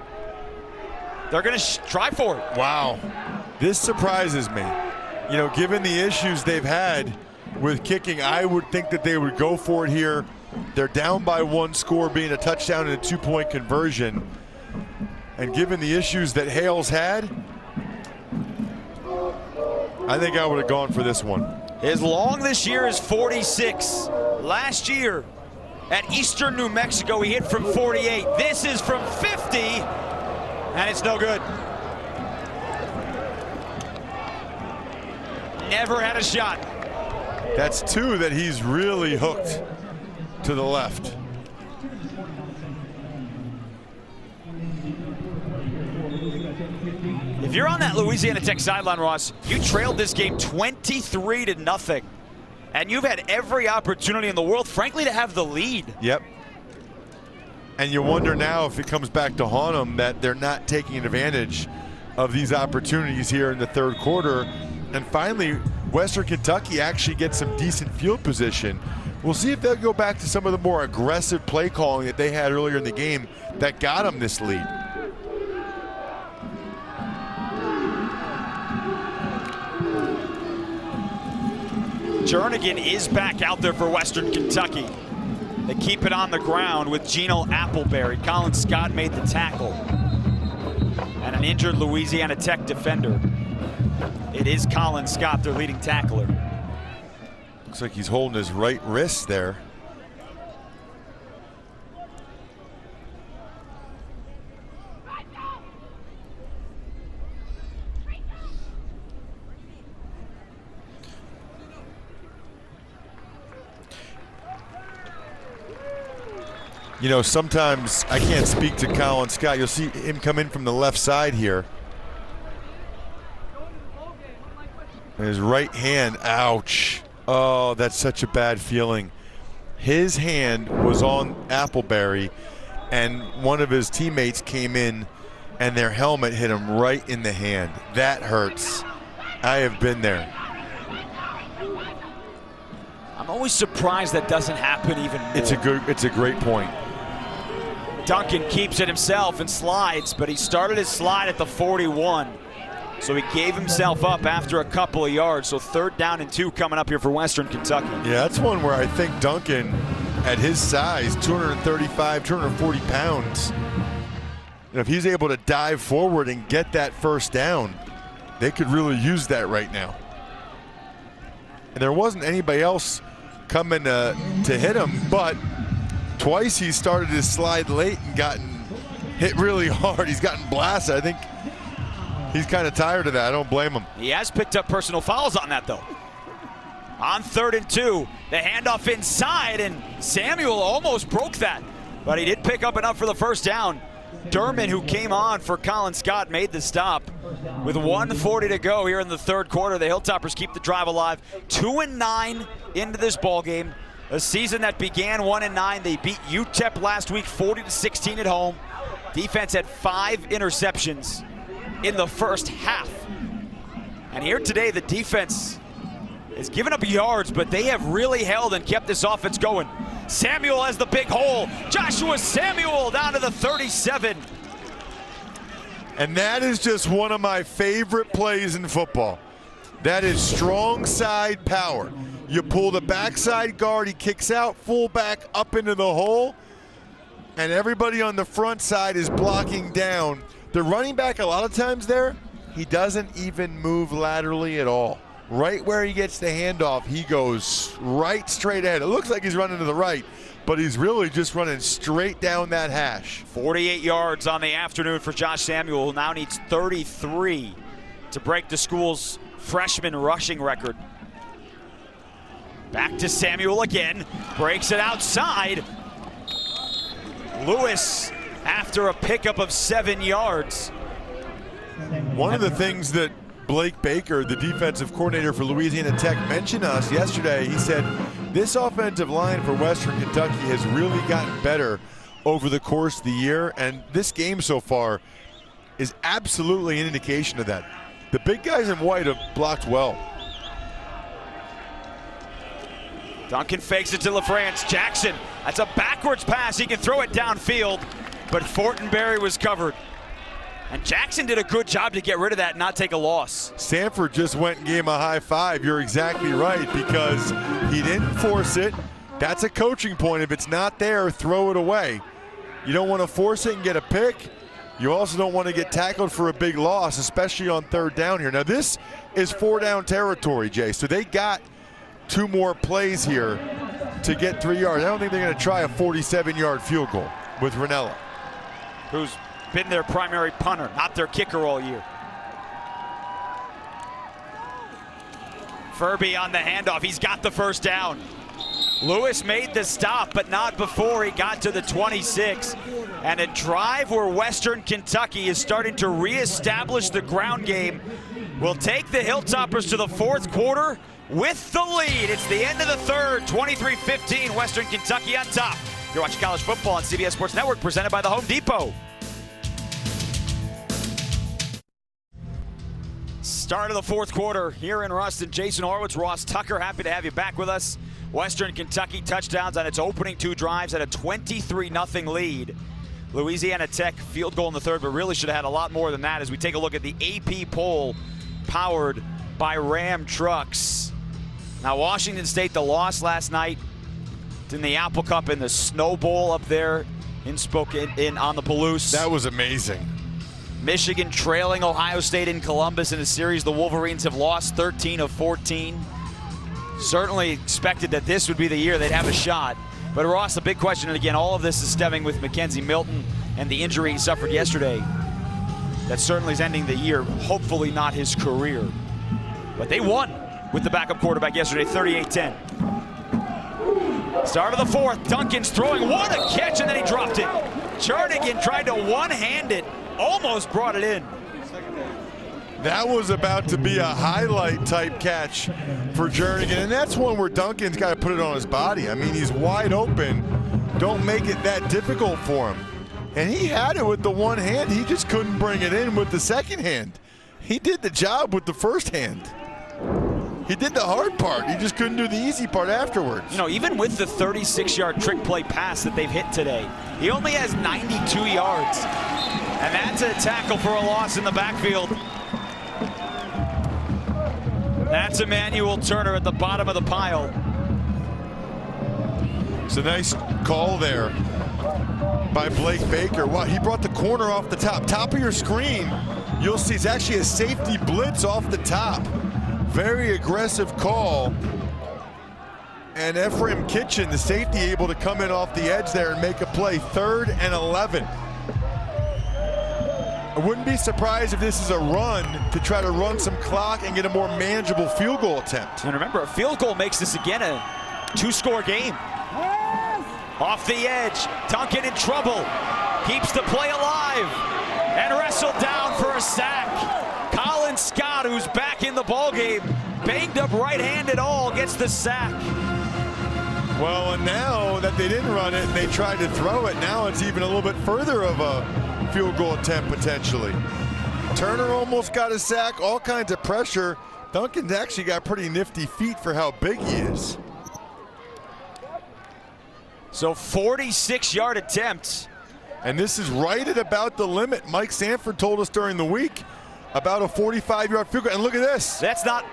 they're going to try for it. Wow. This surprises me. You know, given the issues they've had with kicking, I would think that they would go for it here. They're down by 1 score, being a touchdown and a 2-point conversion. And given the issues that Hale's had, I think I would have gone for this one. His long this year is 46. Last year at Eastern New Mexico, he hit from 48. This is from 50, and it's no good. Never had a shot. That's 2 that he's really hooked to the left. If you're on that Louisiana Tech sideline, Ross, you trailed this game 23-0, and you've had every opportunity in the world, frankly, to have the lead. Yep. And you wonder now if it comes back to haunt them that they're not taking advantage of these opportunities here in the third quarter. And finally, Western Kentucky actually gets some decent field position. We'll see if they'll go back to some of the more aggressive play calling that they had earlier in the game that got them this lead. Jernigan is back out there for Western Kentucky. They keep it on the ground with Gino Appleberry. Colin Scott made the tackle. And an injured Louisiana Tech defender. It is Colin Scott, their leading tackler. Looks like he's holding his right wrist there. You know, sometimes I can't speak to Colin Scott. You'll see him come in from the left side here. And his right hand, ouch. Oh, that's such a bad feeling. His hand was on Appleberry, and one of his teammates came in, and their helmet hit him right in the hand. That hurts. I have been there. I'm always surprised that doesn't happen even more. It's a great point. Duncan keeps it himself and slides, but he started his slide at the 41. So he gave himself up after a couple of yards. So 3rd down and 2 coming up here for Western Kentucky. Yeah, that's one where I think Duncan, at his size, 235, 240 pounds, and if he's able to dive forward and get that first down, they could really use that right now. And there wasn't anybody else coming to hit him, but twice he started his slide late and gotten hit really hard. He's gotten blasted. I think he's kind of tired of that. I don't blame him. He has picked up personal fouls on that, though. On 3rd and 2, the handoff inside, and Samuel almost broke that, but he did pick up enough for the first down. Derman, who came on for Colin Scott, made the stop. With 1:40 to go here in the 3rd quarter, the Hilltoppers keep the drive alive. 2-9 into this ball game. A season that began 1-9. They beat UTEP last week 40-16 at home. Defense had 5 interceptions in the first half. And here today, the defense has given up yards, but they have really held and kept this offense going. Samuel has the big hole. Joshua Samuel down to the 37. And that is just one of my favorite plays in football. That is strong side power. You pull the backside guard, he kicks out, fullback up into the hole, and everybody on the front side is blocking down. The running back, a lot of times there, he doesn't even move laterally at all. Right where he gets the handoff, he goes right straight ahead. It looks like he's running to the right, but he's really just running straight down that hash. 48 yards on the afternoon for Josh Samuel, who now needs 33 to break the school's freshman rushing record. Back to Samuel again, breaks it outside. Lewis after a pickup of 7 yards. One of the things that Blake Baker, the defensive coordinator for Louisiana Tech, mentioned to us yesterday. He said this offensive line for Western Kentucky has really gotten better over the course of the year, and this game so far is absolutely an indication of that. The big guys in white have blocked well. Duncan fakes it to LaFrance. Jackson, that's a backwards pass. He can throw it downfield, but Fortenberry was covered. And Jackson did a good job to get rid of that and not take a loss. Sanford just went and gave him a high five. You're exactly right, because he didn't force it. That's a coaching point. If it's not there, throw it away. You don't want to force it and get a pick. You also don't want to get tackled for a big loss, especially on 3rd down here. Now this is 4-down territory, Jay, so they got 2 more plays here to get 3 yards. I don't think they're going to try a 47-yard field goal with Ranella, who's been their primary punter, not their kicker all year. Furby on the handoff. He's got the first down. Lewis made the stop, but not before he got to the 26. And a drive where Western Kentucky is starting to reestablish the ground game will take the Hilltoppers to the 4th quarter with the lead. It's the end of the 3rd, 23-15, Western Kentucky on top. You're watching college football on CBS Sports Network, presented by the Home Depot. Start of the 4th quarter here in Ruston. Jason Horwitz, Ross Tucker, happy to have you back with us. Western Kentucky touchdowns on its opening 2 drives at a 23-0 lead. Louisiana Tech field goal in the 3rd, but really should have had a lot more than that as we take a look at the AP poll powered by Ram Trucks. Now Washington State, the loss last night in the Apple Cup in the Snow Bowl up there in Spokane, on the Palouse. That was amazing. Michigan trailing Ohio State in Columbus in a series the Wolverines have lost 13 of 14. Certainly expected that this would be the year they'd have a shot. But Ross, the big question, and again, all of this is stemming with Mackenzie Milton and the injury he suffered yesterday. That certainly is ending the year, hopefully not his career. But they won with the backup quarterback yesterday, 38-10. Start of the 4th, Duncan's throwing, what a catch, and then he dropped it. Jarnigan tried to one-hand it, almost brought it in. That was about to be a highlight type catch for Jernigan, and that's one where Duncan's got to put it on his body. I mean, he's wide open. Don't make it that difficult for him. And he had it with the one hand. He just couldn't bring it in with the second hand. He did the job with the first hand. He did the hard part. He just couldn't do the easy part afterwards. You know, even with the 36-yard trick play pass that they've hit today, he only has 92 yards. And that's a tackle for a loss in the backfield. That's Emmanuel Turner at the bottom of the pile. It's a nice call there by Blake Baker. Wow, he brought the corner off the top. Top of your screen, you'll see it's actually a safety blitz off the top. Very aggressive call. And Ephraim Kitchen, the safety, able to come in off the edge there and make a play. 3rd and 11. I wouldn't be surprised if this is a run to try to run some clock and get a more manageable field goal attempt. And remember, a field goal makes this again a 2-score game. Off the edge, Duncan in trouble. Keeps the play alive and wrestled down for a sack. Colin Scott, who's back in the ballgame, banged up right-handed all, gets the sack. Well, and now that they didn't run it and they tried to throw it, now it's even a little bit further of a field goal attempt potentially. Turner almost got a sack, all kinds of pressure. Duncan's actually got pretty nifty feet for how big he is. So 46-yard attempt. And this is right at about the limit. Mike Sanford told us during the week about a 45-yard field goal. And look at this. That's not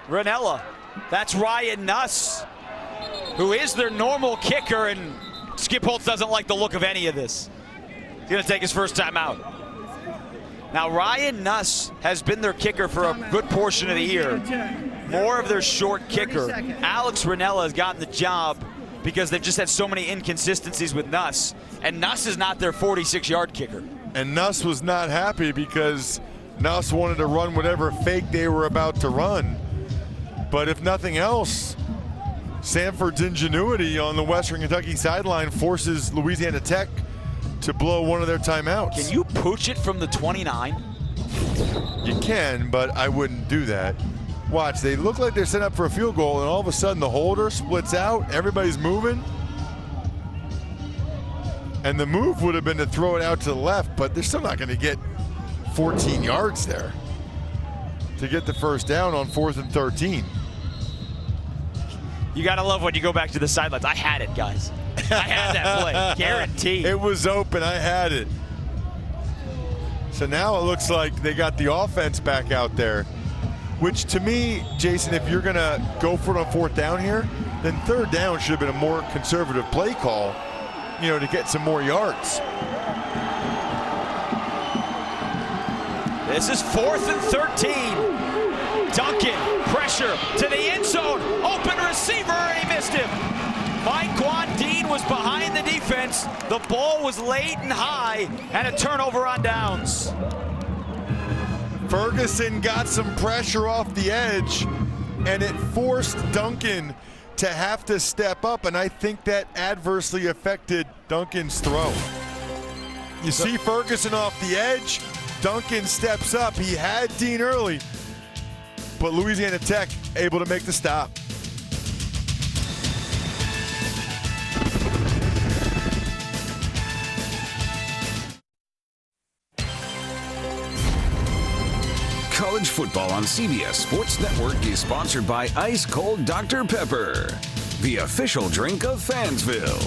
Ranella. That's Ryan Nuss, who is their normal kicker, and Skip Holtz doesn't like the look of any of this. He's going to take his first time out. Now, Ryan Nuss has been their kicker for a good portion of the year. More of their short kicker. Alex Ranella has gotten the job because they've just had so many inconsistencies with Nuss. And Nuss is not their 46-yard kicker. And Nuss was not happy because Nuss wanted to run whatever fake they were about to run. But if nothing else, Sanford's ingenuity on the Western Kentucky sideline forces Louisiana Tech to blow one of their timeouts. Can you pooch it from the 29? You can, but I wouldn't do that. Watch, they look like they're set up for a field goal, and all of a sudden the holder splits out, everybody's moving. And the move would have been to throw it out to the left, but they're still not going to get 14 yards there to get the first down on 4th and 13. You got to love when you go back to the sidelines. I had it, guys. I had that play, guaranteed. It was open, I had it. So now it looks like they got the offense back out there, which to me, Jason, if you're gonna go for it on 4th down here, then 3rd down should have been a more conservative play call, you know, to get some more yards. This is 4th and 13. Duncan, pressure to the end zone. Open receiver, and he missed him. Mike Guandine was behind the defense. The ball was late and high, and a turnover on downs. Ferguson got some pressure off the edge, and it forced Duncan to have to step up, and I think that adversely affected Duncan's throw. You see Ferguson off the edge, Duncan steps up. He had Dean early, but Louisiana Tech able to make the stop. College football on CBS Sports Network is sponsored by Ice Cold Dr. Pepper, the official drink of Fansville.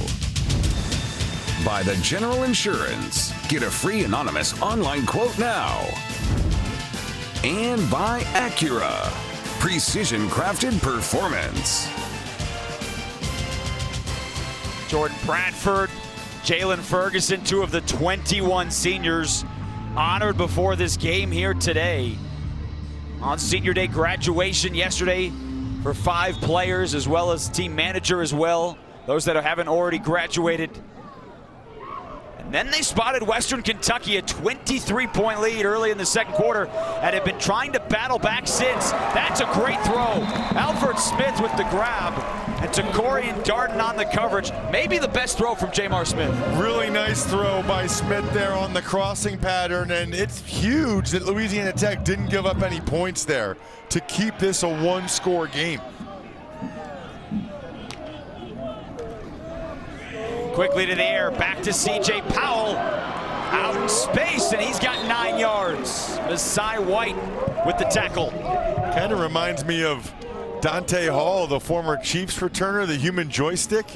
By the General Insurance. Get a free anonymous online quote now. And by Acura. Precision crafted performance. Jordan Bradford, Jalen Ferguson, 2 of the 21 seniors honored before this game here today. On senior day graduation yesterday for 5 players, as well as team manager as well, those that haven't already graduated. And then they spotted Western Kentucky a 23-point lead early in the second quarter and have been trying to battle back since. That's a great throw. Alfred Smith with the grab. And to Corian Darden on the coverage. Maybe the best throw from Jamar Smith. Really nice throw by Smith there on the crossing pattern, and it's huge that Louisiana Tech didn't give up any points there to keep this a one-score game. Quickly to the air, back to C.J. Powell. Out in space, and he's got 9 yards. Masai White with the tackle. Kind of reminds me of Dante Hall, the former Chiefs returner, the human joystick.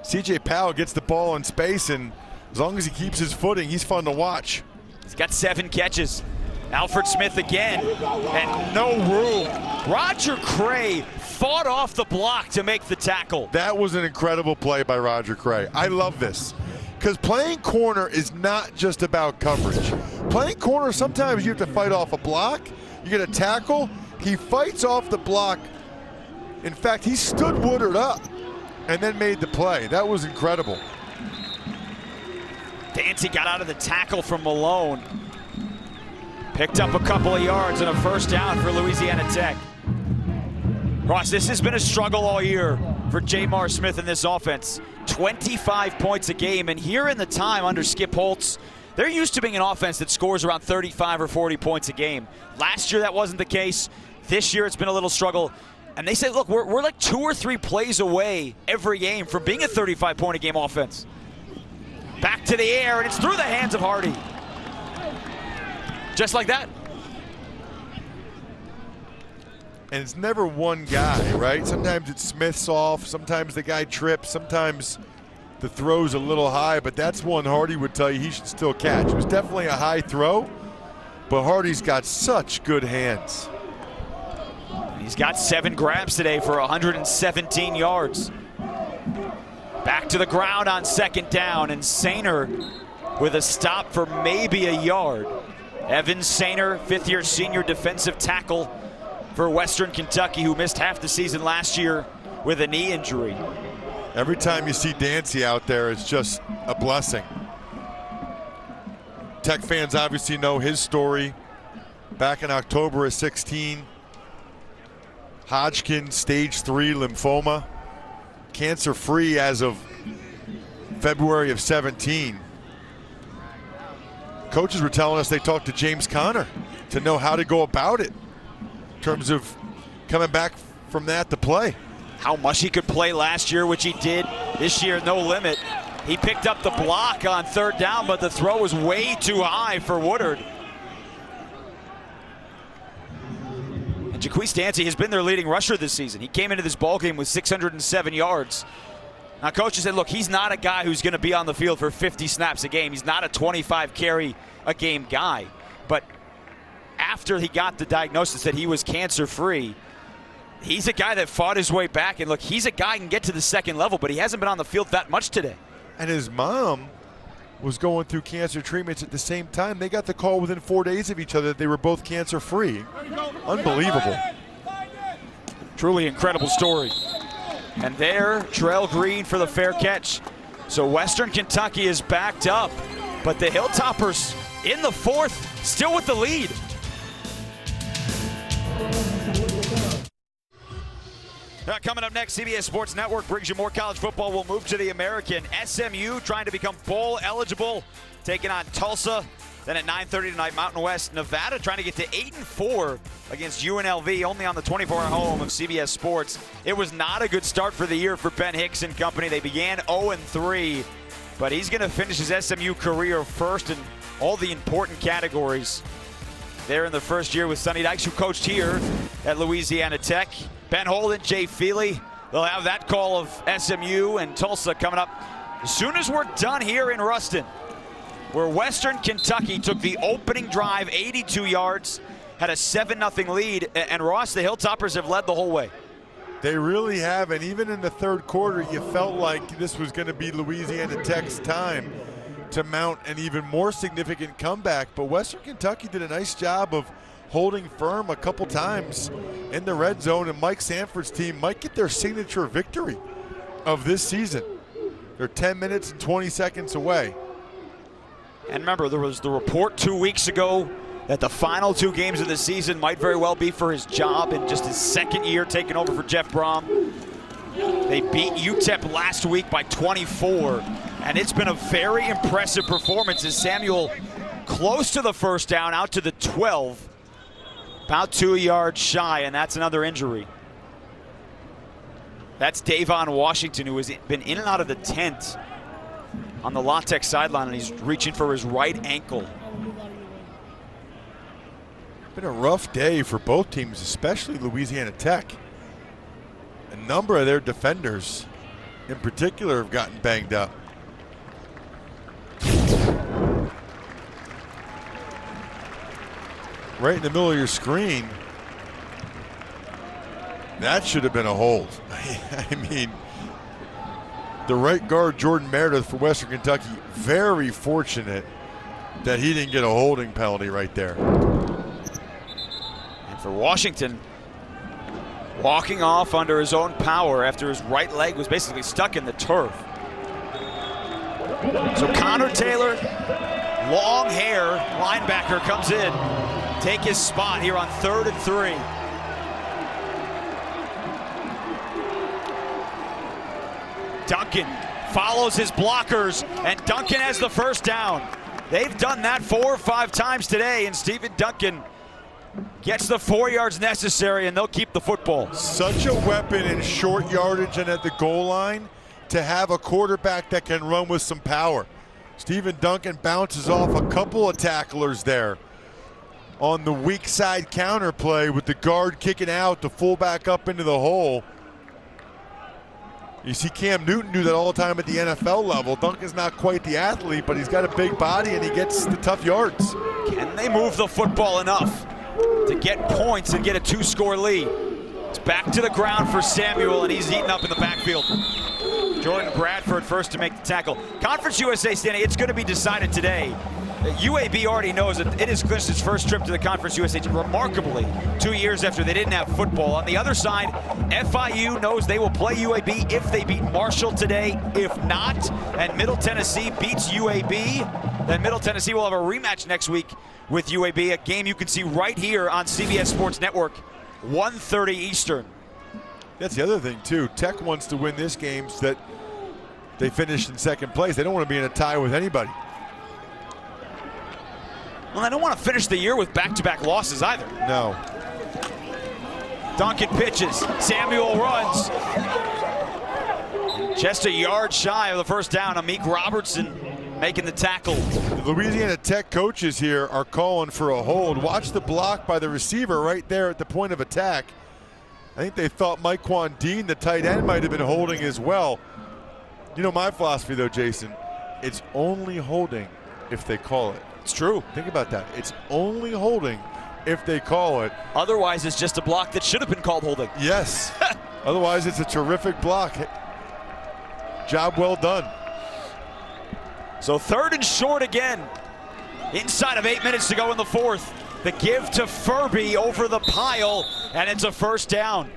C.J. Powell gets the ball in space, and as long as he keeps his footing, he's fun to watch. He's got 7 catches. Alfred Smith again, and no room. Roger Cray fought off the block to make the tackle. That was an incredible play by Roger Cray. I love this, because playing corner is not just about coverage. Playing corner, sometimes you have to fight off a block, you get a tackle, he fights off the block. In fact, he stood Woodard up and then made the play. That was incredible. Dancy got out of the tackle from Malone. Picked up a couple of yards and a first down for Louisiana Tech. Ross, this has been a struggle all year for Jamar Smith in this offense. 25 points a game, and here in the time under Skip Holtz, they're used to being an offense that scores around 35 or 40 points a game. Last year that wasn't the case. This year it's been a little struggle. And they say, look, we're like 2 or 3 plays away every game from being a 35-point-a-game offense. Back to the air, and it's through the hands of Hardy. Just like that. And it's never one guy, right? Sometimes it's Smith's off, sometimes the guy trips, sometimes the throw's a little high, but that's one Hardy would tell you he should still catch. It was definitely a high throw, but Hardy's got such good hands. He's got 7 grabs today for 117 yards. Back to the ground on second down, and Sainer with a stop for maybe a yard. Evan Sainer, 5th-year senior defensive tackle for Western Kentucky, who missed half the season last year with a knee injury. Every time you see Dancy out there, it's just a blessing. Tech fans obviously know his story. Back in October of 16, Hodgkin, stage 3 lymphoma, cancer-free as of February of 17. Coaches were telling us they talked to James Conner to know how to go about it in terms of coming back from that to play. How much he could play last year, which he did. This year, no limit. He picked up the block on 3rd down, but the throw was way too high for Woodard. And Jaquise Dancy has been their leading rusher this season. He came into this ballgame with 607 yards. Now, coaches said, look, he's not a guy who's going to be on the field for 50 snaps a game. He's not a 25-carry-a-game guy. But after he got the diagnosis that he was cancer-free, he's a guy that fought his way back. And, look, he's a guy who can get to the second level, but he hasn't been on the field that much today. And his mom was going through cancer treatments at the same time. They got the call within 4 days of each other that they were both cancer-free. Unbelievable. Truly incredible story. And there, Terrell Green for the fair catch. So Western Kentucky is backed up, but the Hilltoppers in the 4th, still with the lead. Coming up next, CBS Sports Network brings you more college football. We'll move to the American. SMU trying to become bowl eligible, taking on Tulsa. Then at 9:30 tonight, Mountain West, Nevada trying to get to 8-4 against UNLV, only on the 24-hour home of CBS Sports. It was not a good start for the year for Ben Hicks and company. They began 0-3, but he's going to finish his SMU career first in all the important categories. There in the first year with Sonny Dykes, who coached here at Louisiana Tech. Ben Holden, Jay Feely, they'll have that call of SMU and Tulsa coming up as soon as we're done here in Ruston, where Western Kentucky took the opening drive, 82 yards, had a 7-0 lead, and Ross, the Hilltoppers have led the whole way. They really have, and even in the 3rd quarter, you felt like this was going to be Louisiana Tech's time to mount an even more significant comeback, but Western Kentucky did a nice job of holding firm a couple times in the red zone, and Mike Sanford's team might get their signature victory of this season. They're 10 minutes and 20 seconds away. And remember, there was the report 2 weeks ago that the final 2 games of the season might very well be for his job in just his 2nd year taking over for Jeff Brom. They beat UTEP last week by 24, and it's been a very impressive performance as Samuel close to the first down, out to the 12, about 2 yards shy, and that's another injury. That's Davon Washington, who has been in and out of the tent on the La Tech sideline, and he's reaching for his right ankle. Been a rough day for both teams, especially Louisiana Tech. A number of their defenders in particular have gotten banged up. Right in the middle of your screen. That should have been a hold. I mean, the right guard, Jordan Meredith for Western Kentucky, very fortunate that he didn't get a holding penalty right there. And for Washington, walking off under his own power after his right leg was basically stuck in the turf. So Connor Taylor, long hair, linebacker, comes in. Take his spot here on 3rd and 3. Duncan follows his blockers, and Duncan has the first down. They've done that 4 or 5 times today, and Stephen Duncan gets the 4 yards necessary, and they'll keep the football. Such a weapon in short yardage and at the goal line to have a quarterback that can run with some power. Stephen Duncan bounces off a couple of tacklers there on the weak side counter play with the guard kicking out, the fullback up into the hole. You see Cam Newton do that all the time at the NFL level. Duncan's not quite the athlete, but he's got a big body and he gets the tough yards. Can they move the football enough to get points and get a 2-score lead? It's back to the ground for Samuel, and he's eaten up in the backfield. Jordan Bradford first to make the tackle. Conference USA standing, it's going to be decided today. UAB already knows that it has clinched its first trip to the Conference USA remarkably 2 years after they didn't have football. On the other side, FIU knows they will play UAB if they beat Marshall today. If not, and Middle Tennessee beats UAB, then Middle Tennessee will have a rematch next week with UAB, a game you can see right here on CBS Sports Network, 1:30 Eastern. That's the other thing, too. Tech wants to win this game so that they finish in second place. They don't want to be in a tie with anybody. Well, they don't want to finish the year with back-to-back losses either. No. Duncan pitches. Samuel runs. Just a yard shy of the first down. Amik Robertson making the tackle. The Louisiana Tech coaches here are calling for a hold. Watch the block by the receiver right there at the point of attack. I think they thought Myquan Dean, the tight end, might have been holding as well. You know my philosophy, though, Jason. It's only holding if they call it. It's true. Think about that. It's only holding if they call it. Otherwise, it's just a block that should have been called holding. Yes. Otherwise, it's a terrific block. Job well done. So 3rd and short again. Inside of 8 minutes to go in the 4th. The give to Furby over the pile, and it's a first down.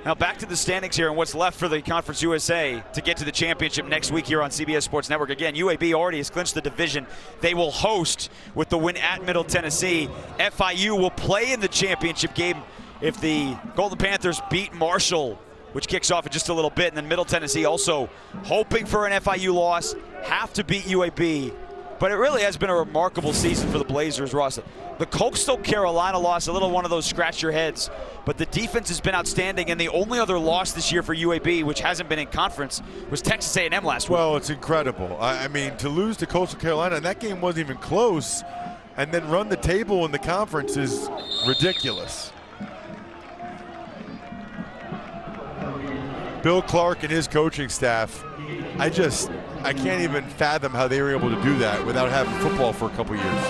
Now back to the standings here and what's left for the Conference USA to get to the championship next week here on CBS Sports Network. Again, UAB already has clinched the division. They will host with the win at Middle Tennessee. FIU will play in the championship game if the Golden Panthers beat Marshall, which kicks off in just a little bit. And then Middle Tennessee also hoping for an FIU loss, have to beat UAB. But it really has been a remarkable season for the Blazers, Ross. The Coastal Carolina loss, a little one of those scratch your heads, but the defense has been outstanding, and the only other loss this year for UAB, which hasn't been in conference, was Texas A&M last week. Well, it's incredible. I mean, to lose to Coastal Carolina, and that game wasn't even close, and then run the table in the conference is ridiculous. Bill Clark and his coaching staff, I can't even fathom how they were able to do that without having football for a couple years.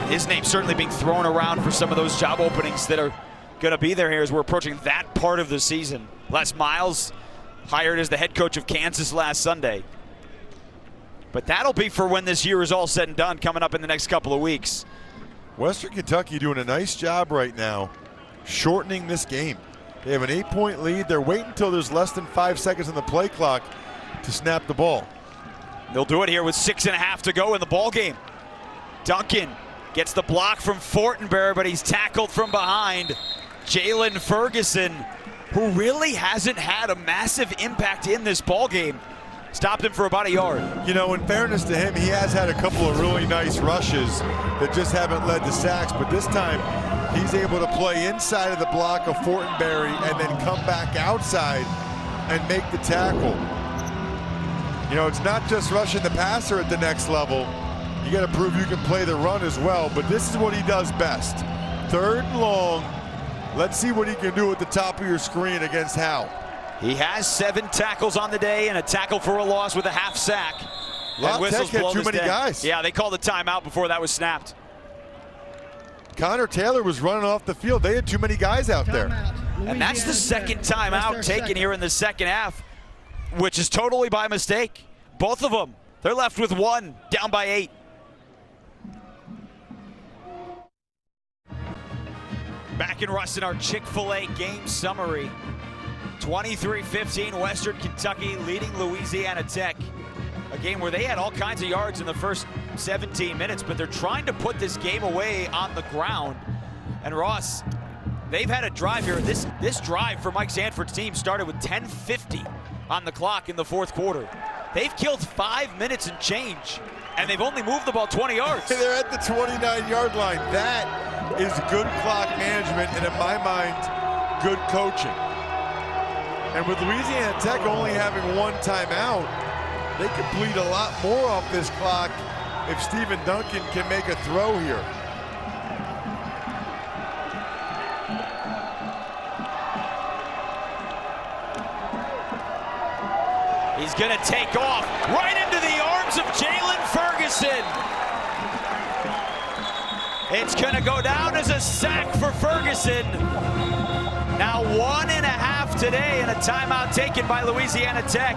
His name certainly being thrown around for some of those job openings that are going to be there here as we're approaching that part of the season. Les Miles hired as the head coach of Kansas last Sunday. But that'll be for when this year is all said and done, coming up in the next couple of weeks. Western Kentucky doing a nice job right now, shortening this game. They have an 8-point lead. They're waiting until there's less than 5 seconds on the play clock to snap the ball. They'll do it here with 6.5 to go in the ball game. Duncan gets the block from Fortenberry, but he's tackled from behind. Jalen Ferguson who really hasn't had a massive impact in this ball game. Stopped him for about a yard. You know, in fairness to him, he has had a couple of really nice rushes that just haven't led to sacks, but this time he's able to play inside of the block of Fortenberry and then come back outside and make the tackle. You know, it's not just rushing the passer at the next level. You got to prove you can play the run as well, but this is what he does best. 3rd and long. Let's see what he can do at the top of your screen against Hal. He has 7 tackles on the day and a tackle for a loss with a half sack. La Tech had too many guys. Yeah, they called the timeout before that was snapped. Connor Taylor was running off the field. They had too many guys out there. And that's the 2nd timeout taken here in the second half, which is totally by mistake. Both of them. They're left with 1, down by 8. Back in Ruston, our Chick-fil-A game summary. 23-15, Western Kentucky leading Louisiana Tech. A game where they had all kinds of yards in the first 17 minutes, but they're trying to put this game away on the ground. And Ross, they've had a drive here. This drive for Mike Sanford's team started with 10:50 on the clock in the 4th quarter. They've killed 5 minutes and change, and they've only moved the ball 20 yards. They're at the 29-yard line. That is good clock management, and in my mind, good coaching. And with Louisiana Tech only having 1 timeout, they could bleed a lot more off this clock if Stephen Duncan can make a throw here. He's gonna take off right into the arms of Jalen Ferguson. It's gonna go down as a sack for Ferguson. Now 1.5 today and a timeout taken by Louisiana Tech.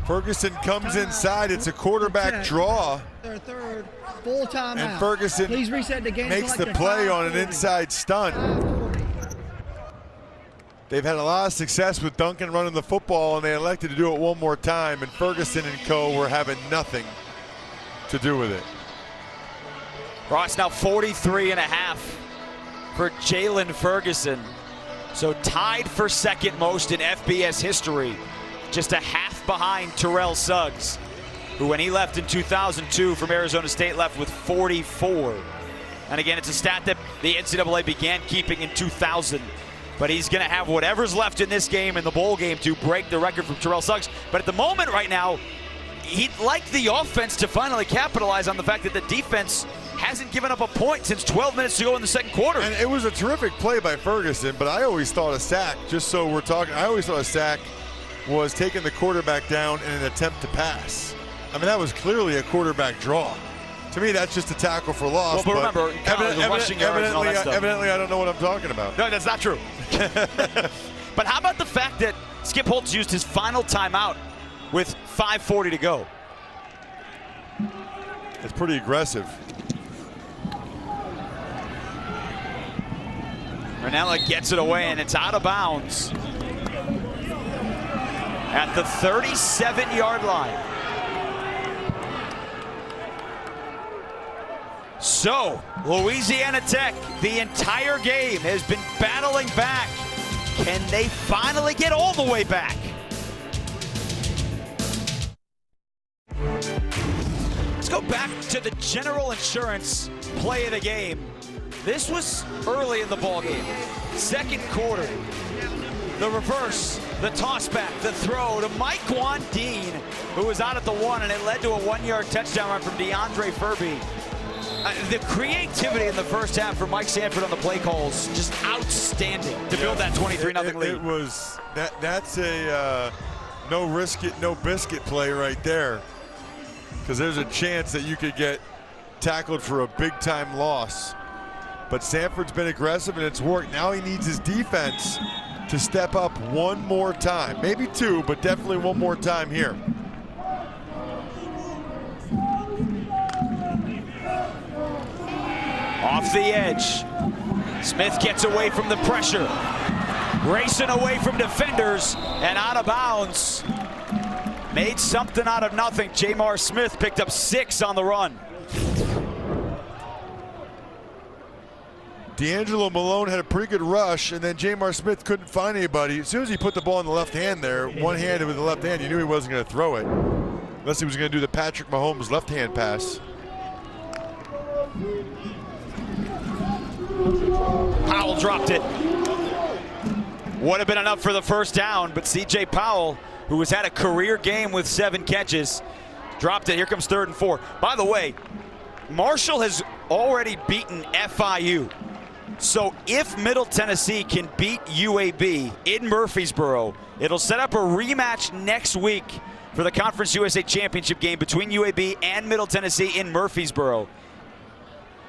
Ferguson comes inside. It's a quarterback draw. Their 3rd full timeout. And Ferguson Please reset the game makes the play on an inside stunt. They've had a lot of success with Duncan running the football, and they elected to do it one more time, and Ferguson and co were having nothing to do with it. Ross, now 43.5 for Jalen Ferguson. So tied for 2nd most in FBS history. Just a half behind Terrell Suggs, who when he left in 2002 from Arizona State left with 44. And again, it's a stat that the NCAA began keeping in 2000. But he's going to have whatever's left in this game, in the bowl game, to break the record from Terrell Suggs. But at the moment right now, he'd like the offense to finally capitalize on the fact that the defense hasn't given up a point since 12 minutes to go in the 2nd quarter. And it was a terrific play by Ferguson, but I always thought a sack, just so we're talking, I always thought a sack was taking the quarterback down in an attempt to pass. I mean, that was clearly a quarterback draw. To me, that's just a tackle for loss. Well, but remember, evidently, I don't know what I'm talking about. No, that's not true. But how about the fact that Skip Holtz used his final timeout with 5:40 to go? It's pretty aggressive. Ranella gets it away, and it's out of bounds at the 37-yard line. So, Louisiana Tech, the entire game, has been battling back. Can they finally get all the way back? Let's go back to the General Insurance play of the game. This was early in the ball game. 2nd quarter. The reverse, the toss back, the throw to Mike Wandine, who was out at the 1, and it led to a 1-yard touchdown run from DeAndre Furby. The creativity in the first half for Mike Sanford on the play calls, just outstanding to build that 23-0 lead. It was, that's a no risk it, no biscuit play right there. Because there's a chance that you could get tackled for a big-time loss. But Sanford's been aggressive, and it's worked. Now he needs his defense to step up one more time. Maybe 2, but definitely one more time here. Off the edge. Smith gets away from the pressure. Racing away from defenders and out of bounds. Made something out of nothing. Jamar Smith picked up 6 on the run. D'Angelo Malone had a pretty good rush, and then Jamar Smith couldn't find anybody. As soon as he put the ball in the left hand there, one-handed with the left hand, you knew he wasn't going to throw it. Unless he was going to do the Patrick Mahomes left-hand pass. Powell dropped it. Would have been enough for the first down, but C.J. Powell, who has had a career game with 7 catches, dropped it. Here comes 3rd and 4. By the way, Marshall has already beaten FIU. So if Middle Tennessee can beat UAB in Murfreesboro, it'll set up a rematch next week for the Conference USA Championship game between UAB and Middle Tennessee in Murfreesboro.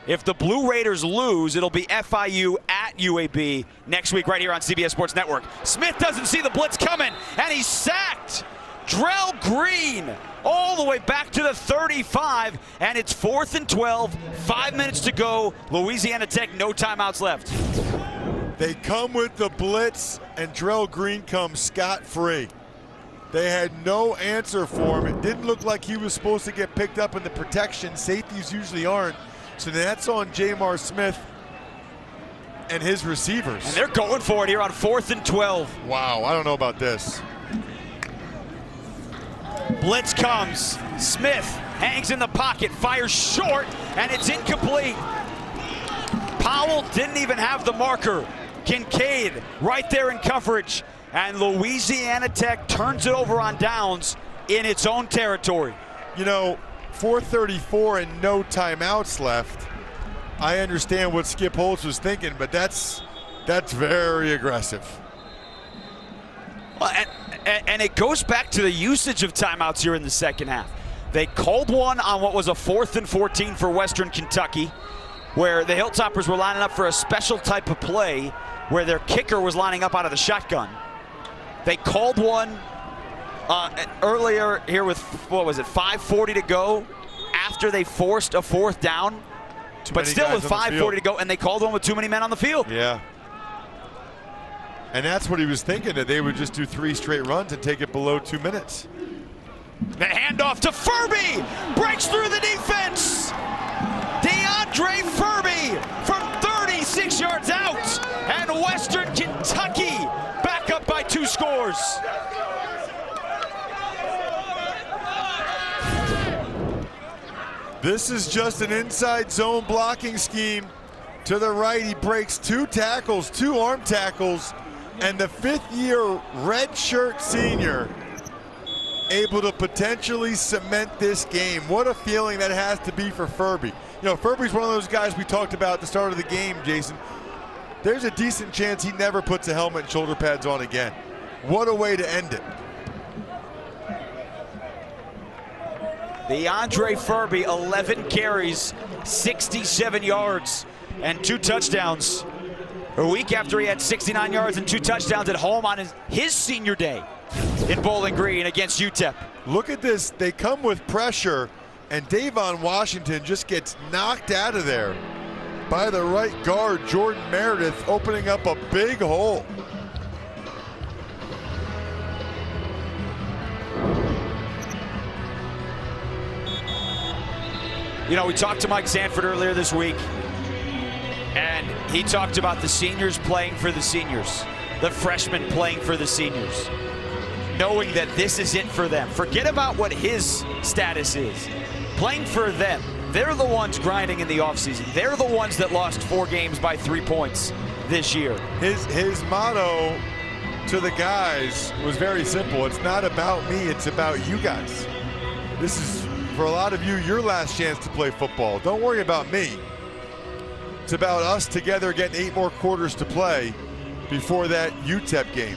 If the Blue Raiders lose, it'll be FIU at UAB next week right here on CBS Sports Network. Smith doesn't see the blitz coming, and he's sacked. Drell Green all the way back to the 35, and it's 4th and 12, 5 minutes to go. Louisiana Tech, no timeouts left. They come with the blitz, and Drell Green comes scot-free. They had no answer for him. It didn't look like he was supposed to get picked up in the protection. Safeties usually aren't. So that's on Jamar Smith and his receivers. And they're going for it here on 4th and 12. Wow, I don't know about this. Blitz comes. Smith hangs in the pocket, fires short, and it's incomplete. Powell didn't even have the marker. Kincaid right there in coverage. And Louisiana Tech turns it over on downs in its own territory. You know, 4:34 and no timeouts left. I understand what Skip Holtz was thinking, but that's very aggressive. Well, and it goes back to the usage of timeouts here in the second half. They called one on what was a 4th and 14 for Western Kentucky, where the Hilltoppers were lining up for a special type of play where their kicker was lining up out of the shotgun. They called one earlier here with, what was it, 5:40 to go after they forced a 4th down, but still with 5:40 to go, and they called one with too many men on the field. Yeah. And that's what he was thinking, that they would just do 3 straight runs and take it below 2 minutes. The handoff to Furby, breaks through the defense. DeAndre Furby from 36 yards out, and Western Kentucky back up by 2 scores. This is just an inside zone blocking scheme. To the right, he breaks 2 tackles, 2 arm tackles, and the 5th-year redshirt senior able to potentially cement this game. What a feeling that has to be for Furby. You know, Furby's one of those guys we talked about at the start of the game, Jason. There's a decent chance he never puts a helmet and shoulder pads on again. What a way to end it. DeAndre Furby, 11 carries, 67 yards, and 2 touchdowns. A week after he had 69 yards and 2 touchdowns at home on his senior day in Bowling Green against UTEP. Look at this. They come with pressure, and Davon Washington just gets knocked out of there by the right guard, Jordan Meredith, opening up a big hole. You know, we talked to Mike Sanford earlier this week, and he talked about the seniors playing for the seniors, the freshmen playing for the seniors, knowing that this is it for them. Forget about what his status is. Playing for them. They're the ones grinding in the offseason. They're the ones that lost 4 games by 3 points this year. His motto to the guys was very simple. It's not about me, it's about you guys. This is, for a lot of you, your last chance to play football. Don't worry about me. It's about us together getting 8 more quarters to play before that UTEP game.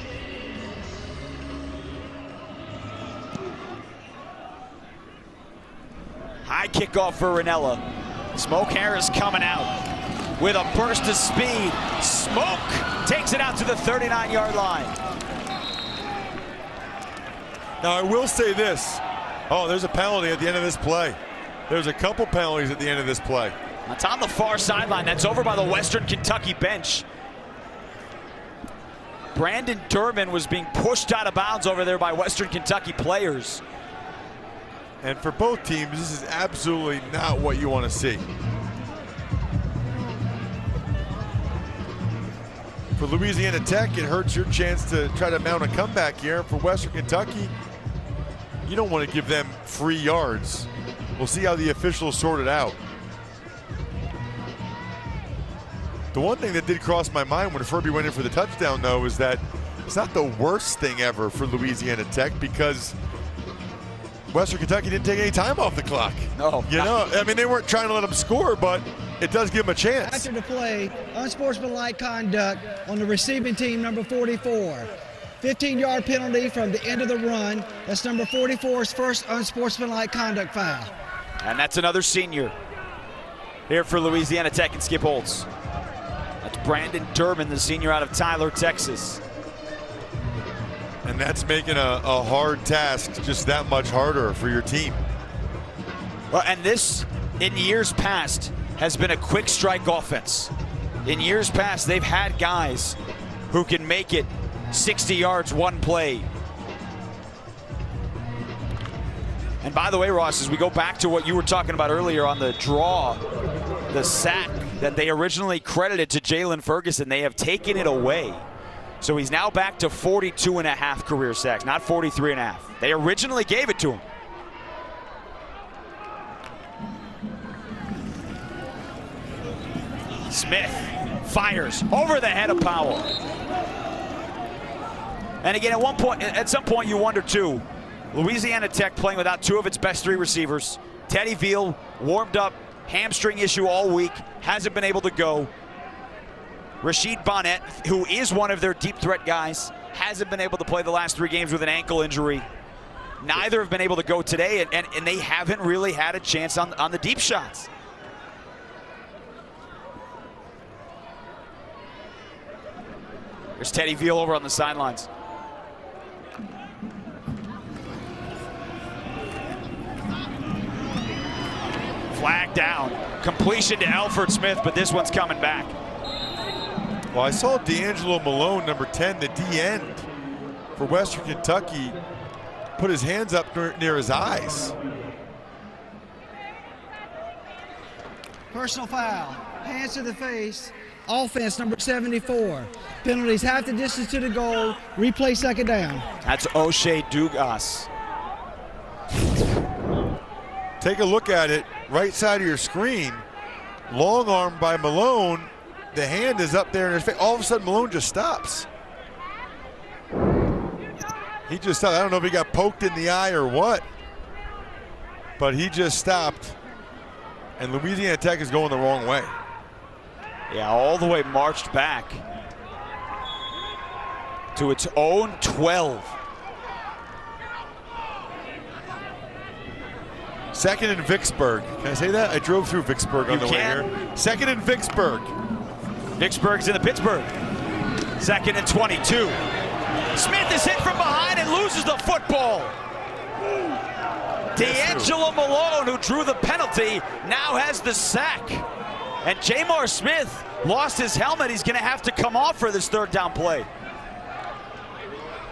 High kickoff for Ranella. Smoke Harris coming out with a burst of speed. Smoke takes it out to the 39-yard line. Now, I will say this. Oh, there's a penalty at the end of this play. There's a couple penalties at the end of this play. It's on the far sideline. That's over by the Western Kentucky bench. Brandon Durbin was being pushed out of bounds over there by Western Kentucky players. And for both teams, this is absolutely not what you want to see. For Louisiana Tech, it hurts your chance to try to mount a comeback here. And for Western Kentucky, you don't want to give them free yards. We'll see how the officials sort it out. The one thing that did cross my mind when Furby went in for the touchdown, though, is that it's not the worst thing ever for Louisiana Tech because Western Kentucky didn't take any time off the clock. No. You know, I mean, they weren't trying to let them score, but it does give them a chance. After the play, unsportsmanlike conduct on the receiving team, number 44. 15-yard penalty from the end of the run. That's number 44's first unsportsmanlike conduct foul. And that's another senior here for Louisiana Tech and Skip Holtz. That's Brandon Durbin, the senior out of Tyler, Texas. And that's making a hard task just that much harder for your team. Well, and this, in years past, has been a quick strike offense. In years past, they've had guys who can make it 60 yards one play. And by the way, Ross, as we go back to what you were talking about earlier on the draw, the sack that they originally credited to Jalen Ferguson, they have taken it away. So he's now back to 42.5 career sacks, not 43.5. They originally gave it to him. Smith fires over the head of Powell. And again, at some point you wonder too, Louisiana Tech playing without two of its best three receivers. Teddy Veal warmed up, hamstring issue all week, hasn't been able to go. Rashid Bonnet, who is one of their deep threat guys, hasn't been able to play the last 3 games with an ankle injury. Neither have been able to go today, and they haven't really had a chance on the deep shots. There's Teddy Veal over on the sidelines. Flag down. Completion to Alfred Smith, but this one's coming back. Well, I saw D'Angelo Malone, number 10, the D-end for Western Kentucky, put his hands up near his eyes. Personal foul. Hands to the face. Offense, number 74. Penalties half the distance to the goal. Replay second down. That's O'Shea Dugas. Take a look at it, right side of your screen. Long arm by Malone. The hand is up there in his face. All of a sudden, Malone just stops. He just stopped. I don't know if he got poked in the eye or what, but he just stopped. And Louisiana Tech is going the wrong way. Yeah, all the way marched back to its own 12. Second in Vicksburg. Can I say that? I drove through Vicksburg on the way here. Second in Vicksburg. Vicksburg's in the Pittsburgh. Second and 22. Smith is hit from behind and loses the football. D'Angelo Malone, who drew the penalty, now has the sack. And Jamar Smith lost his helmet. He's going to have to come off for this third down play.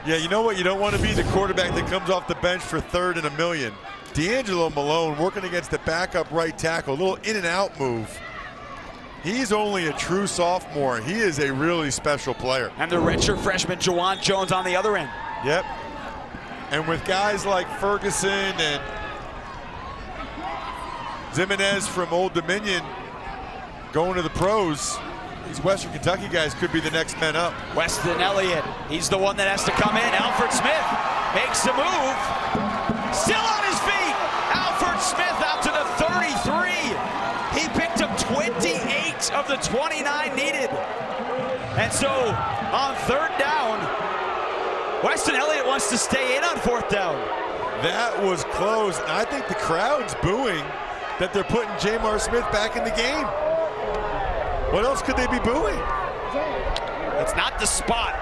Yeah, you know what? You don't want to be the quarterback that comes off the bench for 3rd and 1,000,000. D'Angelo Malone working against the backup right tackle, a little in and out move. He's only a true sophomore. He is a really special player. And the redshirt freshman, Juwan Jones, on the other end. Yep. And with guys like Ferguson and Zimenez from Old Dominion going to the pros, these Western Kentucky guys could be the next men up. Weston Elliott, he's the one that has to come in. Alfred Smith makes a move. Still on his feet. Alfred Smith out to the 33. He picked up 28 of the 29 needed. And so on 3rd down, Weston Elliott wants to stay in on 4th down. That was close. And I think the crowd's booing that they're putting Jamar Smith back in the game. What else could they be booing? It's not the spot.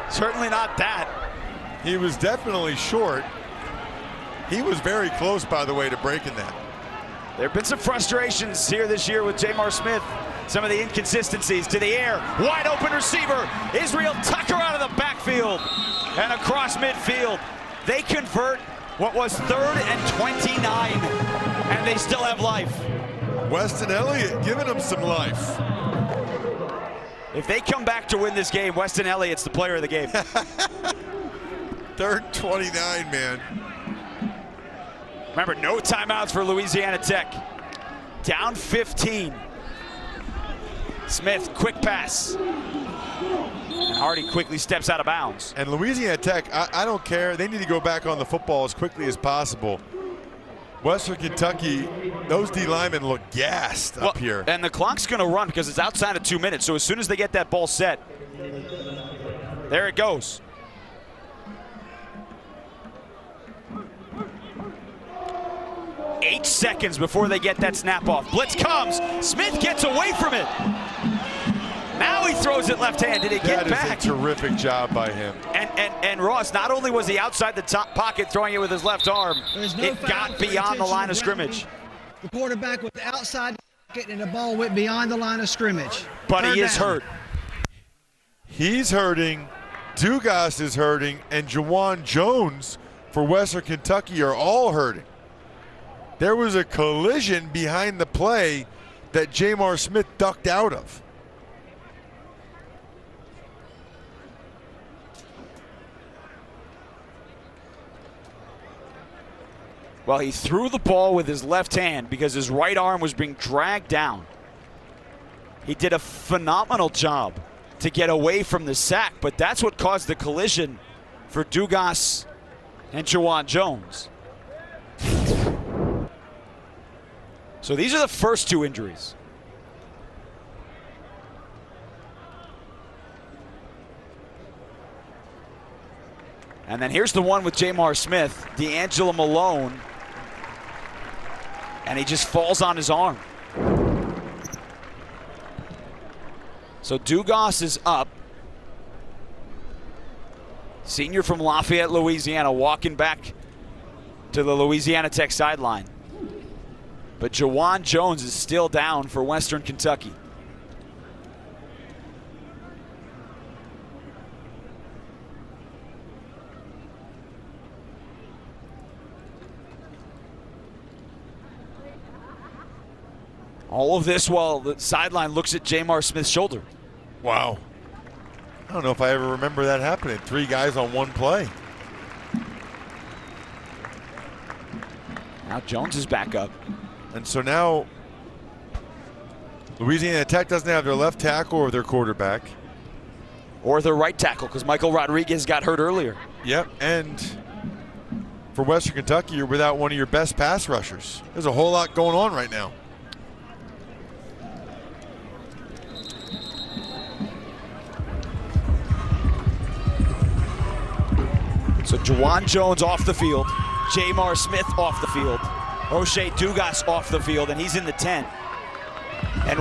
Certainly not that. He was definitely short. He was very close, by the way, to breaking that. There have been some frustrations here this year with Jamar Smith. Some of the inconsistencies to the air. Wide open receiver. Israel Tucker out of the backfield and across midfield. They convert what was 3rd and 29, and they still have life. Weston Elliott giving them some life. If they come back to win this game, Weston Elliott's the player of the game. 3rd and 29, man. Remember, no timeouts for Louisiana Tech. Down 15. Smith, quick pass. And Hardy quickly steps out of bounds. And Louisiana Tech, I don't care. They need to go back on the football as quickly as possible. Western Kentucky, those D linemen look gassed up here. And the clock's going to run because it's outside of 2 minutes. So as soon as they get that ball set, there it goes. Eight seconds before they get that snap off. Blitz comes. Smith gets away from it. Now he throws it left-handed. It get back. That is a terrific job by him. And Ross, not only was he outside the top pocket throwing it with his left arm, it got beyond the line of scrimmage. The quarterback was outside the pocket and the ball went beyond the line of scrimmage. But he is hurt. He's hurting. Dugas is hurting. And Juwan Jones for Western Kentucky are all hurting. There was a collision behind the play that Jamar Smith ducked out of. Well, he threw the ball with his left hand because his right arm was being dragged down. He did a phenomenal job to get away from the sack, but that's what caused the collision for Dugas and Juwan Jones. So these are the first two injuries. And then here's the one with Jamar Smith, D'Angelo Malone, and he just falls on his arm. So Dugas is up. Senior from Lafayette, Louisiana, walking back to the Louisiana Tech sideline. But Juwan Jones is still down for Western Kentucky. All of this while the sideline looks at Jamar Smith's shoulder. Wow. I don't know if I ever remember that happening. 3 guys on one play. Now Jones is back up. And so now Louisiana Tech doesn't have their left tackle or their quarterback. Or their right tackle because Michael Rodriguez got hurt earlier. Yep, and for Western Kentucky, you're without one of your best pass rushers. There's a whole lot going on right now. So Juwan Jones off the field, Jamar Smith off the field, O'Shea Dugas off the field, and he's in the tent. And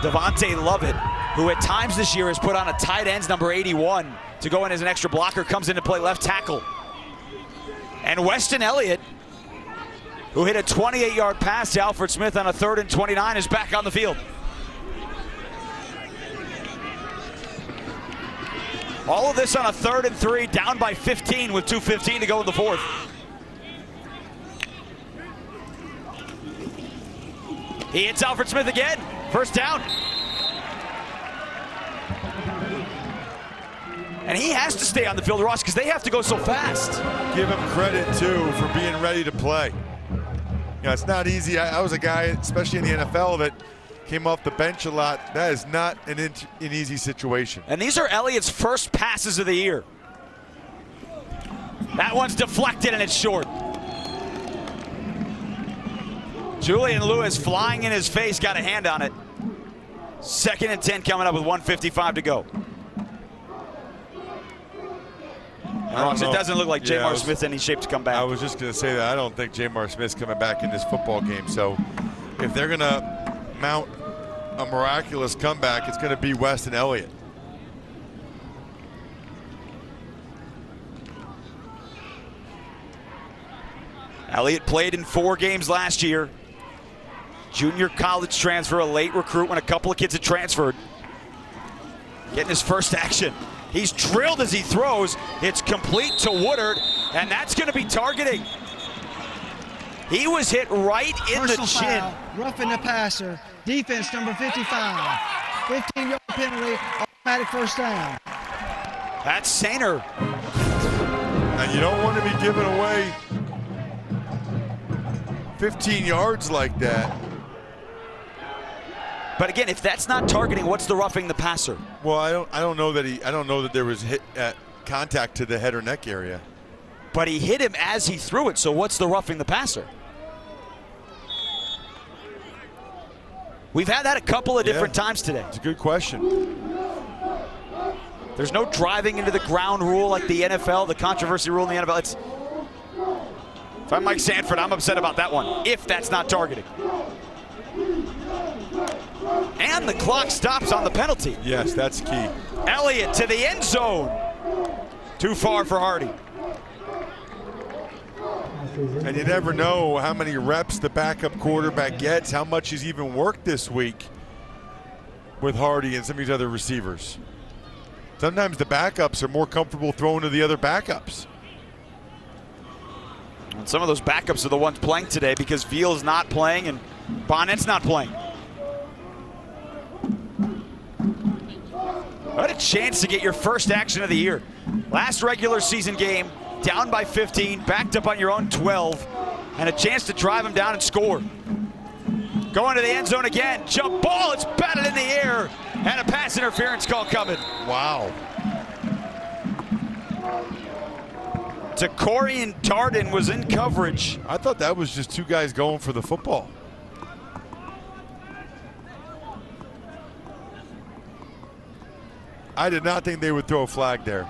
Devontae Lovett, who at times this year has put on a tight end's number 81 to go in as an extra blocker, comes in to play left tackle. And Weston Elliott, who hit a 28-yard pass to Alfred Smith on a 3rd and 29, is back on the field. All of this on a 3rd and 3, down by 15 with 2:15 to go in the 4th. He hits Alfred Smith again. First down. And he has to stay on the field, Ross, because they have to go so fast. Give him credit, too, for being ready to play. You know, it's not easy. I was a guy, especially in the NFL, that came off the bench a lot. That is not an easy situation. And these are Elliott's first passes of the year. That one's deflected and it's short. Julian Lewis flying in his face, got a hand on it. 2nd and 10 coming up with 1:55 to go. Ross, it doesn't look like Jamar Smith's in any shape to come back. I was just going to say that I don't think Jamar Smith's coming back in this football game. So if they're going to mount a miraculous comeback, it's going to be Weston Elliott. Elliott played in 4 games last year. Junior college transfer, a late recruit when a couple of kids had transferred. Getting his first action. He's drilled as he throws. It's complete to Woodard, and that's going to be targeting. He was hit right in the chin. Roughing the passer. Defense number 55. 15-yard penalty, automatic first down. That's Sainer. And you don't want to be giving away 15 yards like that. But again, if that's not targeting, what's the roughing the passer? Well, I don't know that there was contact to the head or neck area. But he hit him as he threw it, so what's the roughing the passer? We've had that a couple of different times today. It's a good question. There's no driving into the ground rule like the NFL, the controversy rule in the NFL. If I'm Mike Sanford, I'm upset about that one, if that's not targeting. And the clock stops on the penalty. Yes, that's key. Elliott to the end zone. Too far for Hardy. And you never know how many reps the backup quarterback gets, how much he's even worked this week with Hardy and some of these other receivers. Sometimes the backups are more comfortable throwing to the other backups. And some of those backups are the ones playing today because Veal's not playing and Bonnett's not playing. What a chance to get your first action of the year. Last regular season game, down by 15, backed up on your own 12, and a chance to drive them down and score. Going to the end zone again, jump ball, it's batted in the air, and a pass interference call coming. Wow. Takorian Darden was in coverage. I thought that was just two guys going for the football. I did not think they would throw a flag there.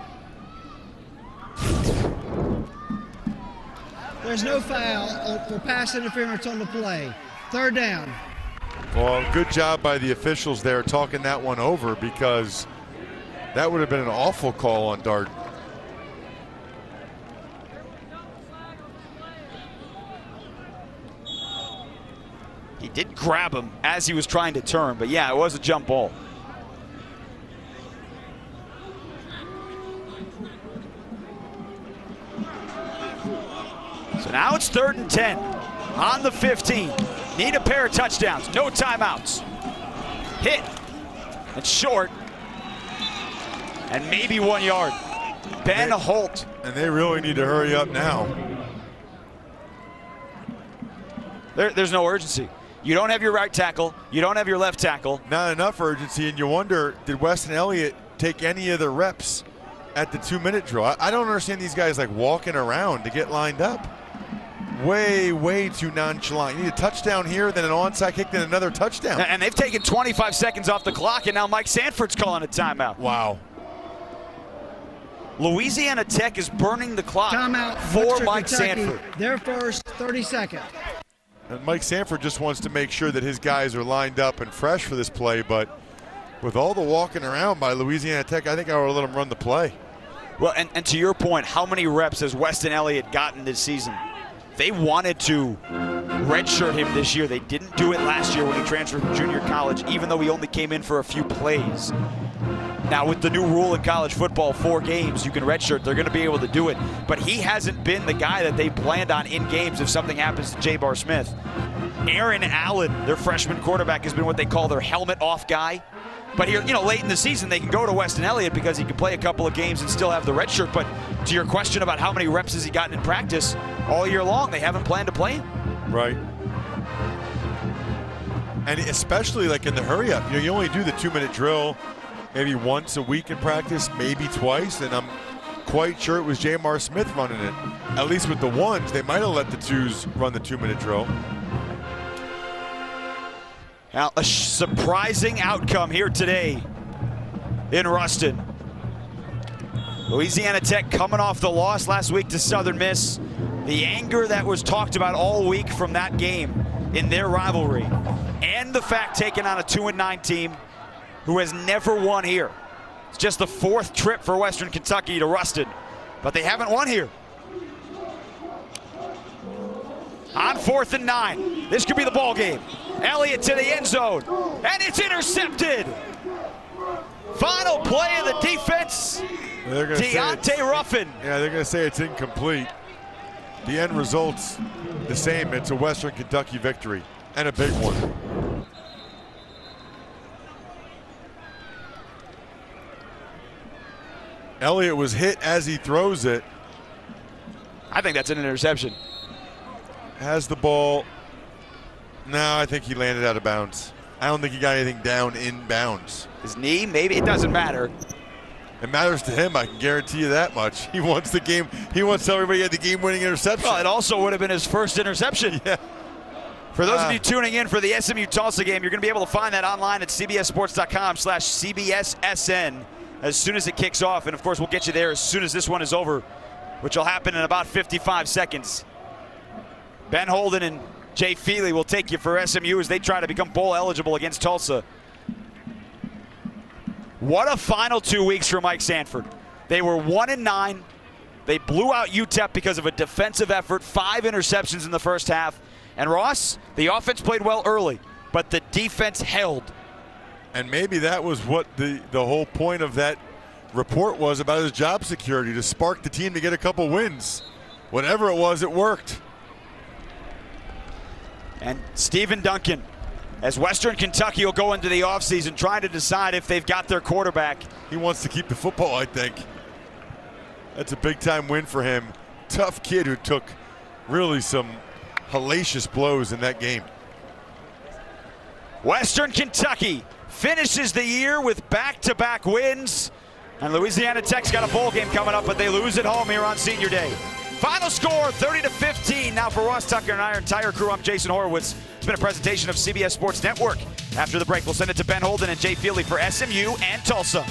There's no foul for pass interference on the play. Third down. Well, good job by the officials there talking that one over, because that would have been an awful call on Darden. He did grab him as he was trying to turn, but yeah, it was a jump ball. So now it's 3rd and 10 on the 15. Need a pair of touchdowns, no timeouts. Hit, it's short, and maybe 1 yard. Ben Holt. And they really need to hurry up now. There's no urgency. You don't have your right tackle, you don't have your left tackle. Not enough urgency, and you wonder, did Weston Elliott take any of the reps at the 2-minute drill? I don't understand these guys like walking around to get lined up. Way too nonchalant. You need a touchdown here, then an onside kick, then another touchdown. And they've taken 25 seconds off the clock, and now Mike Sanford's calling a timeout. Wow. Louisiana Tech is burning the clock Timeout for Mike Kentucky. Sanford. Their first 30-second. And Mike Sanford just wants to make sure that his guys are lined up and fresh for this play, but with all the walking around by Louisiana Tech, I think I would let him run the play. Well, and to your point, how many reps has Weston Elliott gotten this season? They wanted to redshirt him this year. They didn't do it last year when he transferred from junior college, even though he only came in for a few plays. Now, with the new rule in college football, 4 games, you can redshirt. They're going to be able to do it. But he hasn't been the guy that they planned on in games if something happens to J-Bar Smith. Aaron Allen, their freshman quarterback, has been what they call their helmet-off guy. But here, late in the season, they can go to Weston Elliott because he can play a couple of games and still have the red shirt. But to your question about how many reps has he gotten in practice, all year long, they haven't planned to play him. Right. And especially like in the hurry up, you only do the 2-minute drill maybe once a week in practice, maybe twice, and I'm quite sure it was J-Mar Smith running it. At least with the ones, they might have let the 2s run the 2-minute drill. Now, a surprising outcome here today in Ruston. Louisiana Tech coming off the loss last week to Southern Miss. The anger that was talked about all week from that game in their rivalry, and the fact taking on a 2-9 team who has never won here. It's just the 4th trip for Western Kentucky to Ruston, but they haven't won here. On 4th and 9, this could be the ball game. Elliott to the end zone, and it's intercepted. Final play of the defense, Deontay Ruffin. Yeah, they're going to say it's incomplete. The end result's the same. It's a Western Kentucky victory, and a big one. Elliott was hit as he throws it. I think that's an interception. Has the ball. No, I think he landed out of bounds. I don't think he got anything down in bounds. His knee, maybe. It doesn't matter. It matters to him, I can guarantee you that much. He wants the game. He wants to tell everybody he had the game-winning interception. Well, it also would have been his first interception. Yeah. For those of you tuning in for the SMU-Tulsa game, you're going to be able to find that online at cbssports.com/CBSSN as soon as it kicks off. And, of course, we'll get you there as soon as this one is over, which will happen in about 55 seconds. Ben Holden and Jay Feely will take you for SMU as they try to become bowl eligible against Tulsa. What a final 2 weeks for Mike Sanford. They were 1-9. They blew out UTEP because of a defensive effort, 5 interceptions in the first half. And Ross, the offense played well early, but the defense held. And maybe that was what the whole point of that report was about his job security, to spark the team to get a couple wins. Whatever it was, it worked. And Stephen Duncan, as Western Kentucky will go into the offseason trying to decide if they've got their quarterback. He wants to keep the football, I think. That's a big-time win for him. Tough kid who took really some hellacious blows in that game. Western Kentucky finishes the year with back-to-back wins. And Louisiana Tech's got a bowl game coming up, but they lose at home here on Senior Day. Final score, 30-15. Now for Ross Tucker and our entire crew, I'm Jason Horowitz. It's been a presentation of CBS Sports Network. After the break, we'll send it to Ben Holden and Jay Feely for SMU and Tulsa.